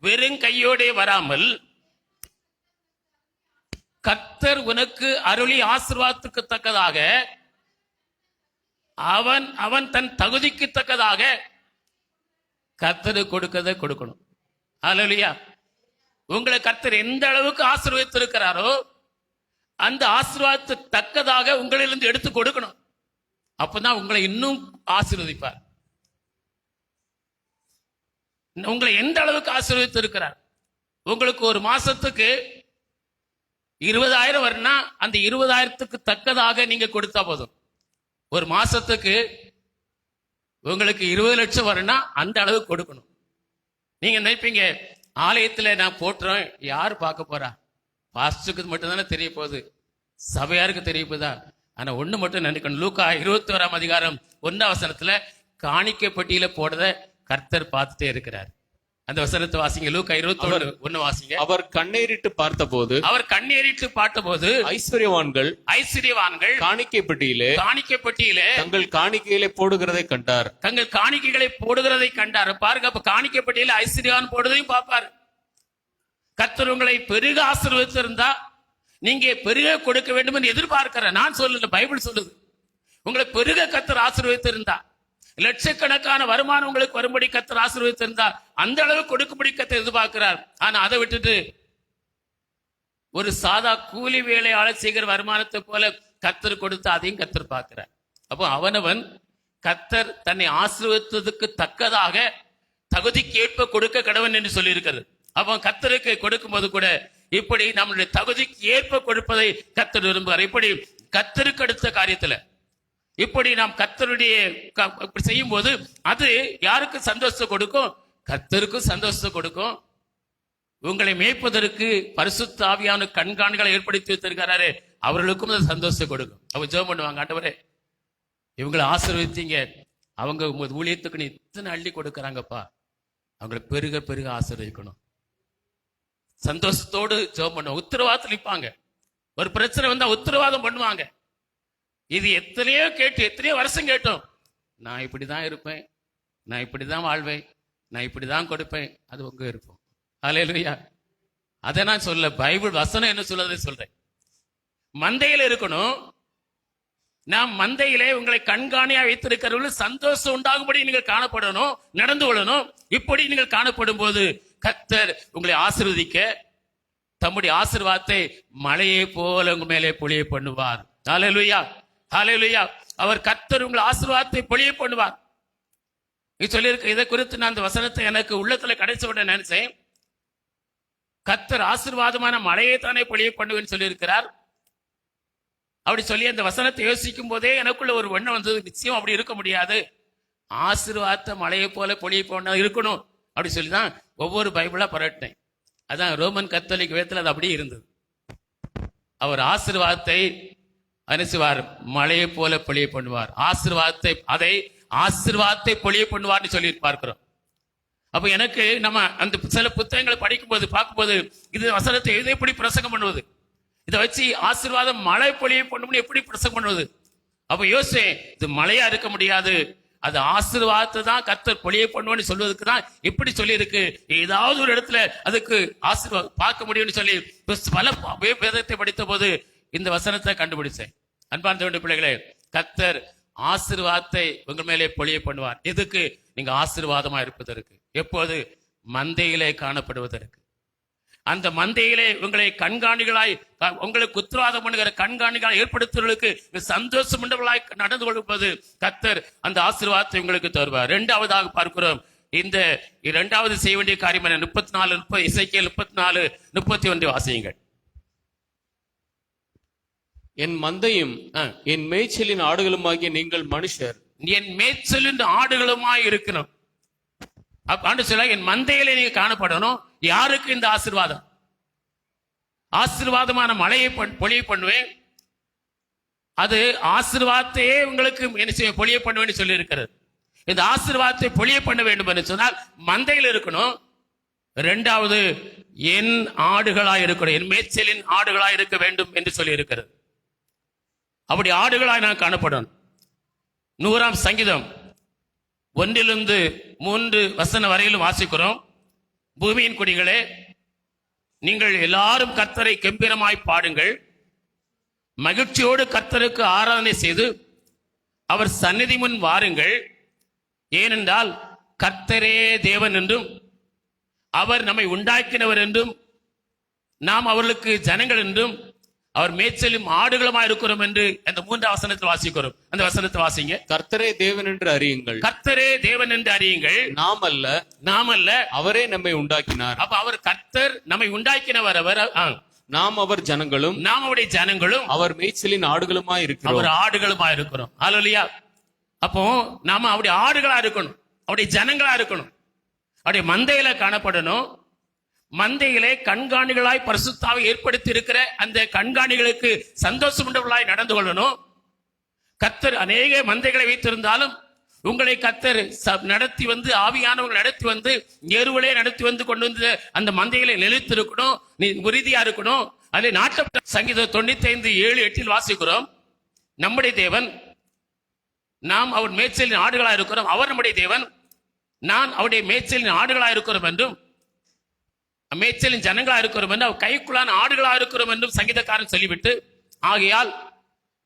வெறும் கையோடே வராமல், கர்த்தர் உனக்கு அருளி ஆசீர்வாதத்துக்கு தக்கதாக அவன் தன் தகுதிக்கு தக்கதாக கர்த்தருக்கு கொடுக்கதை கொடுக்கணும். அல்லேலூயா. உங்களை கர்த்தர் எந்த அளவுக்கு ஆசீர்வதித்திருக்கிறாரோ அந்த ஆசீர்வாதத்துக்கு தக்கதாக உங்களிலிருந்து எடுத்து கொடுக்கணும். அப்பதான் உங்களை இன்னும் ஆசீர்வதிப்பார். உங்களை எந்த அளவுக்கு ஆசீர்வதித்து இருக்கிறார். உங்களுக்கு ஒரு மாசத்துக்கு 20,000 வரும்னா அந்த 20,000க்கு தக்கதாக நீங்க கொடுத்தா போதும். ஒரு மாசத்துக்கு உங்களுக்கு 20 லட்சம் வரும்னா அந்த அளவுக்கு கொடுக்கணும். நீங்க நினைப்பீங்க, ஆலயத்துல நான் போட்டுறேன், யாரு பார்க்க போறா? பாஸ்டருக்கு மட்டும் தானே தெரிய போகுது, சபையாருக்கு தெரிய போதா? ஆனா ஒண்ணு மட்டும் நினைக்கணும். லூக்கா 21ஆம் அதிகாரம் 1ஆம் வசனத்துல காணிக்கை பட்டியல போடுறத கர்த்தர் பார்த்துட்டே இருக்கிறார். அந்த வசனத்தை வாசிங்க. லூக்கா 21 வாசிங்க. அவர் கண்ணேறிட்டு பார்த்தபோது ஐஸ்வர்யவான்கள் காணிக்கை பெட்டியிலே தங்கள் காணிக்கைகளை போடுகிறதை கண்டார். பாருங்க, அப்ப காணிக்கை பெட்டியில ஐஸ்வர்யவான் போடுறதையும் பார்ப்பாரு. கர்த்தர் உங்களை பெருக ஆசீர்வதித்திருந்தா நீங்க பெருக கொடுக்க வேண்டும் என்று எதிர்பார்க்கிற. நான் சொல்லல, பைபிள் சொல்லுது. உங்களை பெருக கர்த்தர் ஆசீர்வதித்திருந்தா, லட்சக்கணக்கான வருமானம் உங்களுக்கு வரும்படி கர்த்தர் ஆசீர்வதித்திருந்தார், அந்த அளவு கொடுக்கும்படி கர்த்தர் எதிர்பார்க்கிறார். ஆனா அதை விட்டுட்டு ஒரு சாதா கூலி வேலையாளர் செய்கிற வருமானத்தை போல கர்த்தர் கொடுத்து அதையும் கர்த்தர் பார்க்கிறார். அப்போ அவனவன் கர்த்தர் தன்னை ஆசீர்வதித்ததுக்கு தக்கதாக தகுதிக்கேற்ப கொடுக்க கடவன் என்று சொல்லி இருக்கிறது. அப்போ கர்த்தருக்கு கொடுக்கும் போது கூட இப்படி நம்மளுடைய தகுதிக்கு ஏற்ப கொடுப்பதை கர்த்தர் விரும்புகிறார். இப்படி கர்த்தருக்கு அடுத்த காரியத்துல இப்படி நாம் கர்த்தருடைய செய்யும் போது அது யாருக்கு சந்தோஷத்தை கொடுக்கும்? கர்த்தருக்கும் சந்தோஷத்தை கொடுக்கும். உங்களை மேய்ப்பதற்கு பரிசுத்த ஆவியான கண்காணிகளை ஏற்படுத்தி வைத்திருக்கிறாரு, அவர்களுக்கும் அது சந்தோஷத்தை கொடுக்கும். அவங்க ஜெபம் பண்ணுவாங்க, ஆண்டவரே இவங்களை ஆசீர்வதித்தீங்க, அவங்க ஊழியத்துக்கு இத்தனை அள்ளி கொடுக்கறாங்கப்பா, அவங்களை பெருக பெருக ஆசீர்வதிக்கணும். சந்தோஷத்தோடு ஜெபம் பண்ணுவாங்க, உத்தரவாதத்தில் நிற்பாங்க. ஒரு பிரச்சனை வந்தா உத்தரவாதம் பண்ணுவாங்க. இது எத்தனையோ வருஷம் கேட்டோம். நான் இப்படிதான் இருப்பேன், நான் இப்படிதான் வாழ்வேன், நான் இப்படிதான் கொடுப்பேன். அது உங்க இருப்போம். அல்லேலூயா. அதை நான் சொல்ல, பைபிள் வசனம் என்ன சொல்றதை சொல்றேன். மந்தையில இருக்கணும். நாம் மந்தையிலே உங்களை கண்காணியா வைத்திருக்கிறவர்கள் சந்தோஷம் உண்டாகும்படி நீங்கள் காணப்படணும், நடந்து கொள்ளணும். இப்படி நீங்கள் காணப்படும் போது கர்த்தர் உங்களை ஆசீர்வதிக்க தம்முடைய ஆசீர்வாதத்தை மழையை போல உங்க மேலே பொழிய பண்ணுவார். அல்லேலூயா, அல்லேலூயா. அவர் கர்த்தர் உங்கள் ஆசீர்வாதத்தை பொழிய பண்ணுவார். சொல்லியிருக்க இதை குறித்து நான் அந்த வசனத்தை எனக்கு உள்ளத்துல கிடைச்ச உடனே நினைச்சேன், கர்த்தர் ஆசீர்வாதமான மழையை தானே பொழிய பண்ணுவேன்னு சொல்லியிருக்கிறார். அப்படி சொல்லி அந்த வசனத்தை யோசிக்கும் போதே எனக்குள்ள ஒரு எண்ணம் வந்தது, நிச்சயம் அப்படி இருக்க முடியாது, ஆசீர்வாதத்தை மழையை போல பொழிய பண்ண இருக்கணும் அப்படி சொல்லிதான் ஒவ்வொரு பைபிளா பரட்டினேன். அதான் ரோமன் கத்தோலிக்க வேதத்தில் அது அப்படியே இருந்தது. அவர் ஆசீர்வாதத்தை அனுசுவார், மழையை போல பொழிய பண்ணுவார், ஆசீர்வாதத்தை பொழிய பண்ணுவார்னு சொல்லி பார்க்கிறோம். அப்ப எனக்கு நம்ம அந்த சில புத்தகங்களை படிக்கும் போது பார்க்கும்போது இது வசனத்தை எப்படி பிரசங்கம் பண்ணுவது, இதை வச்சு ஆசீர்வாதம் மழை பொழிய பண்ணும்னு எப்படி பிரசங்கம் பண்ணுவது? அப்ப யோசிச்சேன், இது மழையா இருக்க முடியாது, அது ஆசீர்வாதத்தை தான் கர்த்தர் பொழிய பண்ணுவோன்னு சொல்வதற்கு தான் இப்படி சொல்லி இருக்கு. ஏதாவது ஒரு இடத்துல அதுக்கு ஆசீர்வாதம் பார்க்க முடியும்னு சொல்லி பல வேதத்தை படித்த போது இந்த வசனத்தை கண்டுபிடிச்சேன். அன்பார்ந்த வேண்டிய பிள்ளைகளே, கர்த்தர் ஆசீர்வாதத்தை உங்கள் மேலே பொழிய பண்ணுவார். எதுக்கு? நீங்க ஆசீர்வாதமா இருப்பதற்கு, எப்போது? மந்தையிலே காணப்படுவதற்கு. அந்த மந்தையிலே உங்களை கண்காணிகளாய், உங்களுக்கு உத்தரவாதம் பண்ணுகிற கண்காணிகளாய் ஏற்படுத்துவதற்கு சந்தோஷம் உண்டவர்களாய் நடந்து கொள்வது கர்த்தர் அந்த ஆசீர்வாதத்தை உங்களுக்கு தருவார். இரண்டாவதாக பார்க்கிறோம், இந்த இரண்டாவது செய்ய வேண்டிய காரியம் என்ன? 34 இசைக்கேல் 34:31 வாசியுங்கள். என் மந்தையும் என் மேய்ச்சலின் ஆடுகளுமாகிய நீங்கள் மனுஷர் என் மேய்ச்சலின் ஆடுகளுமாய் இருக்கணும். ஆண்டு சொல்ல, என் மந்தையிலே நீங்க காணப்படணும். யாருக்கு இந்த ஆசீர்வாதம்? ஆசீர்வாதமான மழையை பொழிய பண்ணுவேன். அது ஆசீர்வாதத்தையே உங்களுக்கு என்ன செய்ய பொழிய பண்ணுவேன்னு சொல்லி இருக்கிறது. இந்த ஆசீர்வாதத்தை பொழிய பண்ண வேண்டும் என்று சொன்னால் மந்தையில் இருக்கணும். இரண்டாவது, என் ஆடுகளாய் இருக்கணும், என் மேய்ச்சலின் ஆடுகளாய் இருக்க வேண்டும் என்று சொல்லி இருக்கிறது. அப்படி ஆடுகளாய் நான் காணப்படணும். 100ஆம் சங்கீதம் 1-3 வரையிலும் வாசிக்கிறோம். பூமியின் குடிகளே, நீங்கள் எல்லாரும் கர்த்தரை கெம்பீரமாய் பாடுங்கள், மகிழ்ச்சியோடு கர்த்தருக்கு ஆராதனை செய்து அவர் சந்நிதி முன் வாருங்கள். ஏனென்றால் கர்த்தரே தேவன் என்றும் அவர் நம்மை உண்டாக்கினவர் என்றும் நாம் அவர்களுக்கு ஜனங்கள் என்றும் அவர் மேய்ச்சலும் ஆடுகளுமா இருக்கிறோம் என்று அந்த 3ஆம் வசனத்தில் வாசிக்கிறோம். அந்த வசனத்தை வாசிங்க. கர்த்தரே தேவன் என்று அறியுங்கள். கர்த்தரே தேவன் என்று அறியுங்கள். நாம் அல்ல, அவரே நம்மை உண்டாக்கினார். அப்ப அவர் கர்த்தர் நம்மை உண்டாக்கினவர். அவர் நாம் அவர் ஜனங்களும், நாம் அவருடைய ஜனங்களும், அவர் மேய்ச்சலின் ஆடுகளுமாய் இருக்கிறோம். அவர் ஆடுகளுமா இருக்கிறோம். ஹல்லேலூயா. அப்போ நாம அவருடைய ஆடுகளா இருக்கணும், அவருடைய ஜனங்களா இருக்கணும், அவருடைய மந்தையில காணப்படணும். மந்தையிலே கண்காணிகளாய் பரிசுத்தாவை ஏற்படுத்தி இருக்கிற அந்த கண்காணிகளுக்கு சந்தோஷம் உண்டவர்களாய் நடந்து கொள்ளணும். கர்த்தர் அநேக மந்தைகளை வைத்திருந்தாலும் உங்களை கர்த்தர் நடத்தி வந்து, ஆவியானவர்கள் நடத்தி வந்து, எருவலே நடத்தி வந்து கொண்டு வந்து அந்த மந்தைகளை நிலைத்து இருக்கணும், நீ உறுதியா இருக்கணும். அதில் நாட்டப்பட்ட சங்கீதம் 95:7-8 வாசிக்கிறோம். நம்முடைய தேவன், நாம் அவர் மேய்ச்சலின் ஆடுகளா இருக்கிறோம். அவர் நம்முடைய தேவன், நான் அவருடைய மேய்ச்சலின் ஆடுகளா இருக்கிறோம் என்றும், மேய்ச்சலின் ஜனங்களா இருக்கிறோம் என்று, அவர் கைக்குள்ளான ஆடுகளா இருக்கிறோம் என்றும் சங்கீதக்காரன் சொல்லிவிட்டு, ஆகையால்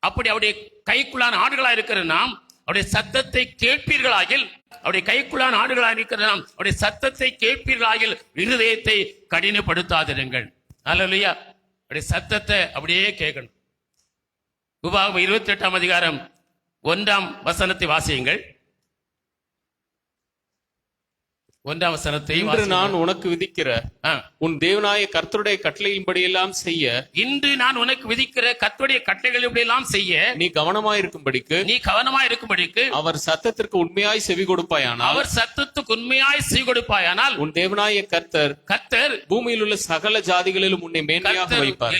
அப்படி அவருடைய கைக்குள்ளான ஆடுகளா இருக்கிற நாம் அவருடைய சத்தத்தை கேட்பீர்களாகில், அவருடைய கைக்குள்ளான ஆடுகளா இருக்கிற நாம் அவருடைய சத்தத்தை கேட்பீர்களாகில் இருதயத்தை கடினப்படுத்தாதிருங்கள். அல்லேலூயா. அவருடைய சத்தத்தை அப்படியே கேட்கணும். உபாகமம் 28ஆம் அதிகாரம் 1ஆம் வசனத்தை வாசியுங்கள். 1ஆம் வசனத்தை, இன்று நான் உனக்கு விதிக்கிற உன் தேவனாய கர்த்தருடைய கட்டளையின்படியெல்லாம் செய்ய, இன்று நான் உனக்கு விதிக்கிற கர்த்தருடைய கட்டளைகளின்படியெல்லாம் செய்ய நீ கவனமாயிருக்கும்படிக்கு அவர் சத்தத்திற்கு உண்மையாய் செவி கொடுப்பாயானால், அவர் சத்தத்துக்கு உண்மையாய் செவி கொடுப்பாயானால் உன் தேவனாய கர்த்தர் பூமியில் உள்ள சகல ஜாதிகளிலும் உன்னை மேன்மையாக வைப்பார்.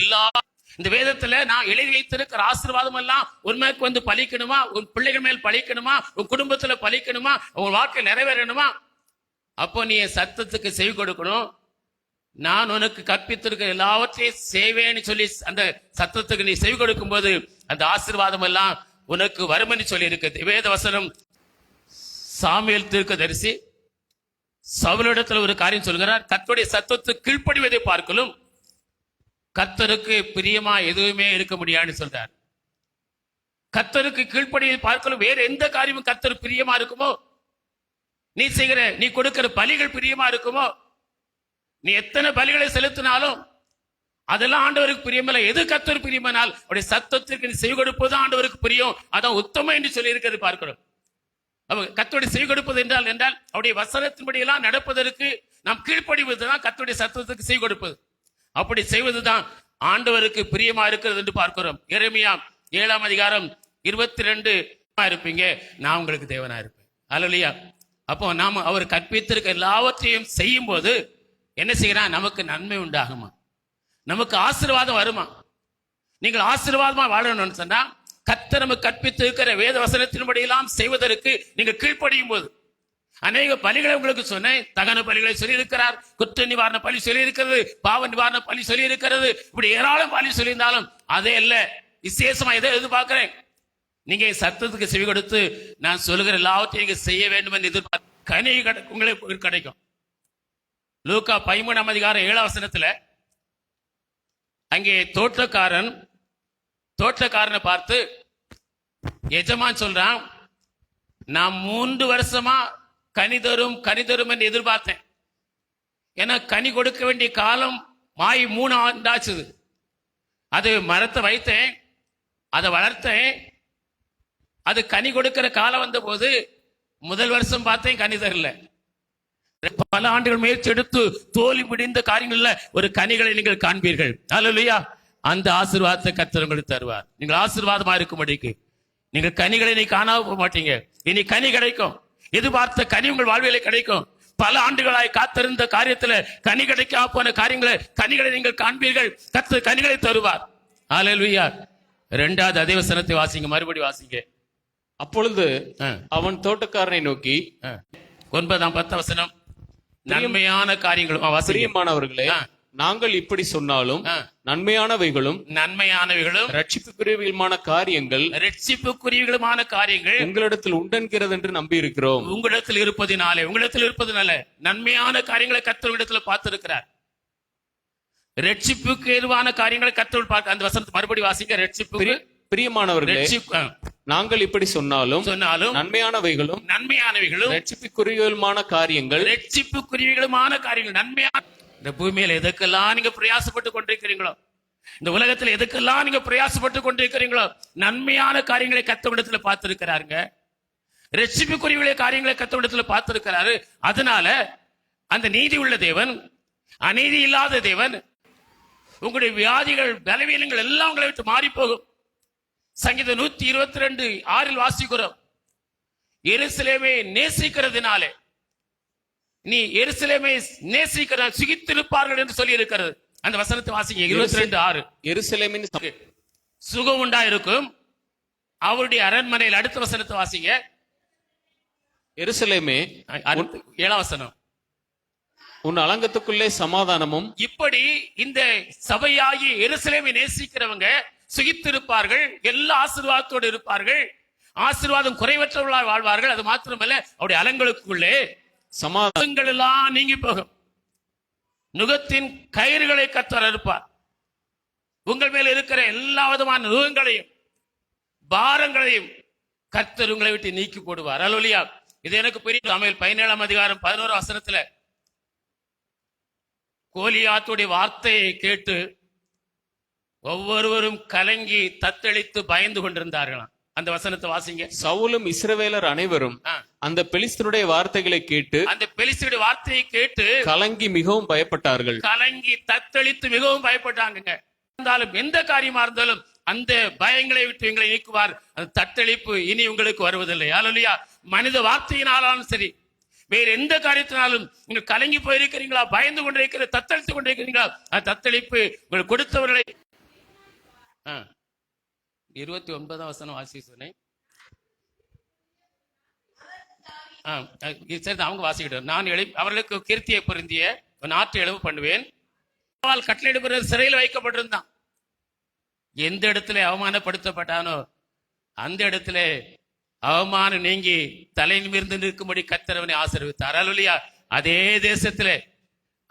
இந்த வேதத்துல நான் எழுதி வைத்திருக்கிற ஆசீர்வாதம் எல்லாம் உண்மைக்கு வந்து பலிக்கணுமா? உன் பிள்ளைகள் மேல் பலிக்கணுமா? உன் குடும்பத்துல பலிக்கணுமா? உன் வாழ்க்கை நிறைவேறணுமா? அப்போ நீ என் சத்தத்துக்கு செவி கொடுக்கணும். நான் உனக்கு கற்பித்திருக்கிற எல்லாவற்றையும் செய்வேன்னு சொல்லி அந்த சத்தத்துக்கு நீ செவி கொடுக்கும் போது அந்த ஆசீர்வாதம் எல்லாம் உனக்கு வரும்னு சொல்லி இருக்குது. வேத வசனம் சாமுவேல் தீர்க்கதரிசி சவுலிடத்துல ஒரு காரியம் சொல்கிறார். கர்த்தருடைய சத்தத்துக்கு கீழ்ப்படிவதை பார்க்கலும் கர்த்தருக்கு பிரியமா எதுவுமே இருக்க முடியாதுன்னு சொல்றார். கர்த்தருக்கு கீழ்ப்படிவதை பார்க்கலும் வேற எந்த காரியமும் கர்த்தர் பிரியமா இருக்குமோ, நீ கொடுக்கிற பலிகள் பிரியமா இருக்குமோ, நீ எத்தனை பலிகளை செலுத்தினாலும் அதெல்லாம் ஆண்டவருக்கு பிரியமில்லை. எது கர்த்தர் பிரியமானால் அவருடைய சத்தத்திற்கு நீ செவி கொடுப்பது ஆண்டவருக்கு பிரியம். அதான் உத்தமம் என்று சொல்லி இருக்கிறது பார்க்கிறோம். கர்த்தருடைய செவி கொடுப்பது என்றால் அவருடைய வசனத்தின்படி எல்லாம் நடப்பதற்கு நாம் கீழ்ப்படிவதுதான் கர்த்தருடைய சத்தத்துக்கு செவி கொடுப்பது. அப்படி செய்வதுதான் ஆண்டவருக்கு பிரியமா இருக்கிறது என்று பார்க்கிறோம். எரேமியா 7ஆம் அதிகாரம் 22 இருப்பீங்க, நான் உங்களுக்கு தேவனா இருப்பேன். அல்லேலூயா. அப்போ நாம அவர் கற்பித்திருக்க எல்லாவற்றையும் செய்யும் போது என்ன செய்யறான்? நமக்கு நன்மை உண்டாகுமா? நமக்கு ஆசீர்வாதம் வருமா? நீங்கள் ஆசீர்வாதமா வாழணும்னு சொன்னா கர்த்தர் நமக்கு கற்பித்திருக்கிற வேத வசனத்தின்படி எல்லாம் செய்வதற்கு நீங்கள் கீழ்ப்படியும் போது, அநேக பலிகளை உங்களுக்கு சொன்னேன். தகன பலிகளை சொல்லி இருக்கிறார், குற்ற நிவாரண பலி சொல்லி இருக்கிறது, பாவ நிவாரண பலி சொல்லி இருக்கிறது. இப்படி ஏராளம் பலி சொல்லியிருந்தாலும் அதே இல்ல. விசேஷமா எதை எதிர்பார்க்கிறேன், நீங்க சத்தத்துக்கு செவி கொடுத்து நான் சொல்லுகிற எல்லாவற்றையும் நீங்க செய்ய வேண்டும் என்று எதிர்பார்க்க கனி உங்களுக்கு கிடைக்கும். லூக்கா 13ஆம் அதிகாரம் 7ஆம் வசனத்துல அங்கே தோட்டக்காரனை பார்த்து எஜமான் சொல்றான், நான் 3 வருஷமா கனி தரும் என்று எதிர்பார்த்தேன். ஏன்னா கனி கொடுக்க வேண்டிய காலம் 3 ஆண்டாச்சு. அது மரத்தை வைத்தேன், அதை வளர்த்தேன், அது கனி கொடுக்கிற காலம் வந்த போது முதல் வருஷம் பார்த்தேன் கனி தரல. பல ஆண்டுகள் முயற்சி எடுத்து தோல்வி முடிந்த காரியங்கள்ல ஒரு கனிகளை நீங்கள் காண்பீர்கள். அல்லேலூயா. அந்த ஆசீர்வாதத்தை கர்த்தர் உங்களுக்கு தருவார். நீங்கள் ஆசீர்வாதமா இருக்கும்படிக்கு நீங்கள் கனிகளை நீ காணாம மாட்டீங்க. இனி கனி கிடைக்கும். எதிர்பார்த்த கனி உங்கள் வாழ்விலே கிடைக்கும். பல ஆண்டுகளாய் காத்திருந்த காரியத்துல கனி கிடைக்காம போன கனிகளை நீங்கள் காண்பீர்கள். கர்த்தர் கனிகளை தருவார். அல்லேலூயா. 2வது அதே வசனத்தை வாசிங்க, மறுபடி வாசிங்க. அப்பொழுது அவன் தோட்டக்காரனை நோக்கி 9ஆம் 10 வசனம், நன்மையான காரியங்களும் பிரியமானவர்களே, நாங்கள் இப்படி சொன்னாலும் நன்மையானவைகளும் ரட்சிப்புக்குரியவிலுமான காரியங்கள் உங்களிடத்தில் உண்டென்கிறது என்று நம்பி இருக்கிறோம். உங்களிடத்தில் இருப்பதினாலே நன்மையான காரியங்களை கர்த்தரிடத்தில் பார்த்திருக்கிறார். ரட்சிப்புக்கு ஏதுவான காரியங்களை கர்த்தர் பார்க்க. அந்த வசனத்தை மறுபடி வாசிக்க. ரட்சிப்பு பிரியமானவர்களே, நாங்கள் இப்படி சொன்னாலும் நன்மையானவைகளும் ரட்சிப்புக்குரியவிலுமான காரியங்கள் நன்மையான. இந்த பூமியில எதுக்கெல்லாம் நீங்க பிரயாசப்பட்டு கொண்டிருக்கிறீங்களோ, இந்த உலகத்துல எதுக்கெல்லாம் நீங்க பிரயாசப்பட்டு கொண்டிருக்கிறீங்களோ, நன்மையான காரியங்களை கர்த்தரிடத்துல பார்த்திருக்கிறாருங்க. ரட்சிப்புக்குரிய காரியங்களை கர்த்தரிடத்துல பார்த்திருக்கிறாரு. அதனால அந்த நீதி உள்ள தேவன், அநீதி இல்லாத தேவன், உங்களுடைய வியாதிகள், பலவீனங்கள் எல்லாம் உங்களை விட்டு மாறி போகும். சங்கீதம் 122:6 வாசிக்கிறோம், எருசலேமை நேசிக்கிறதுனாலே நீ எருசலேமை நேசிக்கிற சுகித்திருப்பார்கள் என்று சொல்லி இருக்கிறது. அந்த வசனத்தை வாசிங்க. 22:6. எருசலேமின் சுகம் உண்டாயிருக்கும் அவருடைய அரண்மனையில். அடுத்த வசனத்தை வாசிங்க. எருசலேமே, 7ஆம் வசனம், உன் அலங்கத்துக்குள்ளே சமாதானமும். இப்படி இந்த சபையாகி எருசலேமை நேசிக்கிறவங்க சுகித்திருப்பார்கள், எல்லா ஆசீர்வாதத்தோடு இருப்பார்கள், ஆசீர்வாதம் குறைவற்றவர்களாக வாழ்வார்கள். அது மாத்திரமல்ல, அவருடைய அலங்களுக்குள்ளே சமாதானங்கள் எல்லாம் நீங்கி போகும். நுகத்தின் கயிறுகளை கர்த்தர் இருப்பார். உங்கள் மேல இருக்கிற எல்லா விதமான நுகங்களையும் பாரங்களையும் கர்த்தர் உங்களை விட்டு நீக்கி போடுவார். அல்லேலூயா. இது எனக்கு பெரிய. சாமுவேல் 17ஆம் அதிகாரம் 11ஆம் வசனத்துல கோலியாத்துடைய வார்த்தையை கேட்டு ஒவ்வொருவரும் கலங்கி தத்தளித்து பயந்து கொண்டிருந்தார்களாம். அந்த வசனத்தை வாசிங்க. சவுலும் இஸ்ரவேலர் அனைவரும் அந்த பெலிஸ்தருடைய வார்த்தைகளை கேட்டு கலங்கி மிகவும் பயப்பட்டார்கள். கலங்கி தத்தளித்து மிகவும் பயப்பட்டாங்க. இருந்தாலும் எந்த காரியமா இருந்தாலும் அந்த பயங்களை விட்டு எங்களை நீக்குவார். அந்த தத்தளிப்பு இனி உங்களுக்கு வருவதில்லை. அல்லேலூயா. மனித வார்த்தையினாலும் சரி, வேற எந்த காரியத்தினாலும் நீங்கள் கலங்கி போயிருக்கிறீங்களா, பயந்து கொண்டிருக்கிற, தத்தளித்து கொண்டிருக்கிறீங்களா, அந்த தத்தளிப்பு உங்களுக்கு கொடுத்தவர்களை. 29ஆம் வசனம் வாசி சொன்னேன். அவங்க வாசிக்கிட்டோம். நான் அவர்களுக்கு கீர்த்தியை பொருந்திய நாட்டு எழுவு பண்ணுவேன். கட்டளையிடுகிறது சிறையில் வைக்கப்பட்டிருந்தான். எந்த இடத்துல அவமானப்படுத்தப்பட்டானோ அந்த இடத்துல அவமானம் நீங்கி தலை நிமிர்ந்து நிற்கும்படி கர்த்தர் அவனை ஆசீர்வதித்தார். அல்லேலூயா. அதே தேசத்திலே,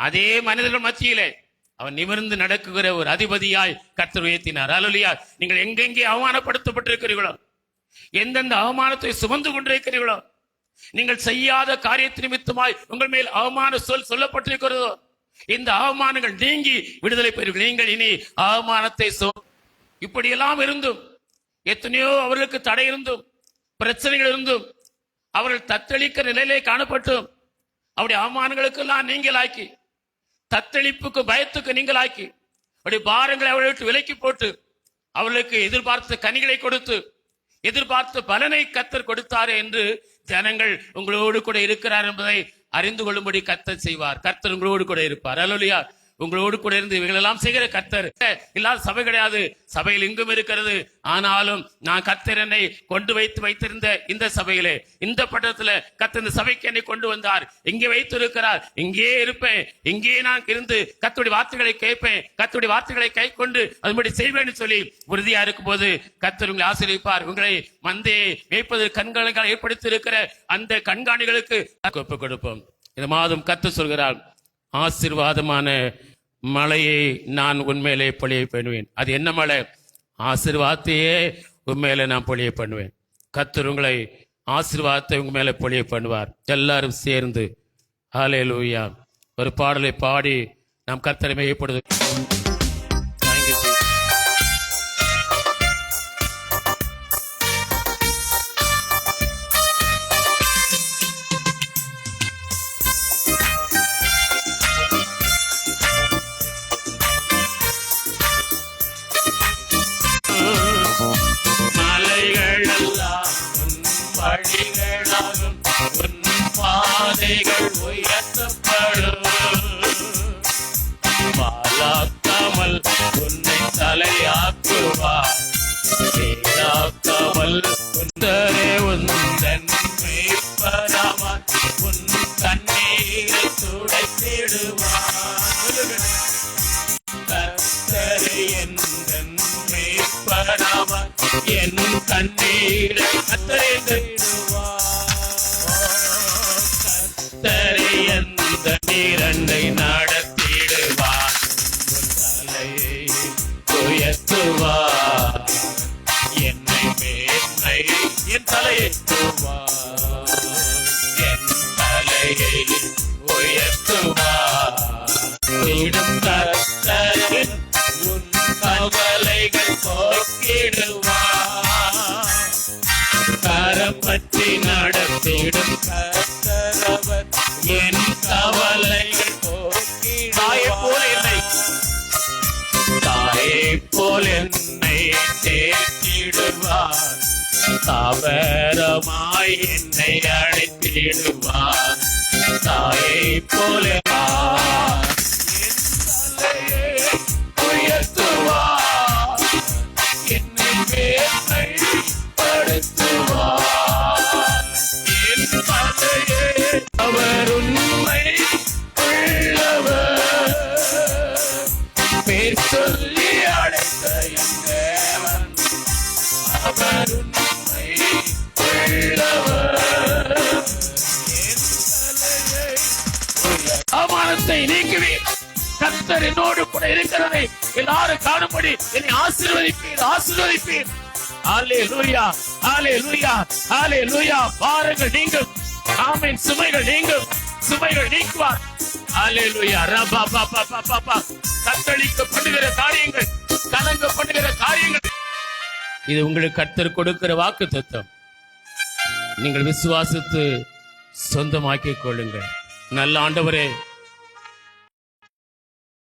அதே மனிதர்கள் மத்தியிலே அவன் நிமிர்ந்து நடக்குகிற ஒரு அதிபதியாய் கர்த்தர் உயர்த்தினார். அல்லேலூயா. நீங்கள் எங்கெங்கே அவமானப்படுத்தப்பட்டிருக்கிறீர்களோ, எந்தெந்த அவமானத்தை சுமந்து கொண்டிருக்கிறீர்களோ, நீங்கள் செய்யாத காரியத்தின் நிமித்தமாய் உங்கள் மேல் அவமான சொல்லப்பட்டிருக்கிறதோ, இந்த அவமானங்கள் நீங்கி விடுதலை பெறுவீர்கள். நீங்கள் இனி அவமானத்தை இப்படியெல்லாம் இருந்தும், எத்தனையோ அவர்களுக்கு தடை இருந்தும், பிரச்சனைகள் இருந்தும், அவர்கள் தத்தளிக்கிற நிலையிலே காணப்பட்டும், அவருடைய அவமானங்களுக்கெல்லாம் நீங்களாக்கி, தத்தளிப்புக்கு பயத்துக்கு நீங்களாக்கி, அவருடைய பாரங்களை அவர்களுக்கு விலக்கி போட்டு, அவர்களுக்கு எதிர்பார்த்த கனிகளை கொடுத்து, எதிர்பார்த்த பலனை கர்த்தர் கொடுத்தாரே என்று ஜனங்கள் உங்களோடு கூட இருக்கிறார் என்பதை அறிந்து கொள்ளும்படி கர்த்தர் செய்வார். கர்த்தர் உங்களோடு கூட இருப்பார். அல்லேலூயா. உங்களோடு கூட இருந்து இவைகளெல்லாம் செய்கிற கர்த்தர் இல்லாத சபை கிடையாது. சபையில் எங்கும் இருக்கிறது. ஆனாலும் நான் கர்த்தர் என்னை கொண்டு வைத்திருந்த இந்த சபையிலே, இந்த பட்டணத்துல கர்த்தர் இந்த சபைக்கு என்னை கொண்டு வந்தார். இங்கே வைத்து இருக்கிறார். இங்கே இருப்பேன். இங்கே நான் இருந்து கர்த்தருடைய வார்த்தைகளை கேட்பேன். கர்த்தருடைய வார்த்தைகளை கை கொண்டு அதுபடி செய்வேன்னு சொல்லி உறுதியா இருக்கும் போது கர்த்தர் உங்களை ஆசீர்வதிப்பார். உங்களை மந்தையை மேய்ப்பது கண்காணிகள் ஏற்படுத்தி இருக்கிற அந்த கண்காணிகளுக்கு ஒப்புக் கொடுப்போம். இந்த மாதம் கர்த்தர் சொல்கிறார், ஆசீர்வாதமான மழையை நான் உண்மையிலே பொழிய பண்ணுவேன். அது என்ன மழை? ஆசீர்வாதத்தையே உண்மையில நான் பொழிய பண்ணுவேன். கர்த்தர் உங்களை ஆசீர்வாதத்தை உங்க மேல பொழிய பண்ணுவார். எல்லாரும் சேர்ந்து ஹல்லேலூயா ஒரு பாடலை பாடி நாம் கர்த்தரை மையப்படுது. வழிகளாகும் உன் பாதைகள் உயர்த்தப்படும். பாலாக்காமல் உன்னை தலையாக்குவார். பேராக்காமல் உந்தரே உந்தன் மேய்ப்பராவார். உன் கண்ணீரை துடைத்திடுவார். கர்த்தரே எந்தன் மேய்ப்பராவார். என் கண்ணீரை கர்த்தரே எந்த நீரண்டை நடத்திடுவார். தலையை உயர்த்துவார். என்னை மேன்மை என் தலையை என் தலையை உயர்த்துவார். கர்த்தரின் உன் கவலைகள் போக்கிடுவார். கரம் பற்றி நடத்திடும் கர்த்தரவர் என் கவலைகள் போக்கிடுவார். தாயை போல் என்னை தேற்றிடுவார். தாவரமாய் என்னை அழைத்திடுவார். தாயை போல உயர்த்துவார். என்னை மேன்மைப்படுத்துவார். என் கதையே அவர் உண்மை உள்ளவர். பேர் சொல்லி அழைத்த என் தேவன் அவர் உண்மை உள்ளவர். என் தலையை அவமானத்தை நீக்குவீர். கர்த்தர் என்னோடு கூட இருக்கிறதை எல்லாரும் காணும்படி என்னை ஆசீர்வதிப்பீர், ஆசீர்வதிப்பீர். ஹல்லேலூயா, ஹல்லேலூயா, ஹல்லேலூயா. பாரங்கள் நீங்கும். ஆமென். சுமைகள் நீங்கும். சுமைகள் நீக்குவார். ஹல்லேலூயா. ரபா பா பா பா பா பா. தத்தளிக்கப்படுகிற காரியங்கள், கலங்கப்படுகிற காரியங்கள், இது உங்களுக்கு கர்த்தர் கொடுக்கிற வாக்கு தத்துவம். நீங்கள் விசுவாசித்து சொந்தமாக்கிக் கொள்ளுங்கள். நல்ல ஆண்டவரே,